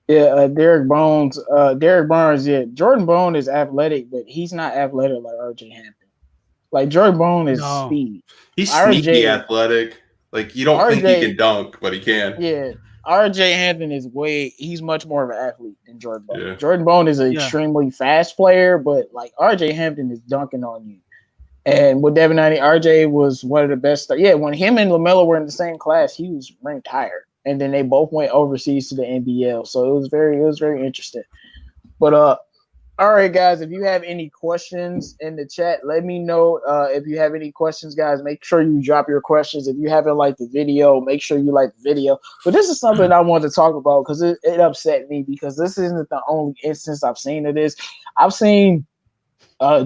Yeah, Derek Barnes. Yeah, Jordan Bone is athletic, but he's not athletic like RJ Hampton. Like Jordan Bone is speed. He's sneaky athletic. Like you don't think he can dunk, but he can. Yeah, RJ Hampton he's much more of an athlete than Jordan Bone. Yeah. Jordan Bone is an extremely fast player, but like RJ Hampton is dunking on you. And with Devin Knight, RJ was one of the best. Yeah, when him and LaMelo were in the same class, he was ranked higher. And then they both went overseas to the NBL. So it was very interesting. But all right, guys, if you have any questions in the chat, let me know. If you have any questions, guys, make sure you drop your questions. If you haven't liked the video, make sure you like the video. But this is something I wanted to talk about because it upset me because this isn't the only instance I've seen of this. I've seen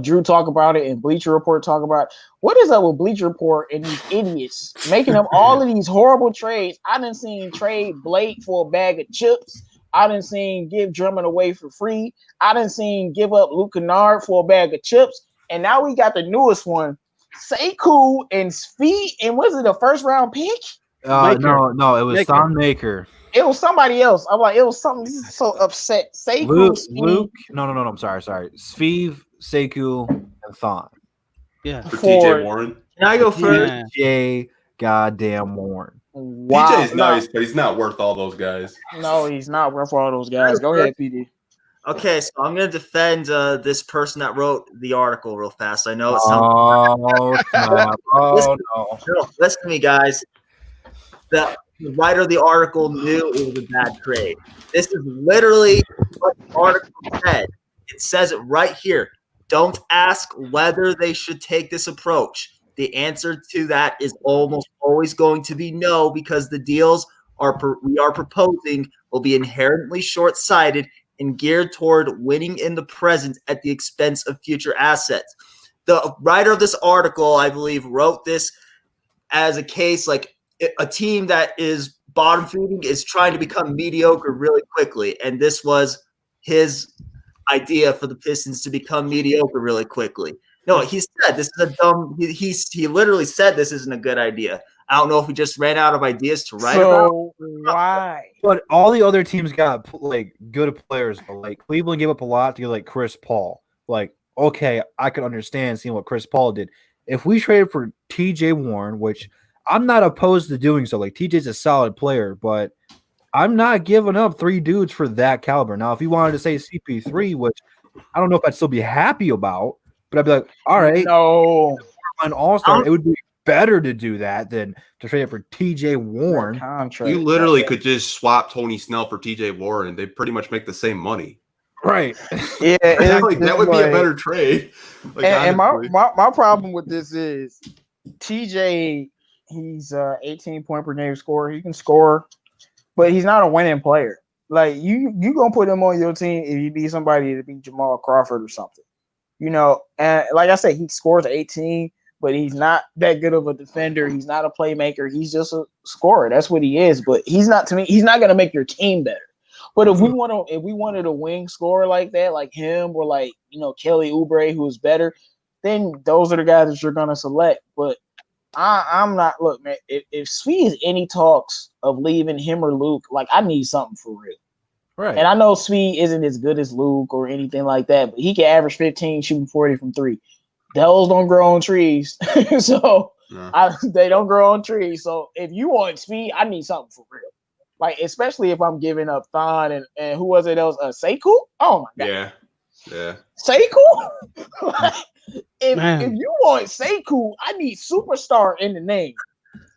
Drew talk about it and Bleacher Report talk about it. What is up with Bleacher Report and these idiots making up all of these horrible trades? I done seen trade Blake for a bag of chips. I done seen give Drummond away for free. I done seen give up Luke Kennard for a bag of chips. And now we got the newest one, SEKOU and Speed. And was it a first round pick? No, it was Thon Maker. It was somebody else. I'm like, it was something. This is so upset. SEKOU, Luke. No. I'm sorry. Svev, SEKOU, and Thon. Yeah. For TJ Warren. Can I go first? TJ goddamn Warren. Wow. DJ's nice, but he's not worth all those guys. No, he's not worth all those guys. Go ahead, PD. Okay, so I'm going to defend this person that wrote the article real fast. I know it sounds. Oh, snap. Oh, no. No, listen to me, guys. The writer of the article knew it was a bad trade. This is literally what the article said. It says it right here. Don't ask whether they should take this approach. The answer to that is almost always going to be no, because the deals we are proposing will be inherently short-sighted and geared toward winning in the present at the expense of future assets. The writer of this article, I believe, wrote this as a case like a team that is bottom feeding is trying to become mediocre really quickly. And this was his idea for the Pistons to become mediocre really quickly. No, he said this is a dumb. He literally said this isn't a good idea. I don't know if he just ran out of ideas to write about. So why? But all the other teams got like good players. Like Cleveland gave up a lot to get like Chris Paul. Like, okay, I could understand seeing what Chris Paul did. If we traded for TJ Warren, which I'm not opposed to doing so. Like TJ's a solid player, but I'm not giving up 3 dudes for that caliber. Now, if you wanted to say CP3, which I don't know if I'd still be happy about, but I'd be like, all right, No. an all-star, it would be better to do that than to trade it for TJ Warren. Contract. You literally could just swap Tony Snell for TJ Warren, and they pretty much make the same money. Right. Yeah, That would be a better trade. Like, and honestly. my problem with this is TJ. He's 18 point per game scorer. He can score, but he's not a winning player. Like you gonna put him on your team if you need somebody to beat Jamal Crawford or something, you know. And like I said, he scores 18, but he's not that good of a defender. He's not a playmaker. He's just a scorer. That's what he is. But he's not, to me, he's not gonna make your team better. But if we wanted a wing scorer like that, like him or like, you know, Kelly Oubre, who's better, then those are the guys that you're gonna select. But I'm not. Look, man, if Svi is any talks of leaving him or Luke, like I need something for real. Right. And I know Svi isn't as good as Luke or anything like that, but he can average 15, shooting 40 from 3. Those don't grow on trees, so No. they don't grow on trees. So if you want Svi, I need something for real. Like especially if I'm giving up Thon and who was it else? SEKOU? Oh my god. Yeah. SEKOU? Like, if Man. you want SEKOU, I need superstar in the name.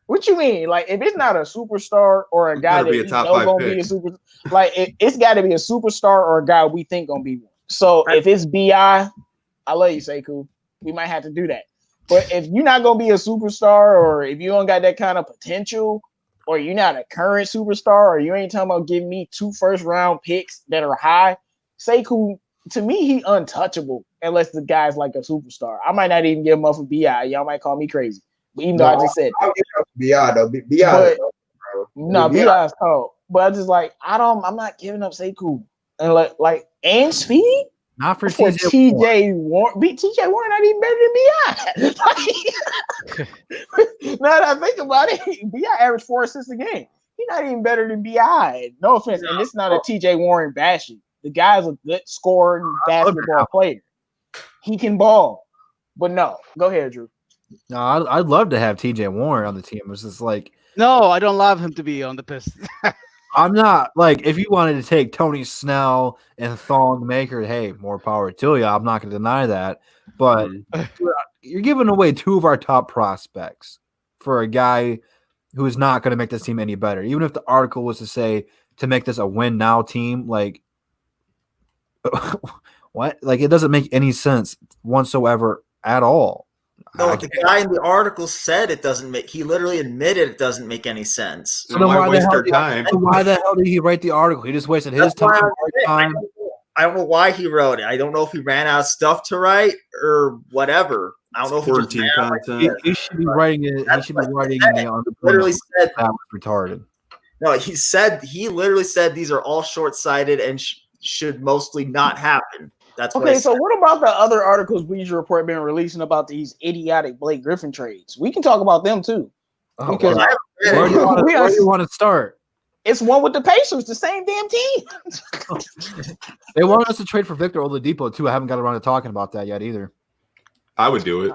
What you mean? Like if it's not a superstar or a guy Gotta that be a we top know 5 gonna be a pick. super, like it's got to be a superstar or a guy we think gonna be one. So if it's Bi, I love you, SEKOU. We might have to do that. But if you're not gonna be a superstar, or if you don't got that kind of potential, or you're not a current superstar, or you ain't talking about giving me 2 first-round picks that are high, SEKOU, to me, he untouchable unless the guy's like a superstar. I might not even give him up for Bi. Y'all might call me crazy, but even though I just said, I'll give it up to BI though. But- Bro. no, BI. Bi is cold. But I just like I'm not giving up SEKOU and like and Speed. Not for For TJ Warren. TJ Warren, TJ Warren not even better than Bi. Now that I think about it, Bi averaged 4 assists a game. He's not even better than Bi. No offense, and it's not a TJ Warren bashing. The guy's a good scoring basketball player. He can ball, but no. Go ahead, Drew. No, I'd love to have TJ Warren on the team. It's just like No, I don't love him to be on the Pistons. I'm not like if you wanted to take Tony Snell and Thong Maker, hey, more power to you. I'm not going to deny that, but you're giving away 2 of our top prospects for a guy who is not going to make this team any better. Even if the article was to say to make this a win now team, like what? Like it doesn't make any sense whatsoever at all. No, the guy in the article said it doesn't make. He literally admitted it doesn't make any sense. So why waste their time? So why the hell did he write the article? He just wasted his That's why time. I don't know why he wrote it. I don't know if he ran out of stuff to write or whatever. I don't know if he just Quarantine ran out. content. He should be writing it. He That's should be what writing he said. it on the Literally said that was retarded. no. He literally said these are all short-sighted and should mostly not happen. That's what Okay, I so said. what about the other articles Bleacher Report been releasing about these idiotic Blake Griffin trades? We can talk about them too. Oh, Because wow. Where do you want to start? it's one with the Pacers, the same damn team. They want us to trade for Victor Oladipo too. I haven't got around to talking about that yet either. I would do it.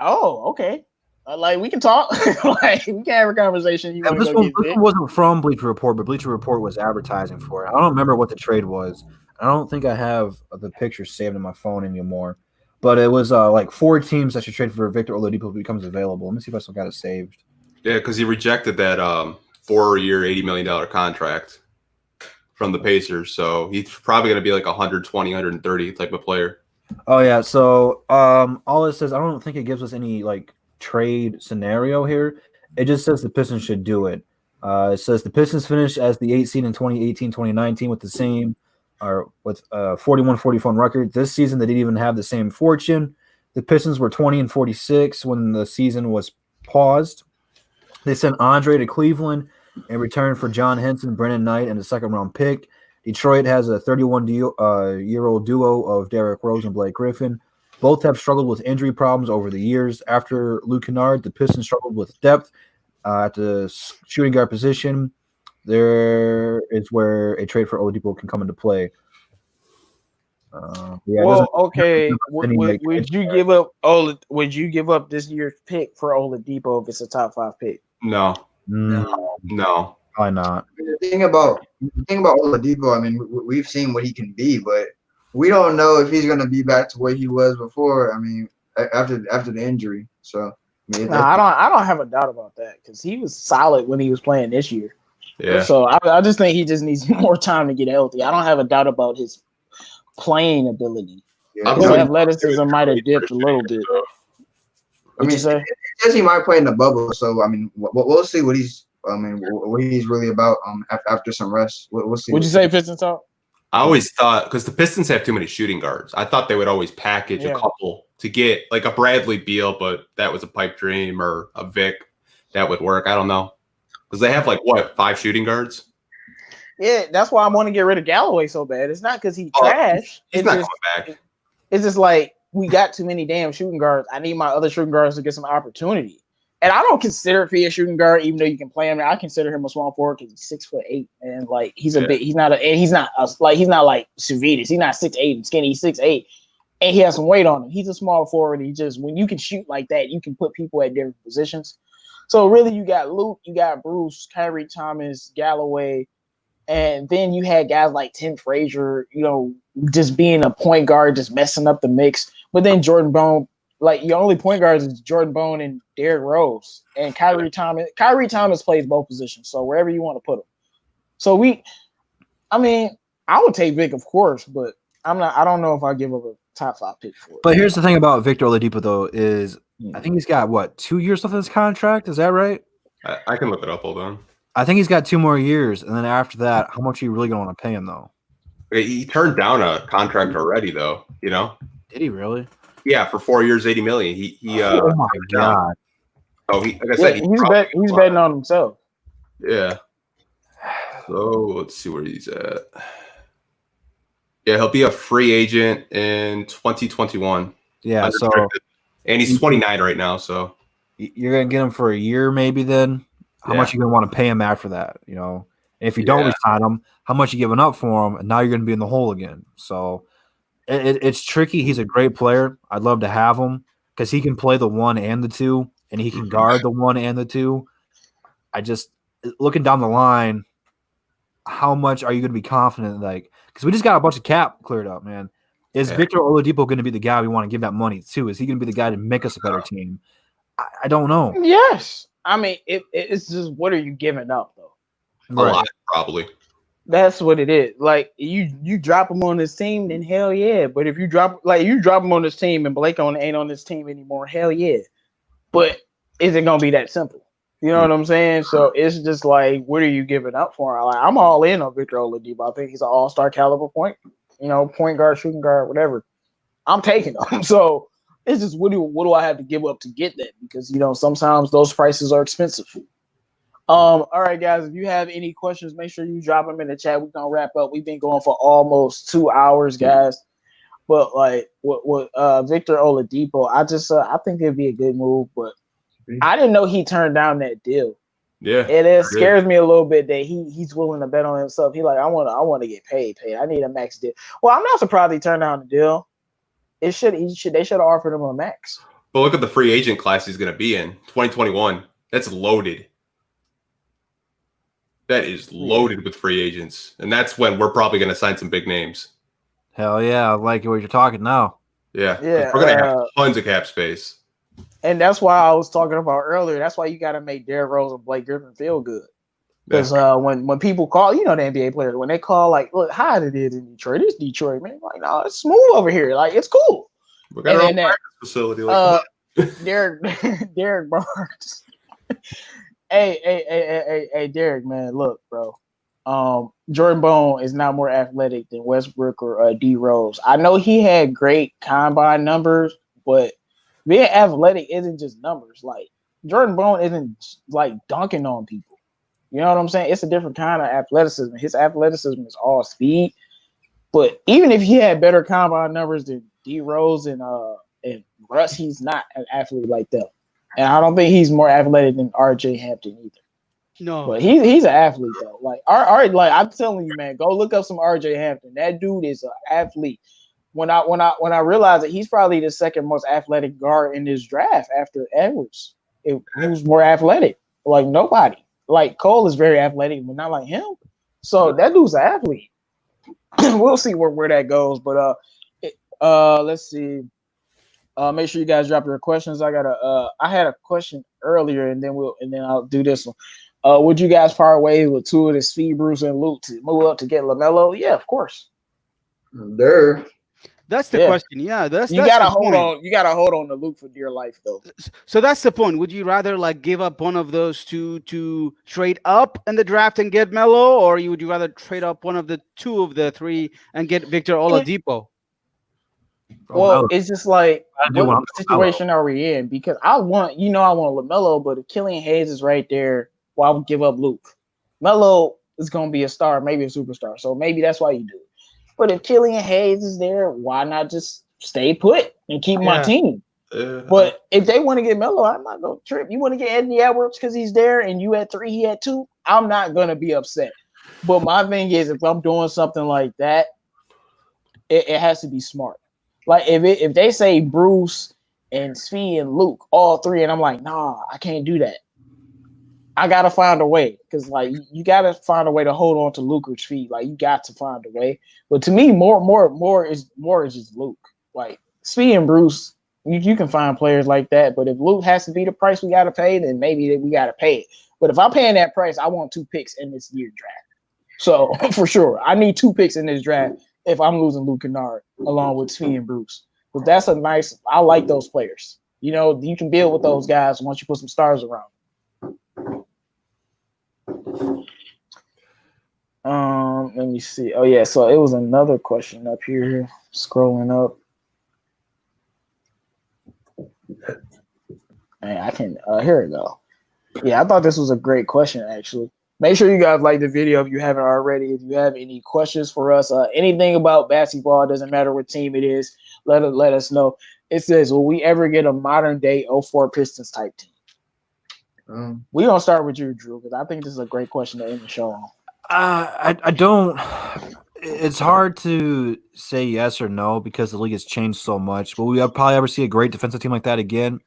Oh, okay. Like we can talk. Like we can have a conversation. You And want to this go one get Vic? wasn't from Bleacher Report, but Bleacher Report was advertising for it. I don't remember what the trade was. I don't think I have the picture saved in my phone anymore. But it was like 4 teams that should trade for Victor Oladipo if he becomes available. Let me see if I still got it saved. Yeah, because he rejected that 4-year, $80 million contract from the Pacers. So he's probably going to be like 120, 130 type of player. Oh yeah, so all it says, I don't think it gives us any like trade scenario here. It just says the Pistons should do it. It says the Pistons finished as the 8th seed in 2018-2019 with the same or with 41-44 record. This season they didn't even have the same fortune. The Pistons were 20-46 when the season was paused. They sent Andre to Cleveland in return for John Henson, Brennan Knight, and a second-round pick. Detroit has a 31-year-old duo of Derrick Rose and Blake Griffin. Both have struggled with injury problems over the years. After Luke Kennard, the Pistons struggled with depth at the shooting guard position. There is where a trade for Oladipo can come into play. Well, okay. Would you give up Would you give up this year's pick for Oladipo if it's a top 5 pick? No. Probably not. The thing about Oladipo, I mean, we've seen what he can be, but we don't know if he's gonna be back to where he was before. I mean, after the injury. So I mean, I don't have a doubt about that because he was solid when he was playing this year. Yeah. So I just think he just needs more time to get healthy. I don't have a doubt about his playing ability. Yeah. His athleticism might have dipped a little bit. I mean, it says he might play in the bubble. So I mean, we'll see what he's. I mean, what he's really about. After some rest, we'll see. Would you say Pistons talk? I always thought because the Pistons have too many shooting guards. I thought they would always package a couple to get like a Bradley Beal, but that was a pipe dream, or a Vic that would work. I don't know because they have like what 5 shooting guards. Yeah, that's why I want to get rid of Galloway so bad. It's not because he's trash. He's not coming back. It's just like we got too many damn shooting guards. I need my other shooting guards to get some opportunity. And I don't consider if he's a shooting guard, even though you can play him. I consider him a small forward because he's 6'8", and like he's a big. He's not like Savitas. He's not 6'8" and skinny. He's 6'8", and he has some weight on him. He's a small forward. He just when you can shoot like that, you can put people at different positions. So really, you got Luke, you got Bruce, Kyrie Thomas, Galloway, and then you had guys like Tim Frazier. You know, just being a point guard, just messing up the mix. But then Jordan Bone. Like your only point guards is Jordan Bone and Derrick Rose and Kyrie Thomas. Kyrie Thomas plays both positions, so wherever you want to put him. So I would take Vic, of course, but I don't know if I give up a top 5 pick for it. But here's the thing about Victor Oladipo, though, is I think he's got 2 years left of his contract. Is that right? I can look it up. Hold on. I think he's got 2 more years, and then after that, how much are you really going to want to pay him, though? He turned down a contract already, though. You know? Did he really? Yeah, for 4 years, $80 million. He oh my god! Oh, like I said, he's betting on himself. Yeah. So let's see where he's at. Yeah, he'll be a free agent in 2021. Yeah, so and he's 29 right now. So you're gonna get him for a year, maybe. Then how much are you gonna want to pay him after that? You know, and if you don't resign him, how much you giving up for him? And now you're gonna be in the hole again. So. It's tricky. He's a great player. I'd love to have him because he can play the 1 and the 2, and he can guard the 1 and the 2. I just looking down the line, how much are you going to be confident? Like, because we just got a bunch of cap cleared up, man. Is Victor Oladipo going to be the guy we want to give that money to? Is he going to be the guy to make us a better team? I don't know. Yes, I mean it's just what are you giving up though? A lot, probably. That's what it is. Like you drop him on this team, then hell yeah. But if you drop him on this team and Blake ain't on this team anymore, hell yeah. But is it gonna be that simple? You know what I'm saying? So it's just like, what are you giving up for? Like, I'm all in on Victor Oladipo. I think he's an all-star caliber point guard, shooting guard, whatever. I'm taking him. So it's just what do I have to give up to get that? Because sometimes those prices are expensive. All right, guys, if you have any questions, make sure you drop them in the chat. We're gonna wrap up. We've been going for almost 2 hours, guys. But like what Victor Oladipo, I think it'd be a good move, but I didn't know he turned down that deal. Yeah. And it scares me a little bit that he's willing to bet on himself. He like, I want to get paid. I need a max deal. Well, I'm not surprised he turned down the deal. They should have offered him a max. But look at the free agent class he's gonna be in 2021. That's loaded. That is loaded with free agents. And that's when we're probably going to sign some big names. Hell yeah, I like it what you're talking now. Yeah, 'cause Yeah, we're gonna have tons of cap space. and that's why I was talking about earlier. That's why you got to make Derrick Rose and Blake Griffin feel good. Because when people call, the NBA players, when they call, like, look, how it is in Detroit. It's Detroit, man. Like, no, it's smooth over here. Like, it's cool. We got our own practice facility. Like, Derek Barnes. Hey, Derek, man, look, bro. Jordan Bone is not more athletic than Westbrook or D Rose. I know he had great combine numbers, but being athletic isn't just numbers. Like, Jordan Bone isn't like dunking on people. You know what I'm saying? It's a different kind of athleticism. His athleticism is all speed. But even if he had better combine numbers than D Rose and Russ, he's not an athlete like them. And I don't think he's more athletic than RJ Hampton either. No, But he's an athlete though. Like, like I'm telling you, man, go look up some RJ Hampton. That dude is an athlete. When I realized that he's probably the second most athletic guard in this draft after Edwards. Who's more athletic? Like nobody. Like Cole is very athletic, but not like him. So that dude's an athlete. We'll see where that goes. But let's see. Make sure you guys drop your questions. I had a question earlier, and then I'll do this one. Would you guys part ways with two of the Speed, Bruce, and Luke to move up to get LaMelo? Yeah, of course. There. that's the question. Yeah, that's gotta the hold point. on. You gotta hold on to Luke for dear life, though. So that's the point. Would you rather like give up one of those two to trade up in the draft and get Melo, or would you rather trade up one of the two of the three and get Victor Oladipo? Well, it's just like what want situation are we in? Because I want LaMelo, but if Killian Hayes is right there, well, I would give up Luke. Melo is gonna be a star, maybe a superstar. So maybe that's why you do it. But if Killian Hayes is there, why not just stay put and keep my team? But if they want to get Melo, I'm not gonna trip. You want to get Anthony Edwards because he's there and you had 3, he had 2, I'm not gonna be upset. But my thing is, if I'm doing something like that, it has to be smart. Like if they say Bruce and Speed and Luke, all 3, and I'm like, nah, I can't do that. I gotta find a way because like you gotta find a way to hold on to Luke or Speed. Like you got to find a way. But to me, more is just Luke. Like Speed and Bruce, you can find players like that. But if Luke has to be the price we gotta pay, then maybe we gotta pay it. But if I'm paying that price, I want 2 picks in this year draft. So for sure, I need 2 picks in this draft if I'm losing Luke Kennard along with Speed and Bruce. But that's I like those players. You know, you can build with those guys once you put some stars around. Let me see. Oh yeah, so it was another question up here. Scrolling up. Man, I can here we go. Yeah, I thought this was a great question actually. Make sure you guys like the video if you haven't already. If you have any questions for us, anything about basketball, doesn't matter what team it is, let us know. It says, will we ever get a modern day 04 Pistons type team? We're gonna start with you, Drew, because I think this is a great question to end the show on. I don't. It's hard to say yes or no because the league has changed so much. Will we probably ever see a great defensive team like that again?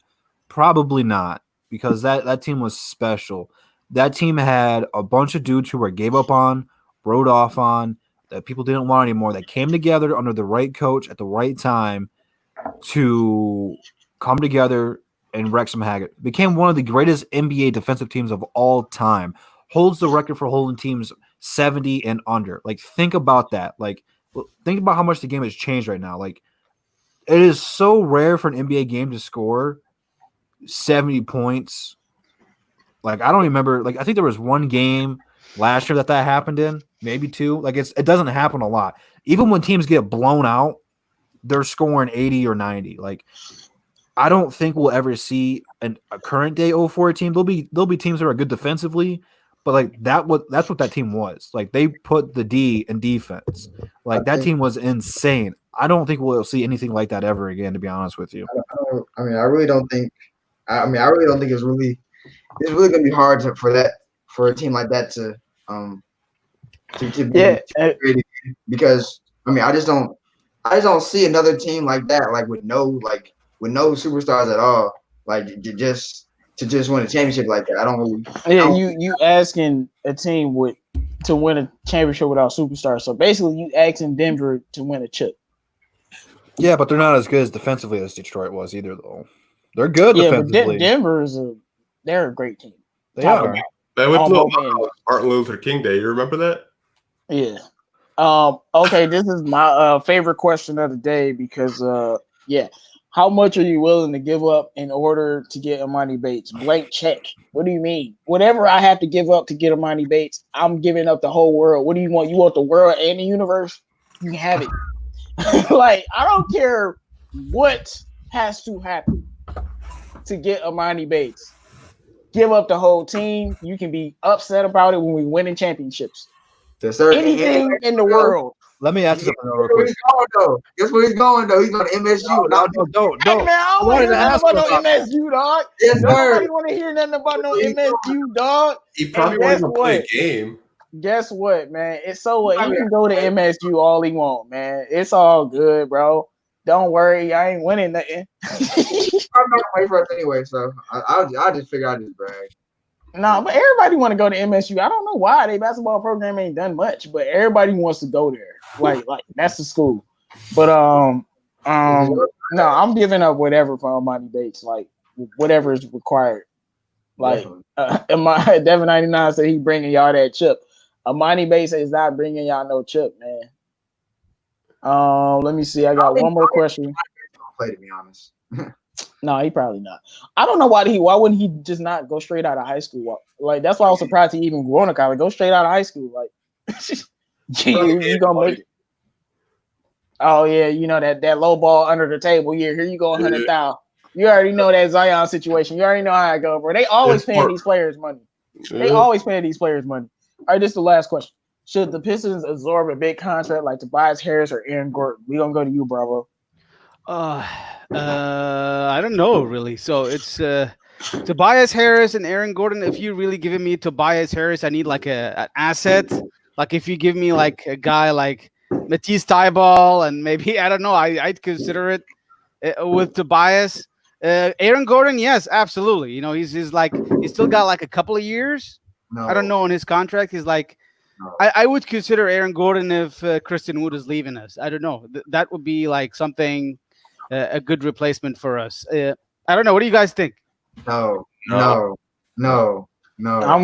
Probably not, because that team was special. That team had a bunch of dudes who were gave up on, wrote off on, that people didn't want anymore, that came together under the right coach at the right time to come together and wreck some havoc. Became one of the greatest NBA defensive teams of all time. Holds the record for holding teams 70 and under. Like, think about that. Like, think about how much the game has changed right now. Like, it is so rare for an NBA game to score 70 points. Like, I don't remember. Like, I think there was one game last year that happened in, maybe 2. Like, it doesn't happen a lot. Even when teams get blown out, they're scoring 80 or 90. Like, I don't think we'll ever see a current day 04 team. There'll be teams that are good defensively, but like that's what that team was. Like, they put the D in defense. Like, that team was insane. I don't think we'll see anything like that ever again, to be honest with you. I really don't think it's really gonna be hard for a team like that to be creative, because I just don't see another team like that, like with no superstars at all, like to just win a championship like that. I don't really. Yeah, you asking a team with to win a championship without superstars. So basically, you asking Denver to win a chip. Yeah, but they're not as good as defensively as Detroit was either, though. They're good Yeah, but defensively. Denver they're a great team. They are. They went On to both ends. Martin Luther King Day. You remember that? Yeah. Okay, this is my favorite question of the day because how much are you willing to give up in order to get Omg Bates? Blank check. What do you mean? Whatever I have to give up to get Omg Bates, I'm giving up the whole world. What do you want? You want the world and the universe? You can have it. Like, I don't care what has to happen to get Omg Bates. Give up the whole team. You can be upset about it when we win in championships. Anything in the world. Let me ask you something real Where quick. he's going though? Guess where he's going though? He's going to MSU. Don't. Hey, man, I don't want to hear nothing about no MSU, dog. Yes, Nobody sir. want to hear nothing about no MSU, dog. He probably And won't guess even play what? a game. Guess what, man? It's so what? He can go to MSU all he want, man. It's all good, bro. Don't worry, I ain't winning nothing. I'm not going to wait for us anyway, so I'll just figure out this brag. No, but everybody want to go to MSU. I don't know why their basketball program ain't done much, but everybody wants to go there. Like that's the school. But no, I'm giving up whatever for Omg Bates, like whatever is required. Like Devin 99 said he bringing y'all that chip. Omg Bates is not bringing y'all no chip, man. Let me see. I got one more question. Play, to be honest. No, he probably not. I don't know why wouldn't he just not go straight out of high school? Like that's why I was surprised he even grew to college. Go straight out of high school, like you gonna make it. Oh yeah, you know that low ball under the table. Yeah, here you go, 100,000. You already know that Zion situation. You already know how it go, bro. They always paying these players money. They always paying these players money. All right, this is the last question. Should the Pistons absorb a big contract like Tobias Harris or Aaron Gordon? We gonna go to you, Bravo. I don't know really. So it's Tobias Harris and Aaron Gordon. If you really giving me Tobias Harris, I need like an asset. Like if you give me like a guy like Matisse Thybulle and maybe I don't know, I'd consider it with Tobias. Aaron Gordon, yes, absolutely. You know, he's still got like a couple of years. No. I don't know on his contract. He's like, I would consider Aaron Gordon if Christian Wood is leaving us. I don't know. That would be like something. A good replacement for us. I don't know. What do you guys think? No. I'm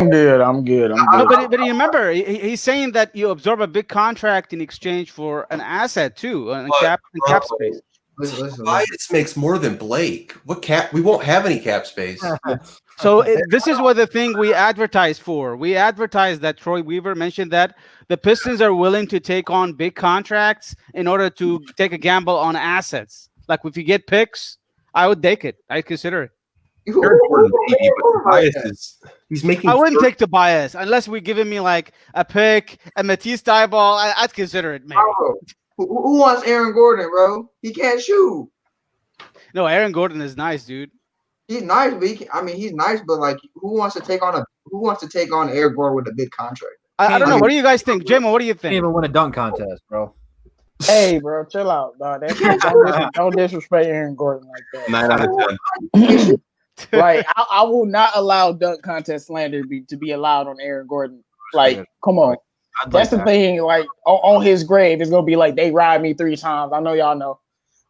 good. No, but you remember, he's saying that you absorb a big contract in exchange for an asset too, and cap space. Tobias makes more than Blake. What cap? We won't have any cap space. So this is what the thing we advertise for. We advertise that Troy Weaver mentioned that the Pistons are willing to take on big contracts in order to take a gamble on assets. Like if you get picks, I would take it. I'd consider it. He's making. I wouldn't take Tobias unless we're giving me like a pick, a Matisse Thybulle. I'd consider it, maybe. Who wants Aaron Gordon, bro? He can't shoot. No, Aaron Gordon is nice, dude. He's nice, but he's nice, but like, who wants to take on Aaron Gordon with a big contract? I don't know. What do you guys think, Jamo? What do you think? Can't even win a dunk contest, bro. Hey, bro, chill out, dog. Don't disrespect Aaron Gordon like that. 9 out of 10. Like, I will not allow dunk contest slander to be allowed on Aaron Gordon. Like, come on. That's the thing. Like, on his grave, it's gonna be like they ride me 3 times. I know y'all know,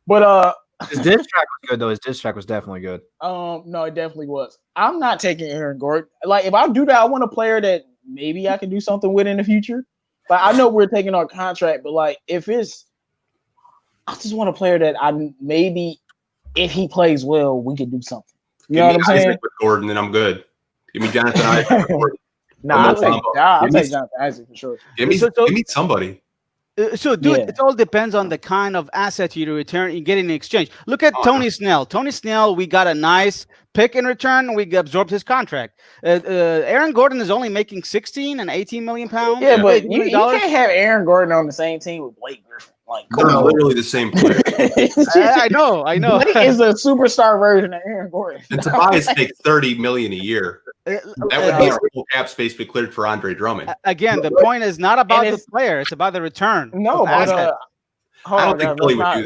but his diss track was good though. His diss track was definitely good. No, it definitely was. I'm not taking Aaron Gordon. Like, if I do that, I want a player that maybe I can do something with in the future. But I know we're taking our contract, but like I just want a player that maybe if he plays well, we could do something. You know what I'm saying? With Gordon, and I'm good. Give me Jonathan Isaac. I'll take Jonathan Isaac for sure. Give me somebody. So, dude, It all depends on the kind of asset you get in exchange. Look at Tony Snell. Tony Snell, we got a nice pick in return. We absorbed his contract. Aaron Gordon is only making 16 and 18 million pounds. Yeah, but you can't have Aaron Gordon on the same team with Blake Griffin. Like, they're literally the same player. I know. Blake is a superstar version of Aaron Gordon. And Tobias makes $30 million a year. That would be a full cap space be cleared for Andre Drummond. Again, the point is not about the player; it's about the return. No, but hold on,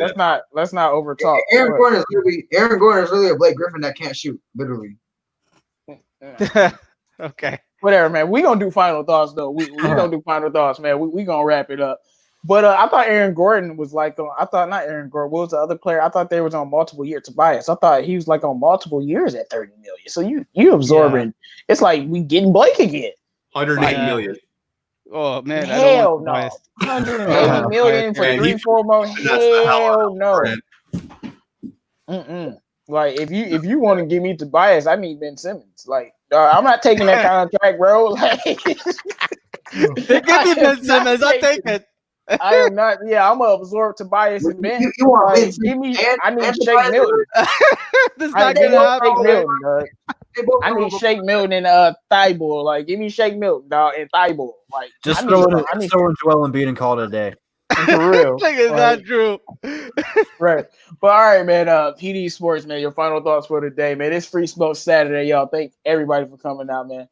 let's not over talk. Aaron Gordon is really a Blake Griffin that can't shoot, literally. Okay. Whatever, man. We gonna do final thoughts though. We gonna do final thoughts, man. We gonna wrap it up. But I thought Aaron Gordon was like on. I thought not Aaron Gordon. What was the other player? I thought they was on multiple years. Tobias. I thought he was like on multiple years at 30 million. So you absorbing. Yeah. It's like we getting Blake again. 108 Yeah. million. Oh man, Hell I no. don't want 180 million for Man, 3-4 more. That's the hell Hell out of no. Mm-mm. Like if you want to give me Tobias, I need Ben Simmons. Like I'm not taking that contract, bro. Like They give me Ben Simmons. I'll take it. I am not. Yeah, I'm gonna absorb Tobias and Ben. You want Like, Ben Simmons give me. and- I need and Shake Tobias Milton. This is I not need gonna happen. Shake Milton, dog. They both I need Shake Milton and Thibault. Like, give me Shake Milton, dog, and Thibault. Like, Just I throw need in Joel Embiid and call it a day. for real. Like, it's not true. Right. But all right, man. PD Sports, man. Your final thoughts for the day, man. It's Free Smoke Saturday, y'all. Thank everybody for coming out, man.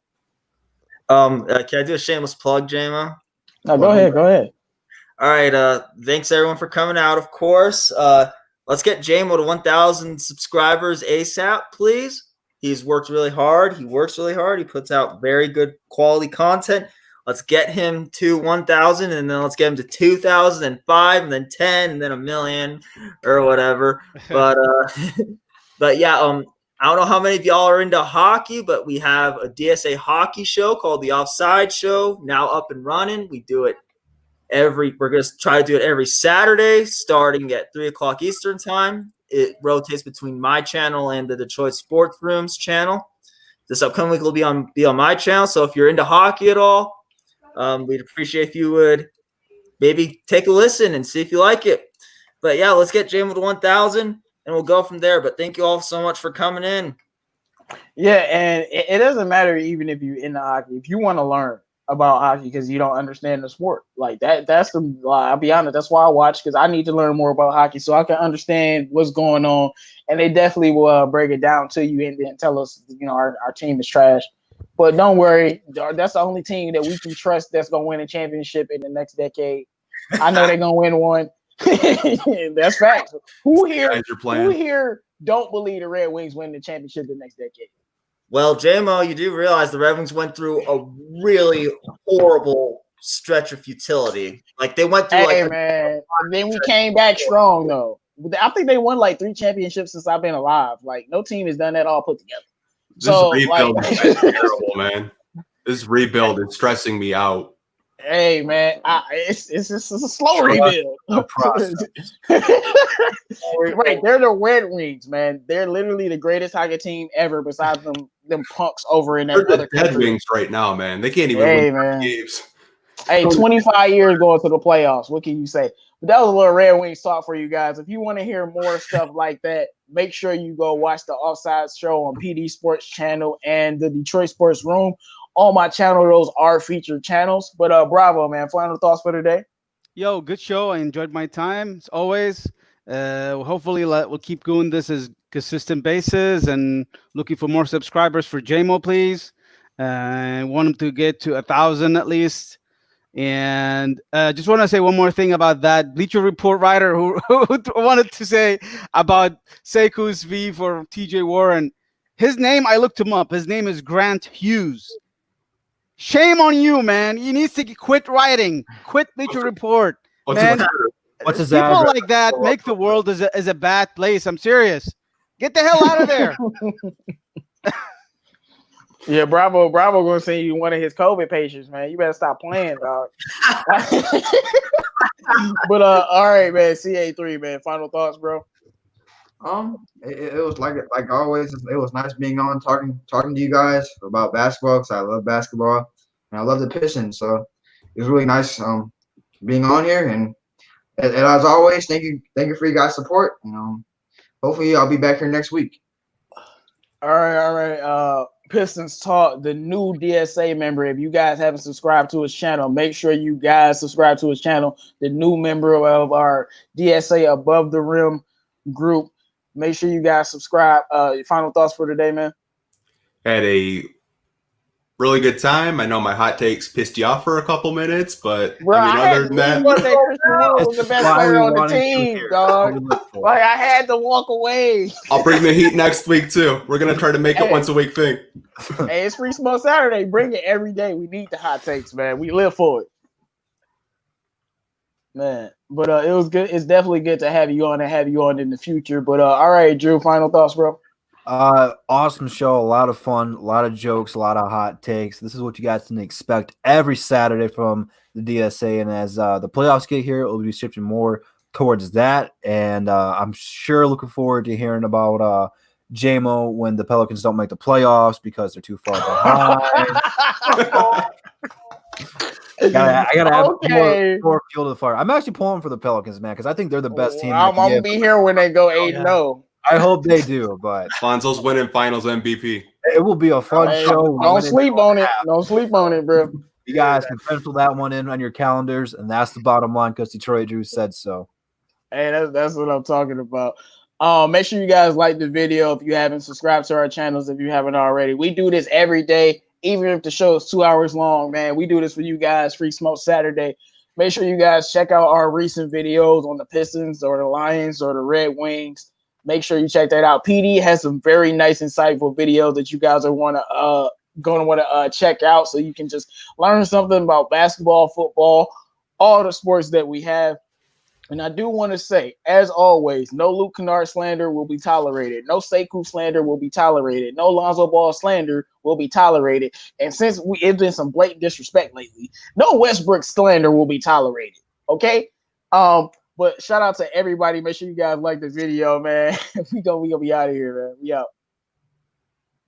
Can I do a shameless plug, JMO? No, go ahead. Go ahead. All right. Thanks everyone for coming out. Of course. Let's get JMO to 1,000 subscribers ASAP, please. He's worked really hard. He works really hard. He puts out very good quality content. Let's get him to 1,000, and then let's get him to 2,000, and 5, and then 10, and then 1,000,000 or whatever. But yeah. I don't know how many of y'all are into hockey, but we have a DSA hockey show called the Offside Show now up and running. We do it we're going to try to do it every Saturday starting at 3:00 Eastern time. It rotates between my channel and the Detroit Sports Rooms channel. This upcoming week will be on my channel. So if you're into hockey at all, we'd appreciate if you would maybe take a listen and see if you like it. But yeah, let's get JMO to 1,000 and we'll go from there. But thank you all so much for coming in. Yeah, and it doesn't matter even if you're into hockey. If you want to learn about hockey because you don't understand the sport, like that's the. I'll be honest. That's why I watch, because I need to learn more about hockey so I can understand what's going on. And they definitely will break it down to you and then tell us, our team is trash. But don't worry, that's the only team that we can trust that's gonna win a championship in the next decade. I know they're gonna win one. That's facts. Who here don't believe the Red Wings win the championship the next decade? Well, JMO, you do realize the Red Wings went through a really horrible stretch of futility. Like they went through man. Then we came back strong though. I think they won like 3 championships since I've been alive. Like no team has done that all put together. This rebuild is terrible, man. This rebuild is stressing me out. Hey man, it's just a slow rebuild. Right, they're the Red Wings, man. They're literally the greatest hockey team ever, besides them punks over in that They're other the Dead country. Wings right now, man. They can't even win man. games. Hey, 25 years going to the playoffs. What can you say? But that was a little Red Wings talk for you guys. If you want to hear more stuff like that, make sure you go watch the Offside Show on PD Sports channel and the Detroit Sports Room. On my channel, those are featured channels. But bravo, man. Final thoughts for today? Yo, good show. I enjoyed my time as always. Hopefully we'll keep doing this as consistent basis and looking for more subscribers for JMO, please. I want him to get to 1,000 at least. And just want to say one more thing about that Bleacher Report writer who wanted to say about SEKOU's V for TJ Warren. His name, I looked him up. His name is Grant Hughes. Shame on you, man. You need to quit writing. Quit Bleacher Report. Man, What's his people address? like that make the world as a bad place. I'm serious. Get the hell out of there. Yeah, Bravo gonna send you one of his COVID patients, man. You better stop playing, dog. But all right, man. CA3, man. Final thoughts, bro. It was like always. It was nice being on talking to you guys about basketball, because I love basketball and I love the Pistons. So it was really nice being on here, and as always, thank you for you guys' support. Hopefully I'll be back here next week. All right. Pistons Talk, the new DSA member. If you guys haven't subscribed to his channel, make sure you guys subscribe to his channel. The new member of our DSA Above the Rim group. Make sure you guys subscribe. Final thoughts for today, man. Had a really good time. I know my hot takes pissed you off for a couple minutes, but Bro, I mean, other than that, Christian Wood was the best Why player we on the wanted you team, here. dog. That's what we look for. Like I had to walk away. I'll bring the heat next week too. We're gonna try to make it Hey. once a week thing. Hey, it's Free Smoke Saturday. Bring it every day. We need the hot takes, man. We live for it, man. But it was good. It's definitely good to have you on and have you on in the future. But all right, Drew. Final thoughts, bro. Awesome show, a lot of fun, a lot of jokes, a lot of hot takes. This is what you guys can expect every Saturday from the DSA. And as the playoffs get here, we'll be shifting more towards that. And I'm sure looking forward to hearing about JMO when the Pelicans don't make the playoffs because they're too far behind. I gotta have more fuel to the fire. I'm actually pulling for the Pelicans, man, because I think they're the best team. I'm gonna be here when they go 8-0. I hope they do, but Lonzo's winning Finals MVP. it will be a fun show. Don't sleep on it. Don't sleep on it, bro. You guys can pencil that one in on your calendars, and that's the bottom line because Detroit Drew said so. Hey, that's what I'm talking about. Make sure you guys like the video if you haven't subscribed to our channels if you haven't already. We do this every day, even if the show is 2 hours long, man. We do this for you guys, Free Smoke Saturday. Make sure you guys check out our recent videos on the Pistons or the Lions or the Red Wings. Make sure you check that out. PD has some very nice, insightful videos that you guys are going to want to check out so you can just learn something about basketball, football, all the sports that we have. And I do want to say, as always, no Luke Kennard slander will be tolerated. No SEKOU slander will be tolerated. No Lonzo Ball slander will be tolerated. And since it's been some blatant disrespect lately, no Westbrook slander will be tolerated. Okay? But shout out to everybody. Make sure you guys like the video, man. we gonna be out of here, man. We out.